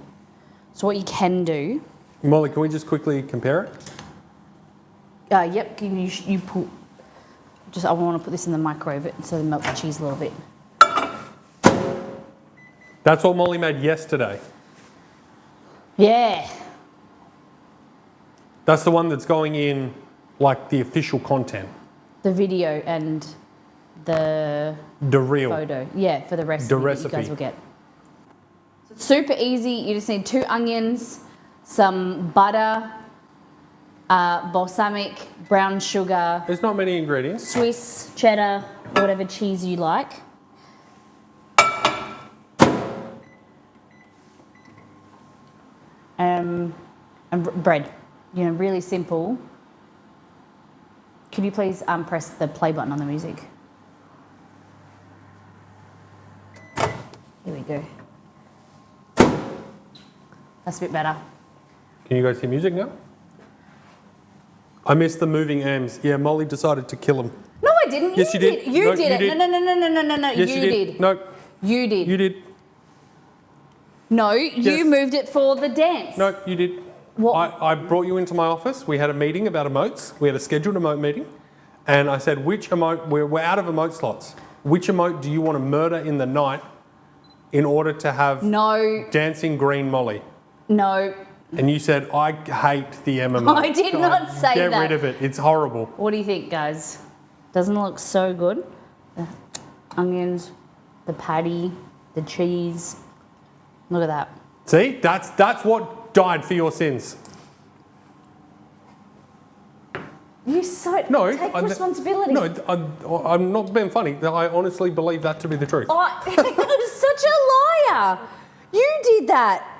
So what you can do... Molly, can we just quickly compare it? Yep, you put... I want to put this in the microwave so they melt the cheese a little bit. That's what Molly made yesterday. Yeah. That's the one that's going in like the official content. The video and the real. photo. Yeah, for the recipe, The that you recipe. guys will get. So it's super easy. You just need 2 onions, some butter, balsamic, brown sugar, There's not many ingredients. Swiss cheddar, or whatever cheese you like. And bread. You know, really simple. Could you please press the play button on the music? Here we go. That's a bit better. Can you guys hear music now? I missed the moving M's. Yeah, Molly decided to kill him. No, I didn't. Yes, you did. You No, did you it. did. No. Yes, you you did. No, You did. you did. No, you Yes. moved it for the dance. No, you did. What? I brought you into my office. We had a meeting about emotes. We had a scheduled emote meeting. And I said, which emote, we're out of emote slots. Which emote do you want to murder in the night in order to have No, dancing green Molly? no. And you said, I hate the M emote. I did not say Get that. rid of it. It's horrible. What do you think, guys? Doesn't it look so good? The onions, the patty, the cheese. Look at that. See, that's what died for your sins. You so No, take responsibility. No, I'm not being funny. I honestly believe that to be the truth. Oh, you're such a liar. You did that.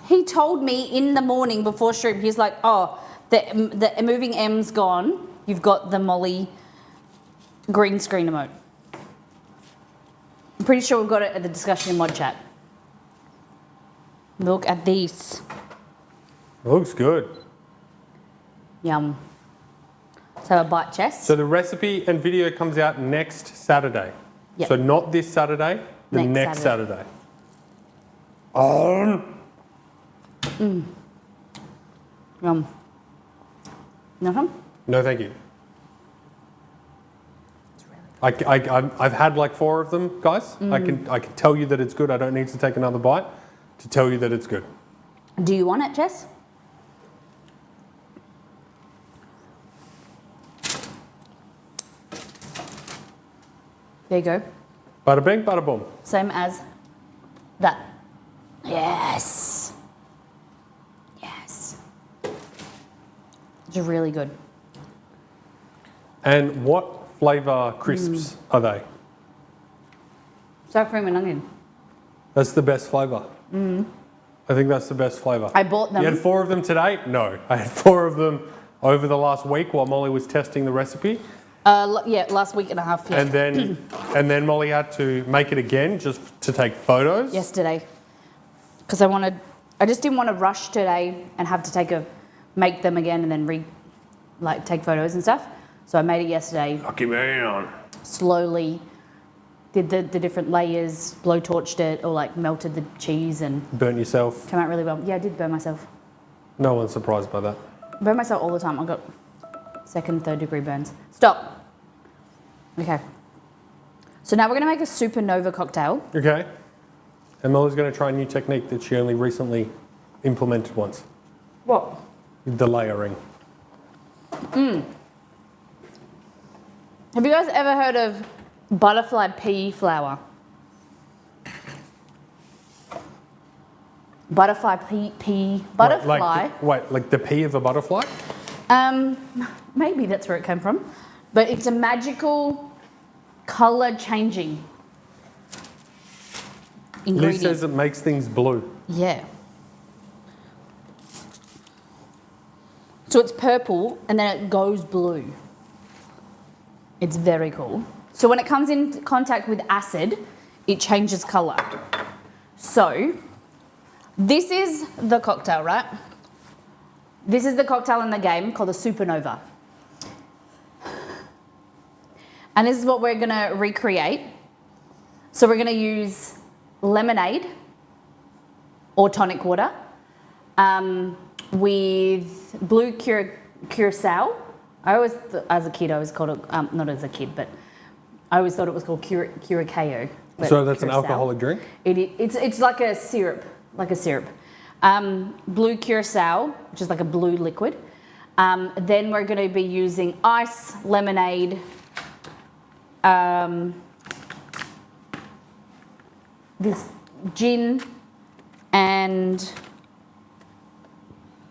He told me in the morning before stream, he's like, oh, the moving M's gone. You've got the Molly green screen emote. I'm pretty sure we've got it at the discussion in mod chat. Look at this. Looks good. Yum. So a bite, Jess. So the recipe and video comes out next Saturday. Yep. So not this Saturday, the next Saturday. Yum. Nothing? No, thank you. I've had like 4 of them, guys. I can tell you that it's good. I don't need to take another bite to tell you that it's good. Do you want it, Jess? There you go. Bada bing, bada boom. Same as that. Yes. Yes. It's really good. And what flavour crisps are they? Sour cream and onion. That's the best flavour. I think that's the best flavour. I bought them. You had 4 of them today? No. I had 4 of them over the last week while Molly was testing the recipe. Yeah, last week and a half. Yeah. And then Molly had to make it again just to take photos. Yesterday, because I just didn't want to rush today and have to make them again and then take photos and stuff. So I made it yesterday. Lucky man. Slowly did the different layers, blowtorched it, or melted the cheese and Burnt yourself. came out really well. Yeah, I did burn myself. No one's surprised by that. Burn myself all the time. I got 2nd, 3rd degree burns. Stop. Okay. So now we're going to make a supernova cocktail. Okay. And Molly's going to try a new technique that she only recently implemented once. What? The layering. Have you guys ever heard of butterfly pea flour? Butterfly pea butterfly. Like the pea of a butterfly? Maybe that's where it came from. But it's a magical colour changing ingredient. Liz says it makes things blue. Yeah. So it's purple and then it goes blue. It's very cool. So when it comes in contact with acid, it changes colour. So this is the cocktail, right? This is the cocktail in the game called the Supernova. And this is what we're gonna recreate. So we're gonna use lemonade or tonic water with blue curacao. As a kid, I always called it, not as a kid, but I always thought it was called curacao. So that's an curacao. alcoholic drink? It's like a syrup, blue curacao, which is like a blue liquid. Then we're going to be using ice, lemonade, this gin and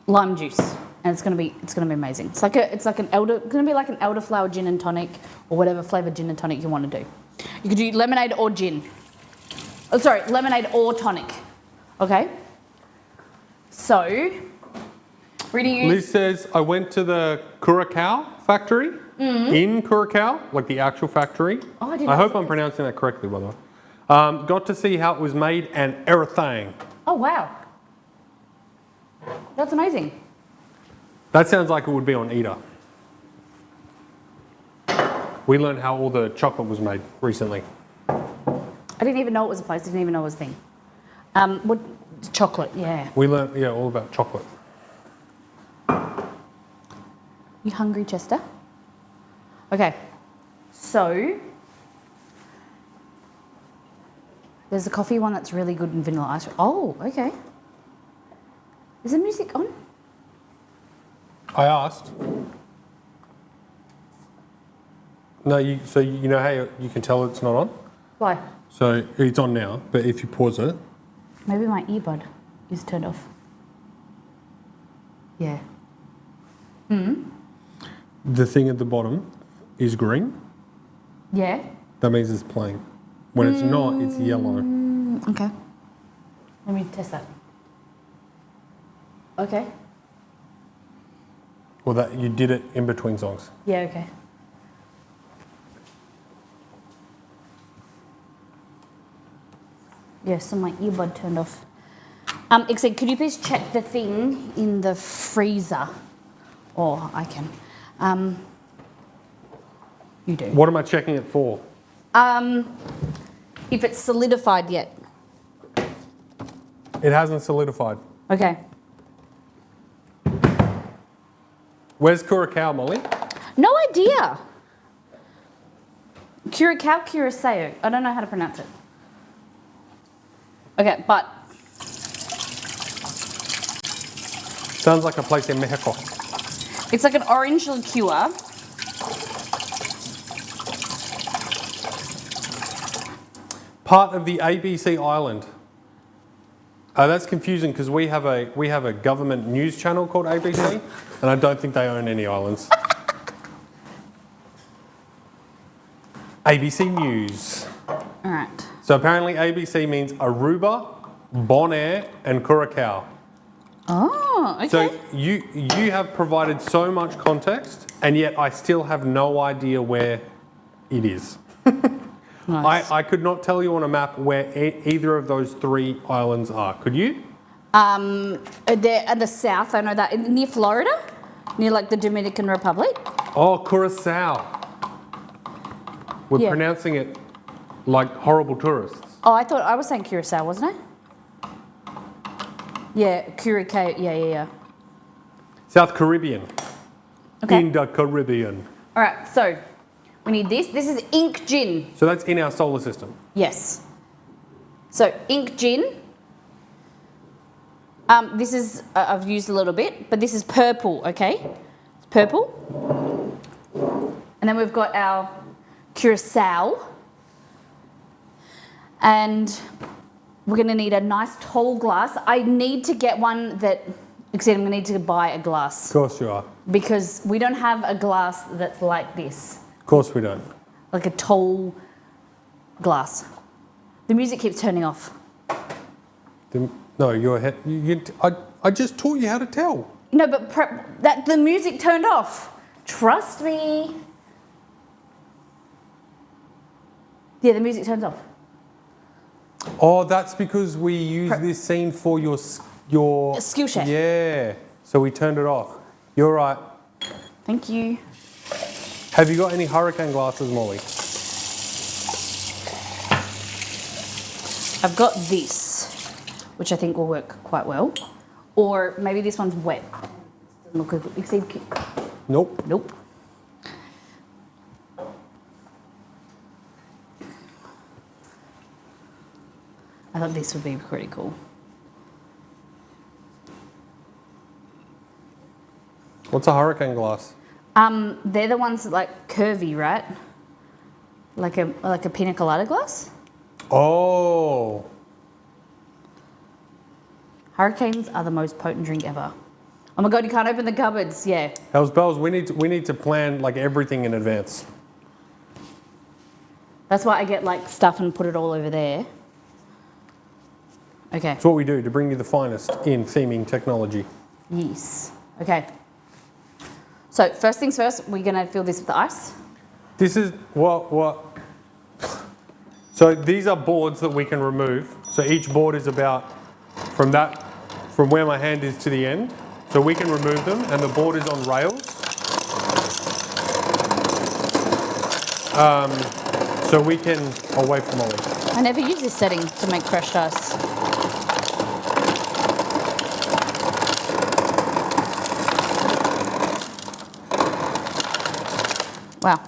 lime juice, and it's gonna be amazing. It's like an elderflower gin and tonic, or whatever flavored gin and tonic you want to do. You could do lemonade or gin. Oh, sorry, lemonade or tonic. Okay. So we're gonna use. Liz says, I went to the Curacao factory in Curacao, like the actual factory. Oh, I didn't I know hope I'm pronouncing that correctly, by the way. Got to see how it was made and everything. Oh wow, that's amazing. That sounds like it would be on Eater. We learned how all the chocolate was made recently. I didn't even know it was a place. Didn't even know it was a thing. What chocolate? Yeah. We learned, all about chocolate. You hungry, Chester? Okay. So there's a coffee one that's really good in vanilla ice cream. Oh, okay. Is the music on? I asked. No, so you know how you can tell it's not on? Why? So it's on now, but if you pause it. Maybe my earbud is turned off. Yeah. The thing at the bottom is green. Yeah. That means it's playing. When it's not, it's yellow. Okay. Let me test that. Okay. Or that you did it in between songs. Yeah, okay. Yeah, so my earbud turned off. Except, could you please check the thing in the freezer? Or I can. You do. What am I checking it for? If it's solidified yet. It hasn't solidified. Okay. Where's Curacao, Molly? No idea. Curacao. I don't know how to pronounce it. Okay, but Sounds like a place in Mexico. it's like an orange liqueur. Part of the ABC island. That's confusing because we have a government news channel called ABC, and I don't think they own any islands. ABC News. All right. So apparently ABC means Aruba, Bonaire, and Curacao. Oh, okay. So you have provided so much context, and yet I still have no idea where it is. Nice. I could not tell you on a map where either of those three islands are. Could you? They're at the south. I know that near Florida, near like the Dominican Republic. Oh, Curacao. We're Yeah. pronouncing it like horrible tourists. Oh, I thought I was saying Curacao, wasn't I? Yeah, Curacao. Yeah. South Caribbean. Okay. In the Caribbean. All right. So we need this. This is ink gin. So that's in our solar system. Yes. So ink gin. This is I've used a little bit, but this is purple. Okay, it's purple. And then we've got our Curacao, and we're going to need a nice tall glass. I need to get one that, except I'm going to need to buy a glass Of course you are. because we don't have a glass that's like this, Of course we don't. like a tall glass. The music keeps turning off. No, you're ahead. I just taught you how to tell. No, but that the music turned off. Trust me. Yeah, the music turns off. Oh, that's because we use this scene for your Skill share. Yeah. So we turned it off. You're right. Thank you. Have you got any hurricane glasses, Molly? I've got this, which I think will work quite well. Or maybe this one's wet. Doesn't look as good. Exceed. Nope. Nope. I thought this would be pretty cool. What's a hurricane glass? They're the ones that like curvy, right? Like a pina colada glass? Oh. Hurricanes are the most potent drink ever. Oh my god, you can't open the cupboards. Yeah. Hells bells, we need to plan like everything in advance. That's why I get like stuff and put it all over there. Okay. It's what we do to bring you the finest in theming technology. Yes. Okay. So first things first, we're gonna fill this with ice. This is what. So these are boards that we can remove. So each board is about from where my hand is to the end. So we can remove them, and the board is on rails. So we can away from Molly. I never use this setting to make crushed ice. Wow.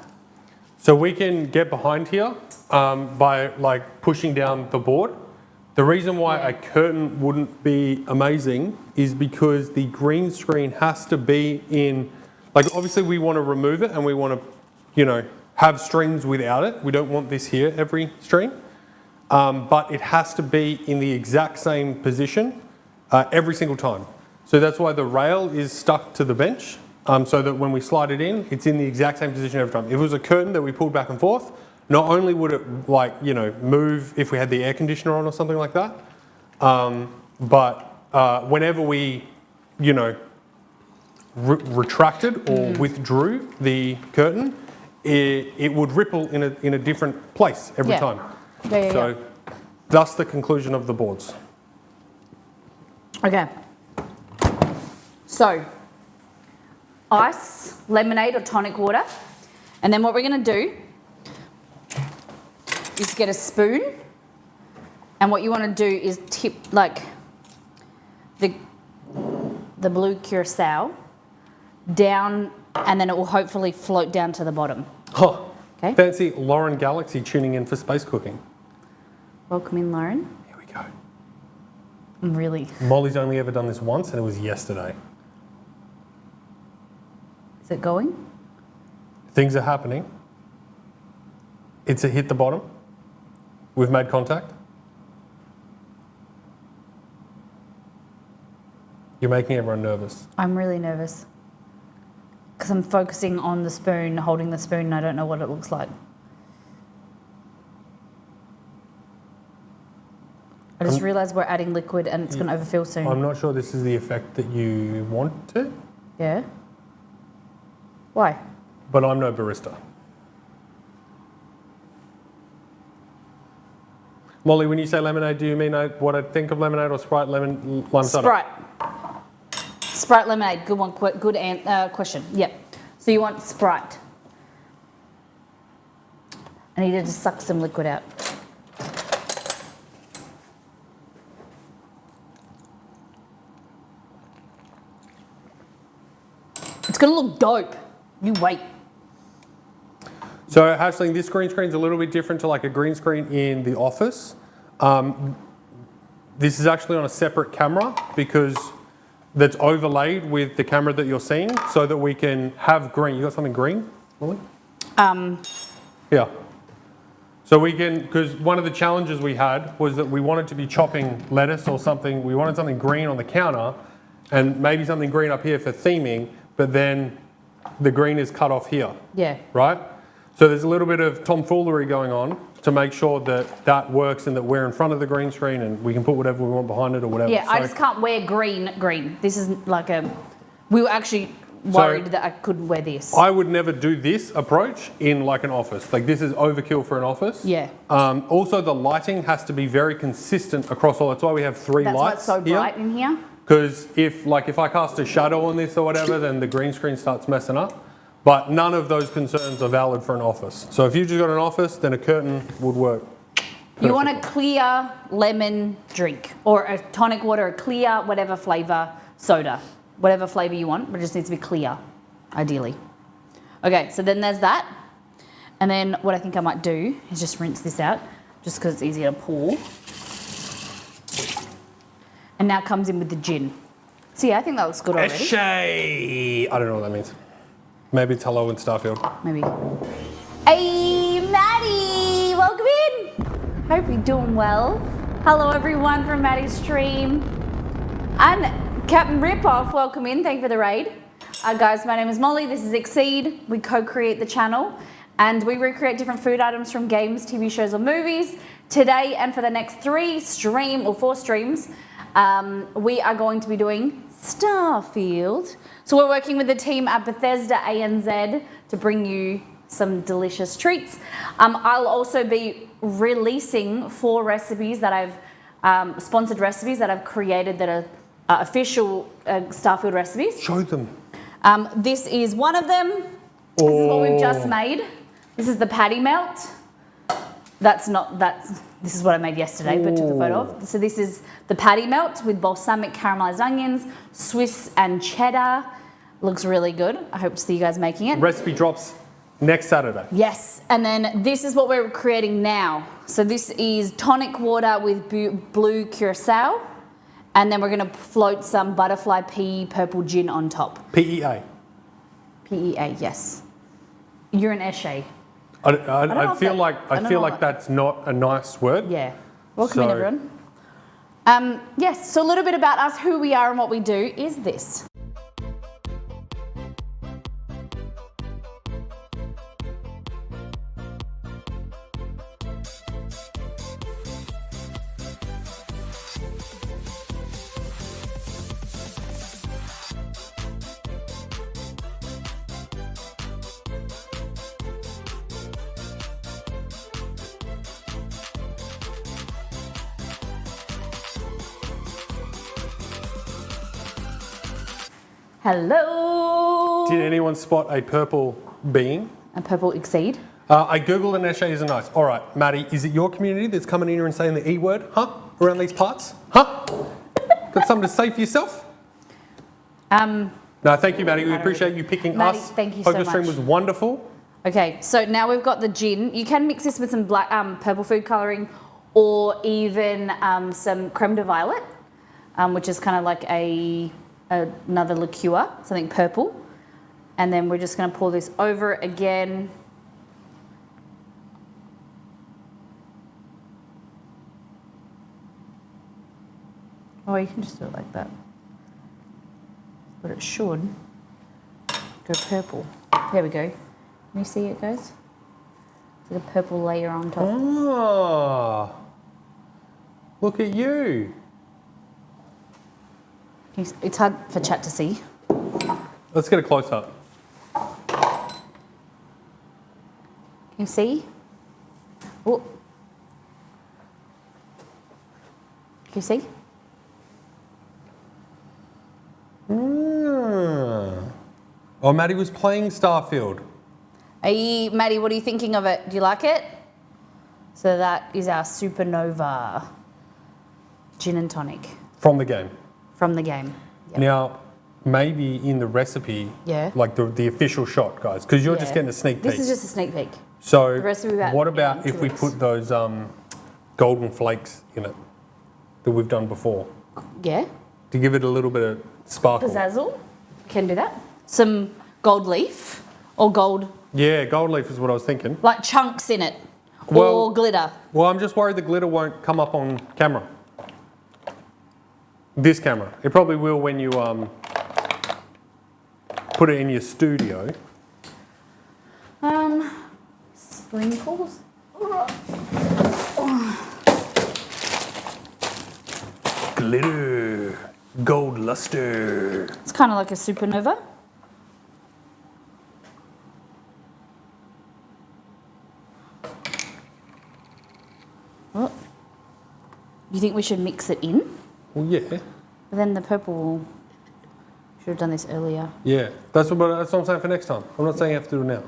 So we can get behind here by like pushing down the board. The reason why a curtain wouldn't be amazing is because the green screen has to be in, like obviously we want to remove it and we want to, you know, have streams without it. We don't want this here every stream, but it has to be in the exact same position every single time. So that's why the rail is stuck to the bench. So that when we slide it in, it's in the exact same position every time. If it was a curtain that we pulled back and forth, not only would it like, you know, move if we had the air conditioner on or something like that, but whenever we, you know, retracted or withdrew the curtain, it would ripple in a different place every time. So that's the conclusion of the boards. Okay. So ice, lemonade or tonic water. And then what we're going to do is get a spoon. And what you want to do is tip like the blue curacao down, and then it will hopefully float down to the bottom. Huh. Okay. Fancy Lauren Galaxy tuning in for space cooking. Welcome in, Lauren. Here we go. Really? Molly's only ever done this once, and it was yesterday. Is it going? Things are happening. It's a hit the bottom. We've made contact. You're making everyone nervous. I'm really nervous because I'm focusing on the spoon, holding the spoon, and I don't know what it looks like. I just realised we're adding liquid and it's going to overfill soon. I'm not sure this is the effect that you want to, Yeah? Why? but I'm no barista. Molly, when you say lemonade, do you mean what I think of lemonade or Sprite, lime soda? Sprite. Sprite lemonade. Good one. Good question. Yep. So you want Sprite. I need to just suck some liquid out. It's going to look dope. You wait. So, Ashling, this green screen is a little bit different to like a green screen in the office. This is actually on a separate camera because that's overlaid with the camera that you're seeing so that we can have green. You got something green, Molly? Yeah. So we can, because one of the challenges we had was that we wanted to be chopping lettuce or something. We wanted something green on the counter and maybe something green up here for theming, but then the green is cut off here. Yeah. Right? So there's a little bit of tomfoolery going on to make sure that that works and that we're in front of the green screen and we can put whatever we want behind it or whatever. Yeah, I just can't wear green. This is like we were actually worried that I couldn't wear this. I would never do this approach in like an office. Like this is overkill for an office. Yeah. Also the lighting has to be very consistent across all. That's why we have three That's why lights it's so bright in here. Because if I cast a shadow on this or whatever, then the green screen starts messing up. But none of those concerns are valid for an office. So if you've just got an office, then a curtain would work. You want a clear lemon drink or a tonic water, a clear whatever flavour soda, whatever flavour you want, but it just needs to be clear, ideally. Okay, so then there's that. And then what I think I might do is just rinse this out, just because it's easier to pour. And now comes in with the gin. So yeah, I think that looks good already. Eshay! I don't know what that means. Maybe it's hello in Starfield. Maybe. Hey, Maddie! Hope you're doing well. Hello everyone from Maddie's stream. And Captain Ripoff, welcome in. Thank you for the raid. Guys, my name is Molly. This is Exceed. We co-create the channel and we recreate different food items from games, TV shows or movies. Today and for the next 4 streams, we are going to be doing Starfield. So we're working with the team at Bethesda ANZ to bring you some delicious treats. I'll also be releasing 4 recipes that I've sponsored recipes that I've created that are official Starfield recipes. Show them. This is one of them. This is what we've just made. This is the patty melt. This is what I made yesterday, but took the photo of. So this is the patty melt with balsamic caramelized onions, Swiss and cheddar. Looks really good. I hope to see you guys making it. Recipe drops next Saturday. Yes, and then this is what we're creating now. So this is tonic water with blue curacao, and then we're going to float some butterfly pea purple gin on top. PEA. PEA, yes. You're an Eshe. I feel like that's not a nice word. Yeah. Welcome in, everyone. Yes, so a little bit about us, who we are and what we do is this. Hello. Did anyone spot a purple being? A purple Exceed. I googled an Eshe is a nice. All right, Maddie, is it your community that's coming in here and saying the E word, huh? Around these parts? Huh? Got something to say for yourself? No, thank you, Maddie. We appreciate you picking Maddie, us. thank you Hope so your stream much. was wonderful. Okay, so now we've got the gin. You can mix this with some black, purple food colouring or even some creme de violet, which is kind of like another liqueur, something purple. And then we're just going to pour this over again. Or you can just do it like that. But it should go purple. There we go. Can you see it, guys? It's like a purple layer on top. Oh, look at you. It's hard for chat to see. Let's get a close up. Can you see? Oh. Can you see? Oh, Maddie was playing Starfield. Hey, Maddie, what are you thinking of it? Do you like it? So that is our Supernova gin and tonic. From the game. From the game. Yep. Now, maybe in the recipe, Yeah. like the official shot, guys, because you're just Yeah. getting a sneak peek. This is just a sneak peek. So, the recipe about what about in if 2 we weeks. put those golden flakes in it that we've done before Yeah. to give it a little bit of sparkle? Pizzazzle. Can do that. Some gold leaf or gold, Yeah, gold leaf is what I was thinking. like chunks in it. Well- or glitter. Well, I'm just worried the glitter won't come up on camera. This camera. It probably will when you put it in your studio. Sprinkles. Glitter. Gold luster. It's kind of like a supernova. Oh. You think we should mix it in? Well, yeah. But then the purple will... Should have done this earlier. Yeah. That's what I'm saying for next time. I'm not saying you have to do it now.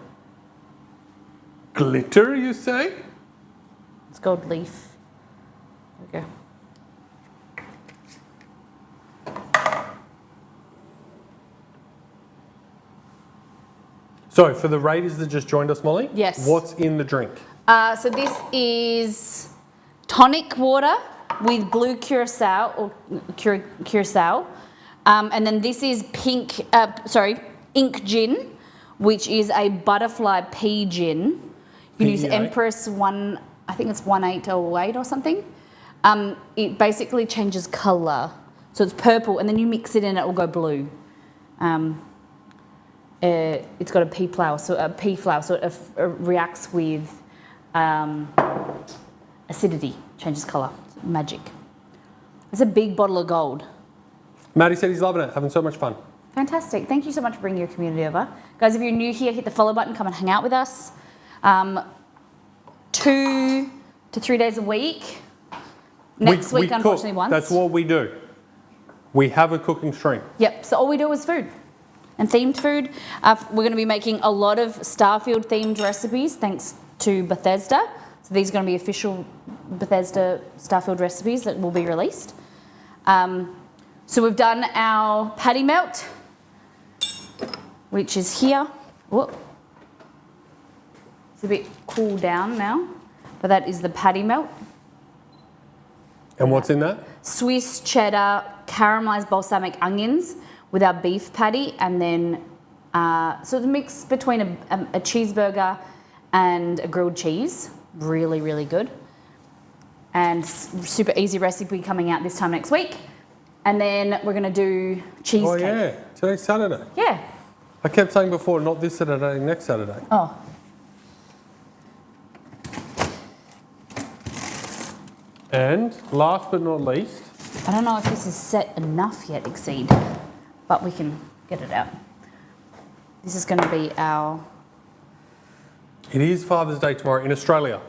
Glitter, you say? It's gold leaf. There we go. So, for the raiders that just joined us, Molly? Yes. What's in the drink? So this is tonic water with blue curacao or curacao, and then this is ink gin, which is a butterfly pea gin. You can use PEA. Empress 1 I think it's 1808 or something. It basically changes colour. So it's purple, and then you mix it in, it will go blue. It's got a pea flower, so it reacts with acidity, changes colour. Magic. It's a big bottle of gold. Maddie said he's loving it, having so much fun. Fantastic. Thank you so much for bringing your community over. Guys, if you're new here, hit the follow button, come and hang out with us. 2 to 3 days a week. Next week, unfortunately, cook. once. That's what we do. We have a cooking stream. Yep, so all we do is food and themed food. We're going to be making a lot of Starfield themed recipes thanks to Bethesda. So these are going to be official Bethesda Starfield recipes that will be released. So we've done our patty melt, which is here. Whoop. It's a bit cooled down now, but that is the patty melt. And what's in that? Swiss cheddar, caramelized balsamic onions with our beef patty, and then so it's a mix between a cheeseburger and a grilled cheese. Really, really good. And super easy recipe coming out this time next week. And then we're going to do cheesecake. Oh yeah, today's Saturday. Yeah. I kept saying before, not this Saturday, next Saturday. Oh. And last but not least, I don't know if this is set enough yet, Exceed, but we can get it out. This is going to be our... it is Father's Day tomorrow in Australia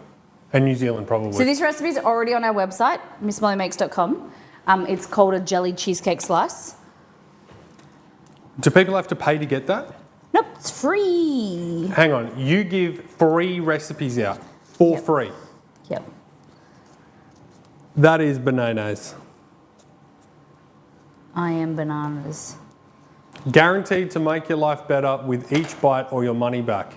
and New Zealand probably. So this recipe is already on our website, missmollymakes.com. It's called a jellied cheesecake slice. Do people have to pay to get that? Nope, it's free. Hang on, you give free recipes out for free. Yep. That is bananas. I am bananas. Guaranteed to make your life better with each bite or your money back.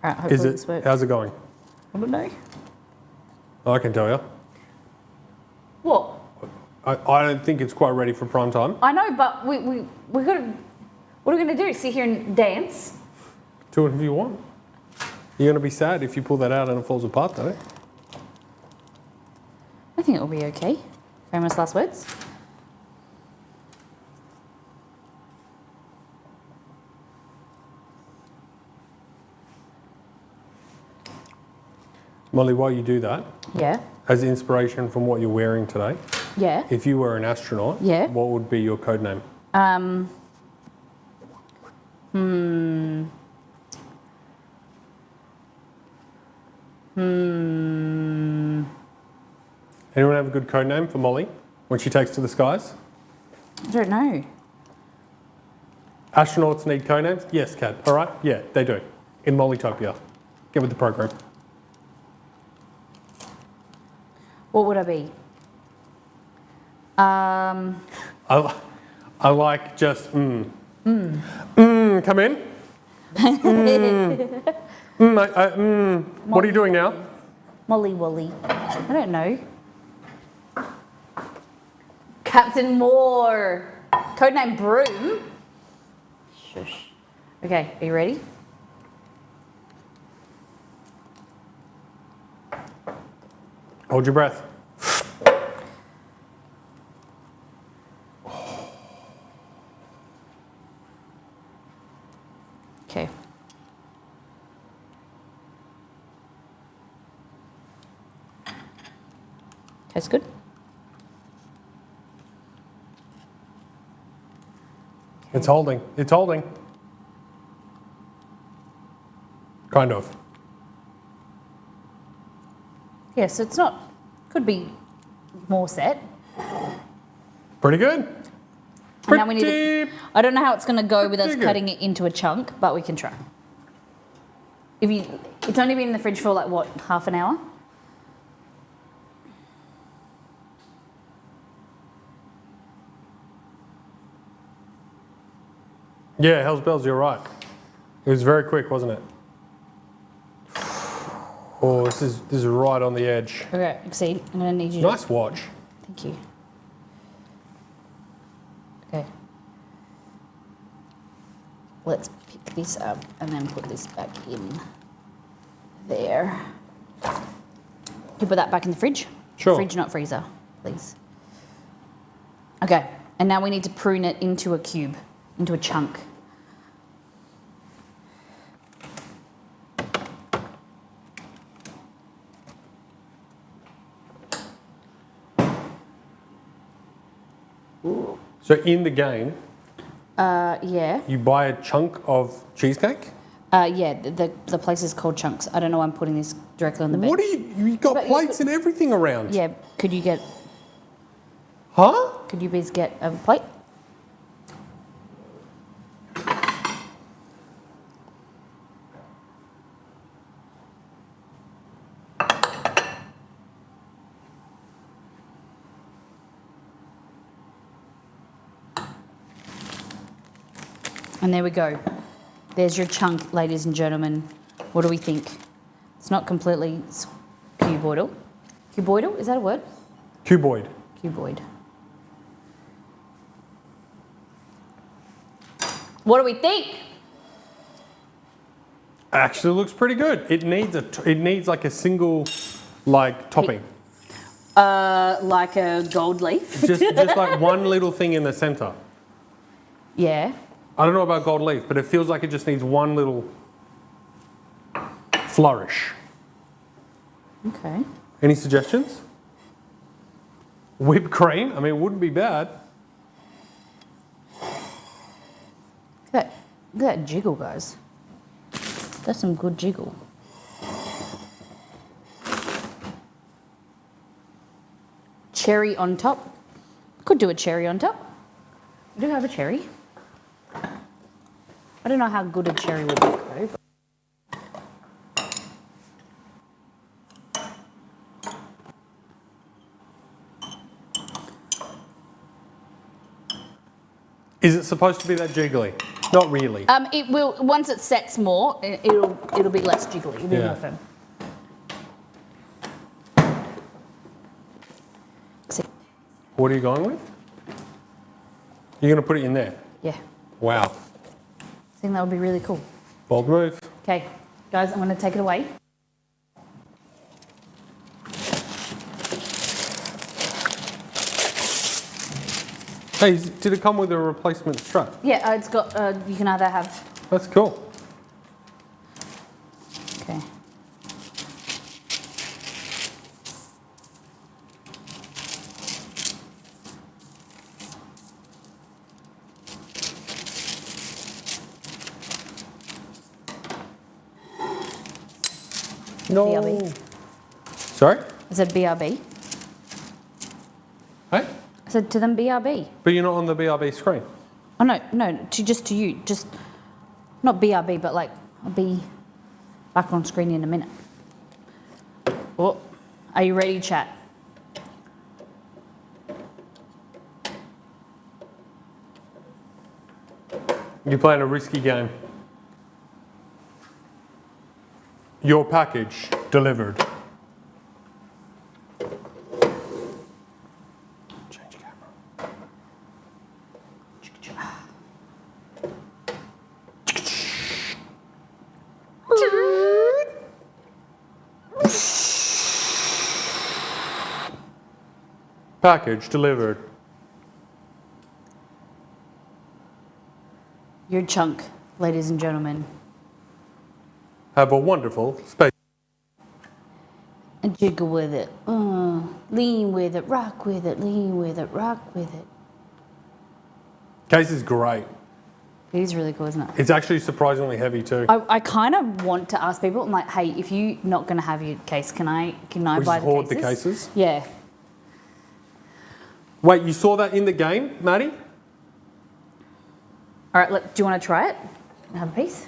All right, hopefully Is this it? works. How's it going? I don't know. I can tell you. What? I don't think it's quite ready for prime time. I know, but we got to... What are we going to do? Sit here and dance? Do it if you want. You're going to be sad if you pull that out and it falls apart, though. I think it'll be okay. Famous last words. Molly, while you do that, Yeah. as inspiration from what you're wearing today, Yeah. if you were an astronaut, Yeah. what would be your code name? Anyone have a good code name for Molly when she takes to the skies? I don't know. Astronauts need code names? Yes, Kat. All right? Yeah, they do. In Mollytopia. Get with the program. What would I be? I like just come in. What are you doing now? Molly Woolly. I don't know. Captain Moore. Codename Broom. Shush. Okay, are you ready? Hold your breath. Okay. Tastes good. It's holding. It's holding. Kind of. Yeah, so it's not, could be more set. Pretty good. And now we need to, I don't know how it's going to go with us Pretty good. cutting it into a chunk, but we can try. It's only been in the fridge for like, what, half an hour? Yeah, Hell's Bells, you're right. It was very quick, wasn't it? Oh, this is right on the edge. Okay, Exceed. I'm going to need you to... Nice watch. Thank you. Okay. let's pick this up and then put this back in there. Can you put that back in the fridge? Sure. Fridge, not freezer, please. Okay, and now we need to prune it into a cube, into a chunk. So in the game, Yeah. you buy a chunk of cheesecake? Yeah, the place is called Chunks. I don't know why I'm putting this directly on the bench. What are you've got But you plates and everything around. Yeah, could you Huh? please get a plate? And there we go. There's your chunk, ladies and gentlemen. What do we think? It's not completely cuboidal. Cuboidal, is that a word? Cuboid. Cuboid. What do we think? Actually looks pretty good. It needs like a single topping. Like a gold leaf? just like one little thing in the center. Yeah. I don't know about gold leaf, but it feels like it just needs one little flourish. Okay. Any suggestions? Whipped cream? I mean, it wouldn't be bad. Look at that jiggle, guys. That's some good jiggle. Cherry on top. Could do a cherry on top. We do have a cherry. I don't know how good a cherry would look though. Is it supposed to be that jiggly? Not really. It will once it sets more. It'll be less jiggly. It'll be Yeah. more firm. See, What are you going with? You're going to put it in there? yeah, Wow. I think that would be really cool. Bold move. Okay, guys, I'm going to take it away. Hey, did it come with a replacement strap? Yeah, it's got. You can either have. That's cool. Okay. No. BRB. Sorry? I said BRB. Hey? I said to them BRB. But you're not on the BRB screen. Oh no, to you, just not BRB, but like I'll be back on screen in a minute. Oh, are you ready, chat? You're playing a risky game. Your package delivered. Change camera. Package delivered. Your chunk, ladies and gentlemen. Have a wonderful space. And jiggle with it. Lean with it, rock with it, lean with it, rock with it. Case is great. It is really cool, isn't it? It's actually surprisingly heavy too. I kind of want to ask people, I'm like, hey, if you're not going to have your case, can I We buy just the hoard cases? the cases. Yeah. Wait, you saw that in the game, Maddie? All right, do you want to try it? Have a piece?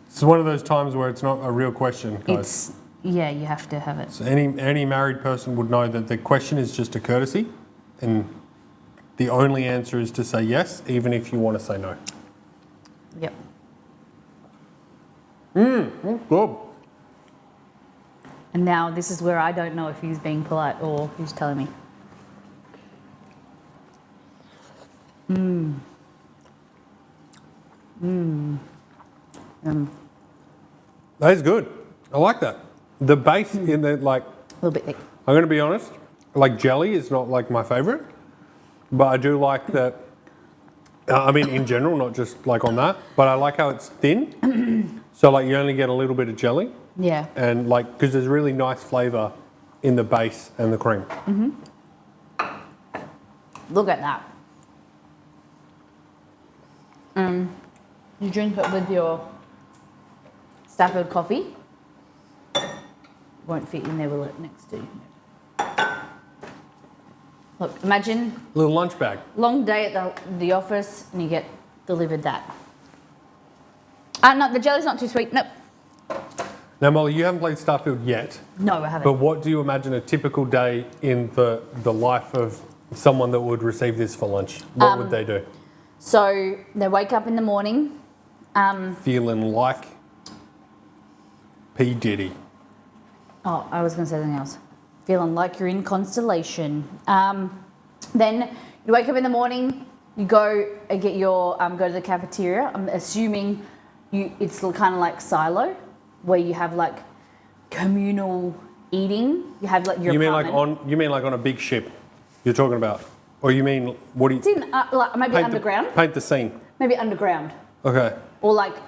It's one of those times where it's not a real question, guys. Yeah, you have to have it. So any married person would know that the question is just a courtesy, and the only answer is to say yes, even if you want to say no. Yep. Good. And now this is where I don't know if he's being polite or he's telling me. That is good. I like that. The base in the like. A little bit thick. I'm going to be honest. Like jelly is not like my favorite, but I do like that. I mean, in general, not just like on that, but I like how it's thin. So like you only get a little bit of jelly, Yeah. and like because there's really nice flavour in the base and the cream. Look at that. You drink it with your Starfield coffee. Won't fit in there, will it? Next to you. Look, imagine Little lunch bag. long day at the office and you get delivered that. No, the jelly's not too sweet. Nope. Now, Molly, you haven't played Starfield yet, No, I haven't. but what do you imagine a typical day in the life of someone that would receive this for lunch? What would they do? So they wake up in the morning. Feeling like P. Diddy. Oh, I was going to say something else. Feeling like you're in Constellation. Then you wake up in the morning, you go and get your go to the cafeteria. I'm assuming it's kind of like silo, where you have like communal eating. You have like your. You mean apartment. like on a big ship? You're talking about, or you mean what do you? It's in like maybe underground. Paint the scene. Maybe underground, Okay. or like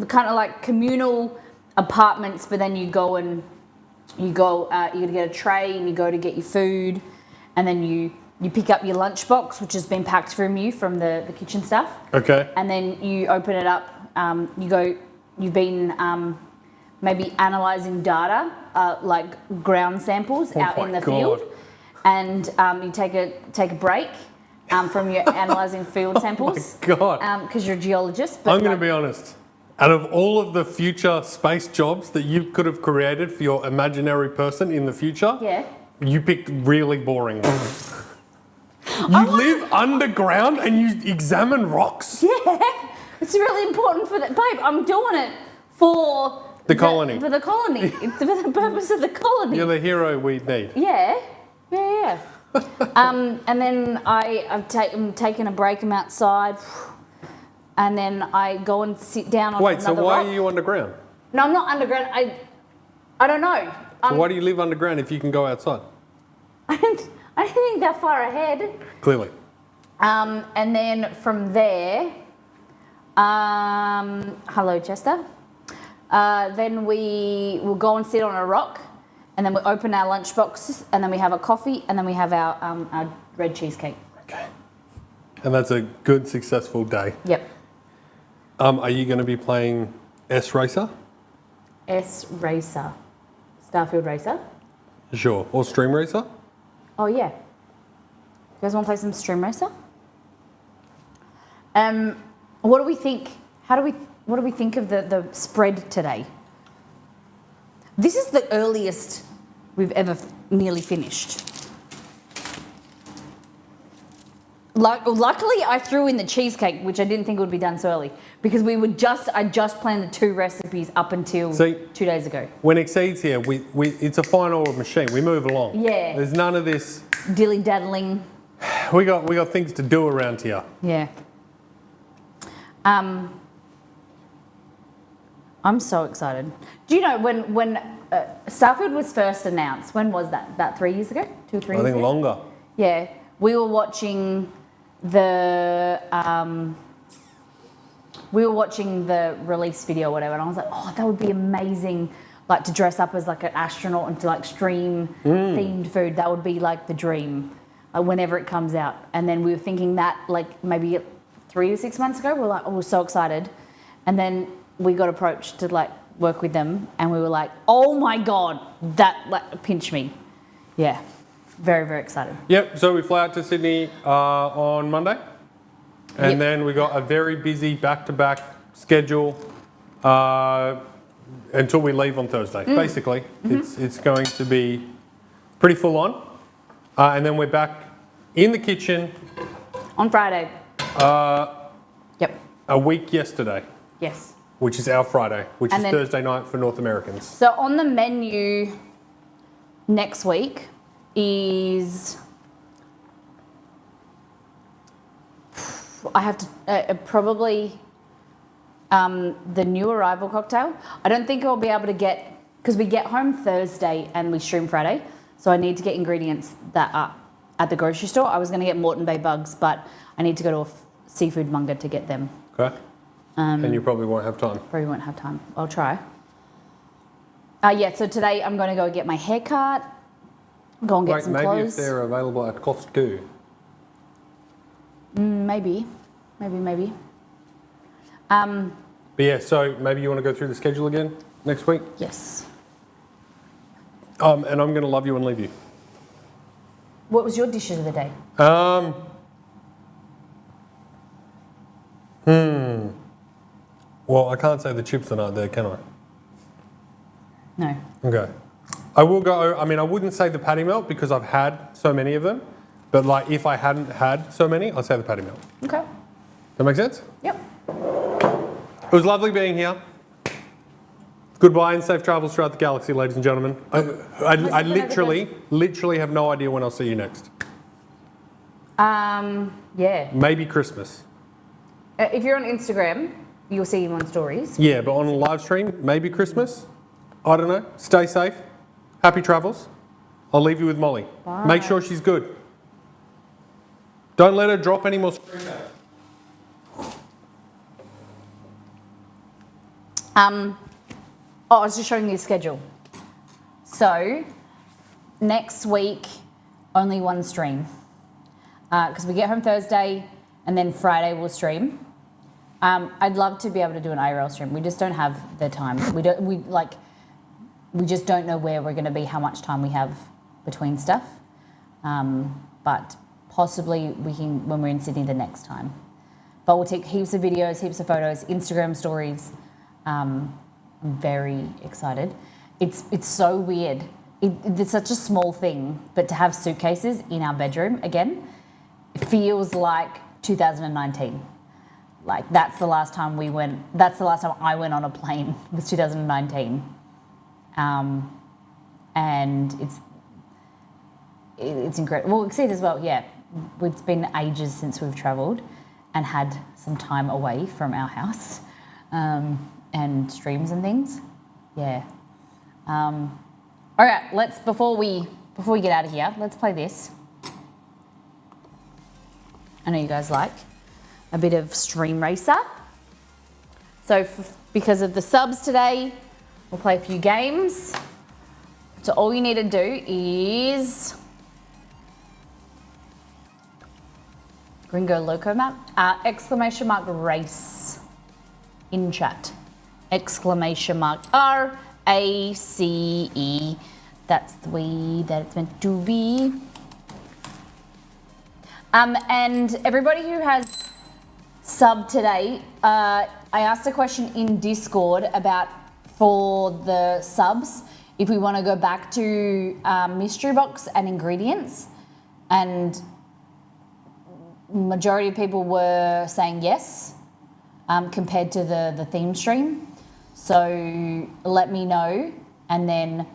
kind of like communal apartments. But then you go and you to get a tray and you go to get your food, and then you pick up your lunchbox, which has been packed from the kitchen staff. Okay. And then you open it up. You've been maybe analysing data, like ground samples out in the field, and you take a break from your analysing field samples. Oh my God. Because you're a geologist. I'm going to be honest. Out of all of the future space jobs that you could have created for your imaginary person in the future, Yeah. you picked really boring ones. You live underground and you examine rocks. Yeah, it's really important for that, babe. I'm doing it for The colony. For the colony. It's for the purpose of the colony. You're the hero we need. Yeah. And then I'm taking a break. I'm outside, and then I go and sit down on Wait, another so why rock. are you underground? No, I'm not underground. I don't know. So why do you live underground if you can go outside? I didn't think that far ahead. Clearly. And then from there, hello, Chester. Then we will go and sit on a rock, and then we open our lunch boxes, and then we have a coffee, and then we have our red cheesecake. Okay. And that's a good, successful day. Yep. Are you going to be playing S Racer? S Racer. Starfield Racer. Sure. Or Stream Racer? Oh, yeah. You guys want to play some Stream Racer? What do we think? What do we think of the spread today? This is the earliest we've ever nearly finished. Luckily, I threw in the cheesecake, which I didn't think would be done so early, because I just planned the 2 recipes up until 2 days ago. When Exceed's here, it's a fine oil machine. We move along. Yeah. There's none of this. Dilly daddling. We got things to do around here. Yeah. I'm so excited. Do you know when Starfield was first announced? When was that? About 3 years ago? 2 or 3 years I think ago? longer. Yeah. We were watching the release video or whatever, and I was like, oh, that would be amazing, like to dress up as like an astronaut and to like stream themed food. That would be like the dream, whenever it comes out. And then we were thinking that like maybe 3 to 6 months ago. We're like, oh, we're so excited. And then we got approached to like work with them, and we were like, oh my God, that like pinched me. Yeah. Very, very excited. Yep, so we fly out to Sydney on Monday. And then we got a very busy back-to-back schedule until we leave on Thursday. Basically, it's going to be pretty full on. And then we're back in the kitchen. On Friday. Yep. A week yesterday. Yes. Which is our Friday, which And is then- Thursday night for North Americans. So on the menu next week is... I have to probably the new arrival cocktail. I don't think I'll be able to get, because we get home Thursday and we stream Friday, so I need to get ingredients that are at the grocery store. I was going to get Moreton Bay bugs, but I need to go to a seafood monger to get them. Okay. And you probably won't have time. Probably won't have time. I'll try. So today I'm going to go get my hair cut, go and get some maybe clothes. if they're available at Costco. Maybe. But yeah, so maybe you want to go through the schedule again next week? Yes. And I'm going to love you and leave you. What was your dishes of the day? Well, I can't say the chips are not there, can I? No. Okay. I will go, I mean, I wouldn't say the patty melt because I've had so many of them. But like, if I hadn't had so many, I'd say the patty melt. Okay. That make sense? Yep. It was lovely being here. Goodbye and safe travels throughout the galaxy, ladies and gentlemen. I literally have no idea when I'll see you next. Yeah. Maybe Christmas. If you're on Instagram, you'll see him on stories. Yeah, but on a live stream, maybe Christmas. I don't know. Stay safe. Happy travels. I'll leave you with Molly. Bye. Make sure she's good. Don't let her drop any more screen caps. I was just showing you the schedule. So, next week, only one stream. Because we get home Thursday and then Friday we'll stream. I'd love to be able to do an IRL stream. We just don't have the time. We just don't know where we're going to be, how much time we have between stuff. But possibly we can when we're in Sydney the next time. But we'll take heaps of videos, heaps of photos, Instagram stories. I'm very excited. It's so weird. It's such a small thing, but to have suitcases in our bedroom again, it feels like 2019. Like that's the last time I went on a plane was 2019. And it's incredible. Well, exceed as well, yeah. It's been ages since we've travelled and had some time away from our house and streams and things. Yeah. All right, before we get out of here, let's play this. I know you guys like a bit of Stream Racer. So because of the subs today, we'll play a few games. So all you need to do is Gringo Loco map, !race in chat. !RACE. That's the way that it's meant to be. And everybody who has subbed today, I asked a question in Discord about for the subs, if we want to go back to mystery box and ingredients, and majority of people were saying yes, compared to the theme stream. So let me know, and then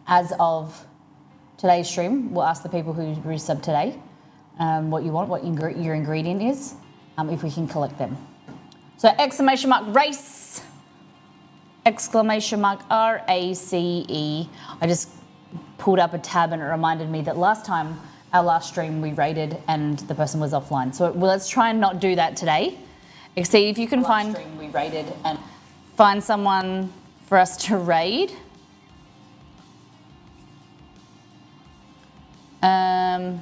as of today's stream, we'll ask the people who resubbed today what you want, what your ingredient is, if we can collect them. So !race, !RACE. I just pulled up a tab and it reminded me that our last stream we raided and the person was offline. So let's try and not do that today. See if you can find someone for us to raid. !RACE.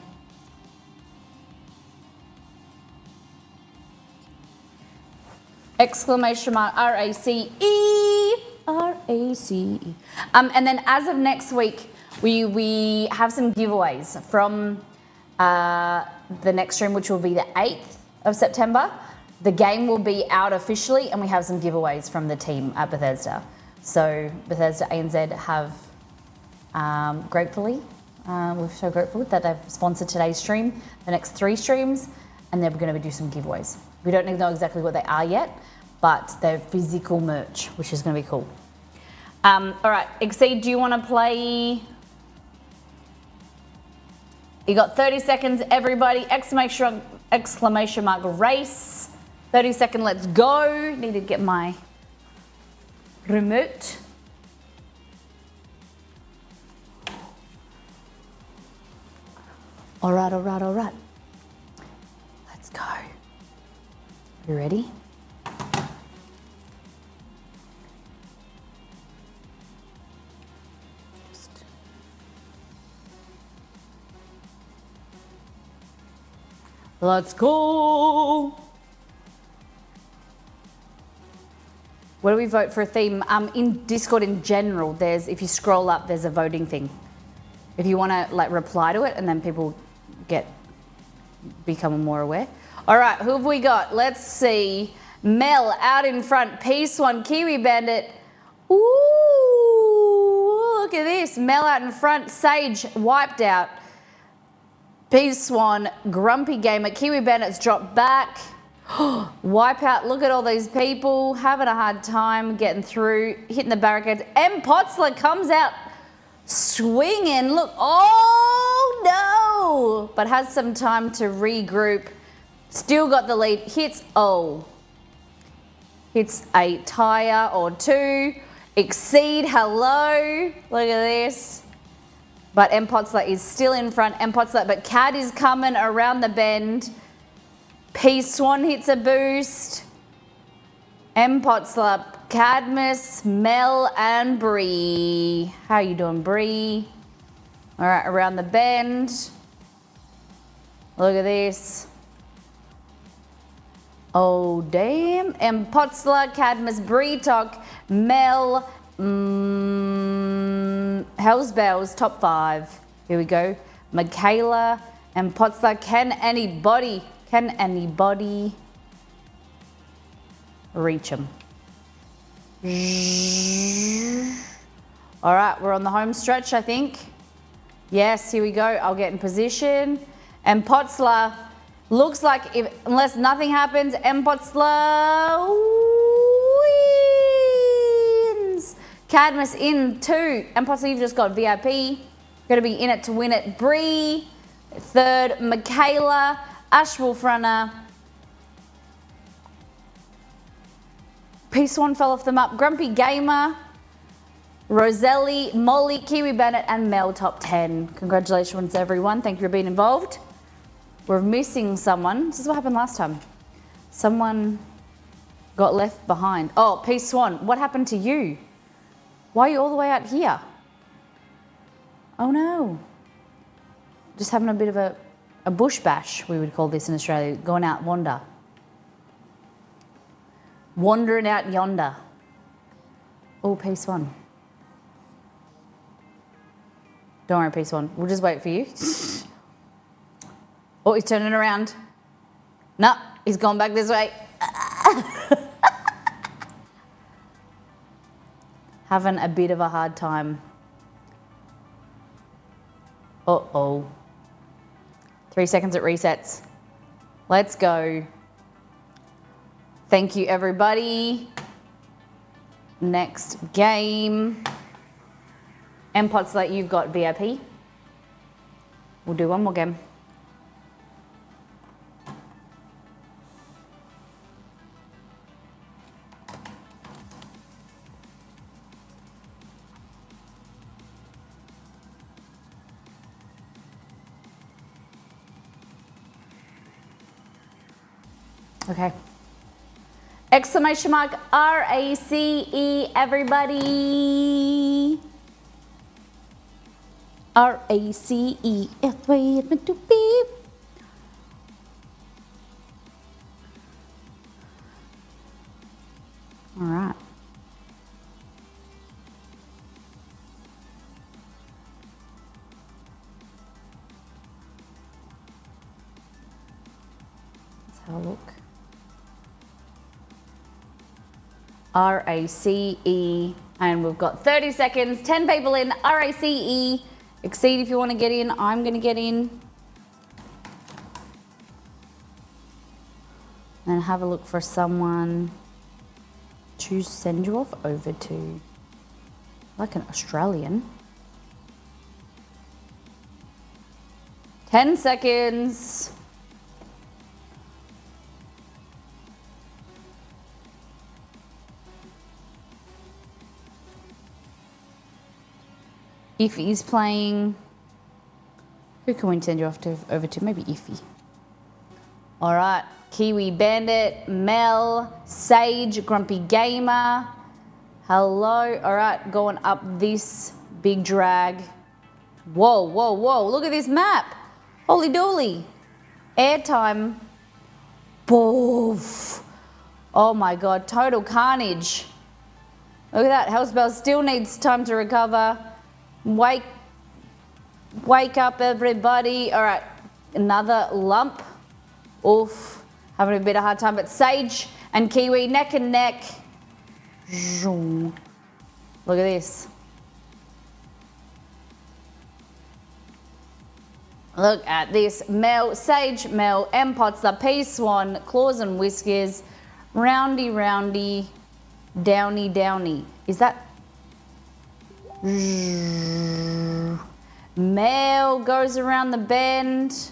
And then as of next week, we have some giveaways from the next stream, which will be the 8th of September. The game will be out officially, and we have some giveaways from the team at Bethesda. So Bethesda ANZ have we're so grateful that they've sponsored today's stream, the next 3 streams, and they're going to do some giveaways. We don't know exactly what they are yet, but they're physical merch, which is going to be cool. All right, Exceed, do you want to play? You got 30 seconds, everybody. !race. 30-second, let's go. Need to get my remote. All right. Let's go. You ready? Let's go. Where do we vote for a theme? In Discord in general, if you scroll up, there's a voting thing. If you want to like reply to it, and then people become more aware. All right, who have we got? Let's see. Mel out in front. Peace One, Kiwi Bandit. Ooh, look at this. Mel out in front. Sage wiped out. Peace Swan, Grumpy Gamer, Kiwi Bandits dropped back. Wipeout, look at all these people having a hard time getting through, hitting the barricades. M. Potzler comes out swinging. Look, oh no! But has some time to regroup. Still got the lead. Hits a tire or two. Exceed, hello. Look at this. But M. Potzler is still in front. M. Potzler, but Cad is coming around the bend. P. Swan hits a boost. M. Potzler, Cadmus, Mel, and Bree. How you doing, Bree? All right, around the bend. Look at this. Oh, damn. M. Potzler, Cadmus, Bree, Talk, Mel, Hell's Bells, top 5. Here we go. Michaela and Potzler. Can anybody reach him? All right, we're on the home stretch, I think. Yes, here we go. I'll get in position. And Potzler looks like, unless nothing happens, M. Potzler wins. Cadmus in 2. M. Potzler, you've just got VIP. Going to be in it to win it. Bree, 3rd. Michaela, Ash Wolfrunner. Peace One fell off the map. Grumpy Gamer, Roselli, Molly, Kiwi Bandit, and Mel top 10. Congratulations, everyone. Thank you for being involved. We're missing someone. This is what happened last time. Someone got left behind. Oh, Peace Swan, what happened to you? Why are you all the way out here? Oh no. Just having a bit of a bush bash, we would call this in Australia. Going out wander. Wandering out yonder. Oh, Peace One. Don't worry, Peace One. We'll just wait for you. Oh, he's turning around. No, he's gone back this way. Having a bit of a hard time. Uh-oh. 3 seconds it resets. Let's go. Thank you, everybody. Next game. M. Potzler, you've got VIP. We'll do one more game. Okay. Exclamation mark RACE, everybody. RACE, it's the way it's meant to be. All right. Let's have a look. RACE, and we've got 30 seconds, 10 people in. RACE, exceed if you want to get in. I'm going to get in. And have a look for someone to send you off over to, like an Australian. 10 seconds. Iffy's playing. Who can we send you over to? Maybe Iffy. All right. Kiwi Bandit, Mel, Sage, Grumpy Gamer. Hello. All right. Going up this big drag. Whoa, whoa, whoa. Look at this map. Holy dooly. Airtime. Boof. Oh my God. Total carnage. Look at that. Hellspell still needs time to recover. Wake up, everybody. All right. Another lump. Oof. Having a bit of a hard time. But Sage and Kiwi neck and neck. Look at this. Look at this. Mel, Sage, Mel, M-Pots, the P-Swan, Claws and Whiskers, Roundy, Roundy, Downy, Downy. Is that... Mel goes around the bend.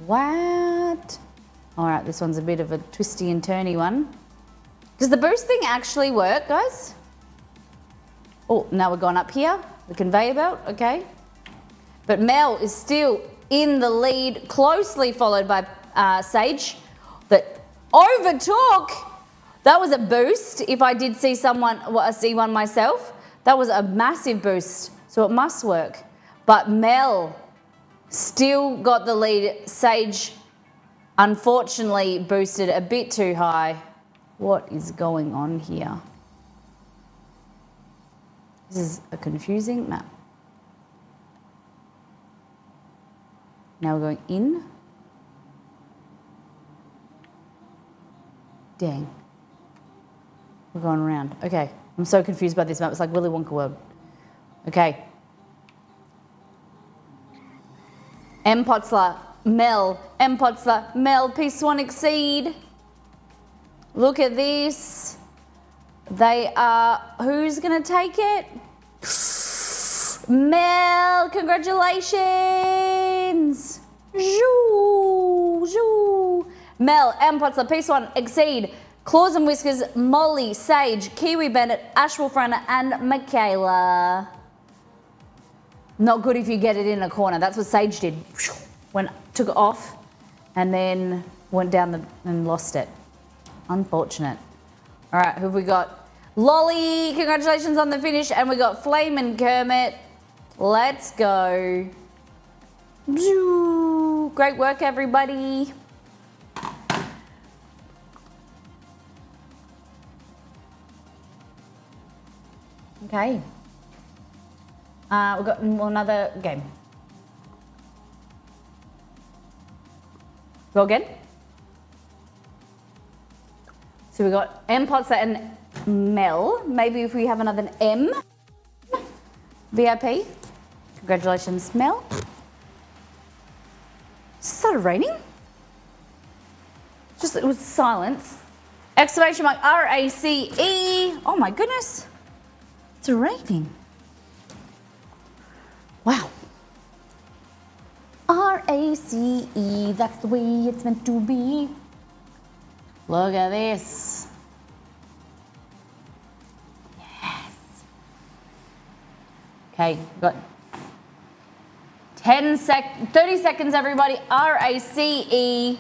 What? All right, this one's a bit of a twisty and turny one. Does the boost thing actually work, guys? Oh, now we're going up here. The conveyor belt, okay. But Mel is still in the lead, closely followed by Sage, that overtook. That was a boost. If I did see see one myself, that was a massive boost. So it must work. But Mel still got the lead. Sage, unfortunately, boosted a bit too high. What is going on here? This is a confusing map. Now we're going in. Dang. We're going around. Okay. I'm so confused by this map. It's like Willy Wonka World. Okay. M-Potsler, Mel, M-Potsler, Mel, P-Swan Exceed. Look at this. They are, who's going to take it? Mel, congratulations. Zoo, zoo. Mel, M-Potsler, P-Swan Exceed, Claws and Whiskers, Molly, Sage, Kiwi Bandit, Ash Wolfrunner, and Michaela. Not good if you get it in a corner. That's what Sage did. Took it off and then went down and lost it. Unfortunate. All right, who have we got? Lolly, congratulations on the finish. And we got Flame and Kermit. Let's go. Great work, everybody. Okay. We've got another game. Go again. So we got M-Pots and Mel. Maybe if we have another M. VIP. Congratulations, Mel. Started raining. Just, it was silence. Exclamation mark R-A-C-E. Oh my goodness. It's raining. Wow. R-A-C-E, that's the way it's meant to be. Look at this. Yes. Okay, got 30 seconds, everybody. R-A-C-E.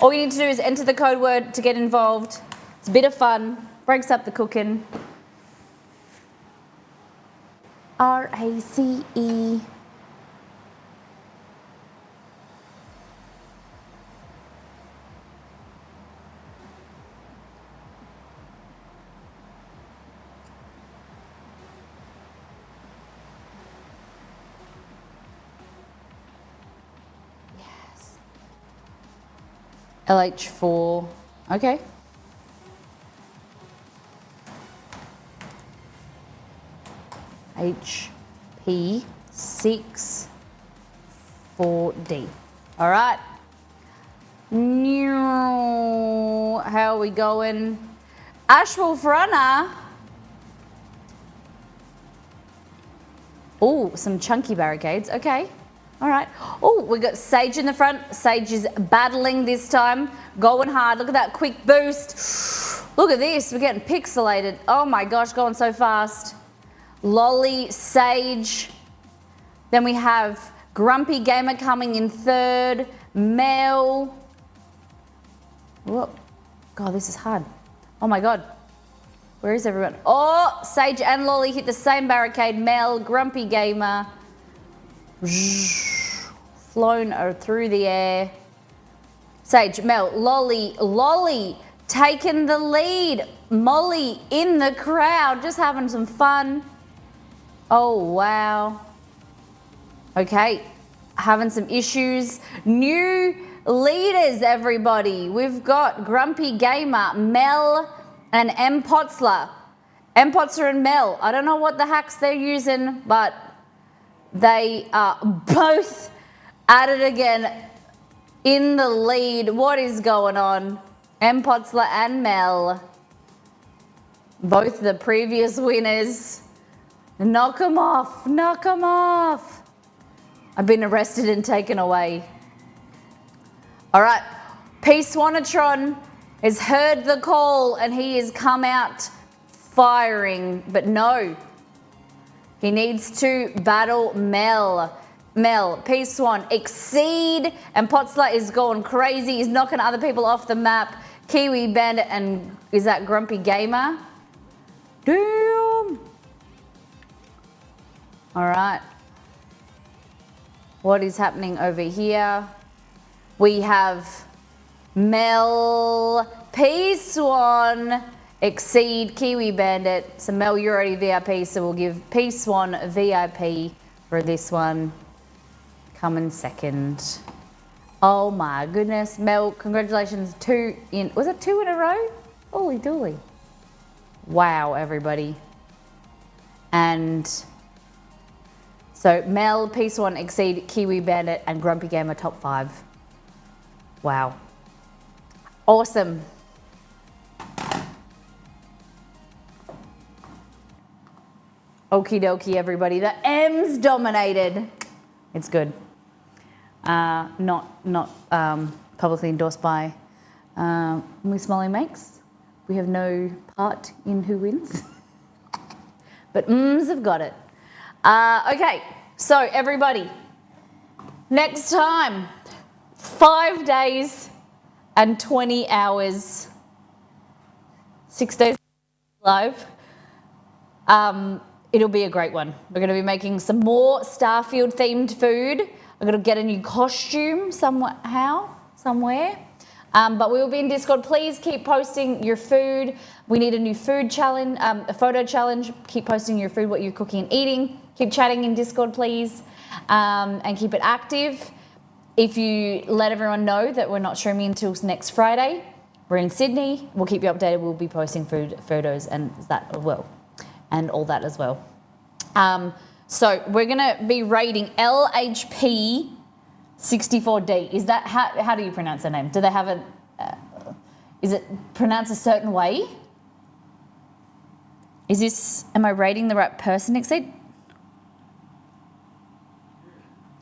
All you need to do is enter the code word to get involved. It's a bit of fun. Breaks up the cooking. R-A-C-E. Yes. LH4. Okay. HP6 4D. All right. How are we going? Ash Wolfrunner. Oh, some chunky barricades. Okay. All right. Oh, we got Sage in the front. Sage is battling this time. Going hard. Look at that quick boost. Look at this, we're getting pixelated. Oh my gosh, going so fast. Lolly, Sage. Then we have Grumpy Gamer coming in third. Mel. Whoa. God, this is hard. Oh my God. Where is everyone? Oh, Sage and Lolly hit the same barricade. Mel, Grumpy Gamer. Flown through the air. Sage, Mel, Lolly taking the lead. Molly in the crowd, just having some fun. Oh, wow. Okay, having some issues. New leaders, everybody. We've got Grumpy Gamer, Mel, and M. Potzler. M. Potzler and Mel. I don't know what the hacks they're using, but they are both at it again in the lead. What is going on? M. Potzler and Mel. Both the previous winners. Knock them off. Knock them off. I've been arrested and taken away. All right. P. Swanatron has heard the call and he has come out firing. But no. He needs to battle Mel. Mel, P. Swan, Exceed, and Potzler is going crazy. He's knocking other people off the map. Kiwi Bandit and is that Grumpy Gamer? Damn. All right. What is happening over here? We have Mel, P. Swan, Exceed, Kiwi Bandit. So Mel, you're already VIP, so we'll give P. Swan a VIP for this one. Coming second. Oh my goodness. Mel, congratulations. Was it 2 in a row? Holy dooly. Wow, everybody. And so Mel, P. Swan, Exceed, Kiwi Bandit, and Grumpy Gamer top 5. Wow. Awesome. Okie dokie, everybody. The M's dominated. It's good. Not publicly endorsed by Miss Molly Makes. We have no part in who wins. But M's have got it. Okay, so everybody, next time, 5 days and 20 hours, 6 days live. It'll be a great one. We're going to be making some more Starfield themed food. I'm going to get a new costume somewhere. But we will be in Discord. Please keep posting your food. We need a new food challenge, a photo challenge. Keep posting your food, what you're cooking and eating. Keep chatting in Discord, please, and keep it active. If you let everyone know that we're not streaming until next Friday, we're in Sydney. We'll keep you updated. We'll be posting food photos and that as well. And all that as well. So we're going to be rating LHP 64D. Is that, how do you pronounce their name? Do they have is it pronounced a certain way? Am I rating the right person, Exceed?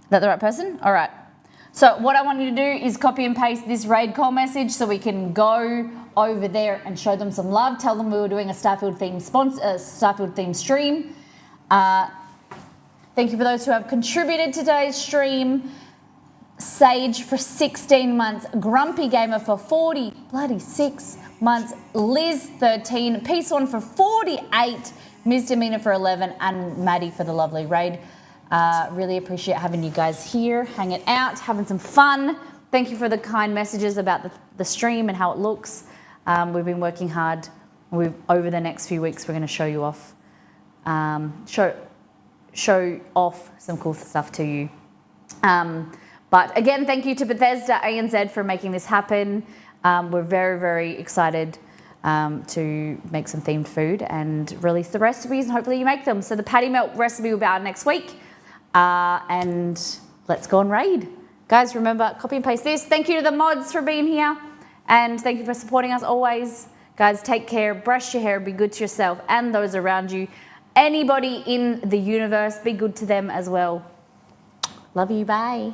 Is that the right person? All right. So what I want you to do is copy and paste this raid call message so we can go over there and show them some love. Tell them we were doing a Starfield themed stream. Thank you for those who have contributed to today's stream. Sage for 16 months, Grumpy Gamer for 46 months, Liz 13, Peace One for 48, Misdemeanor for 11, and Maddie for the lovely raid. Really appreciate having you guys here, hanging out, having some fun. Thank you for the kind messages about the stream and how it looks. We've been working hard. Over the next few weeks, we're going to show you off, show off some cool stuff to you. But again, thank you to Bethesda ANZ for making this happen. We're very, very excited to make some themed food and release the recipes, and hopefully you make them. So the patty melt recipe will be out next week. And let's go and raid. Guys, remember, copy and paste this. Thank you to the mods for being here. And thank you for supporting us always. Guys, take care, brush your hair, be good to yourself and those around you. Anybody in the universe, be good to them as well. Love you, bye.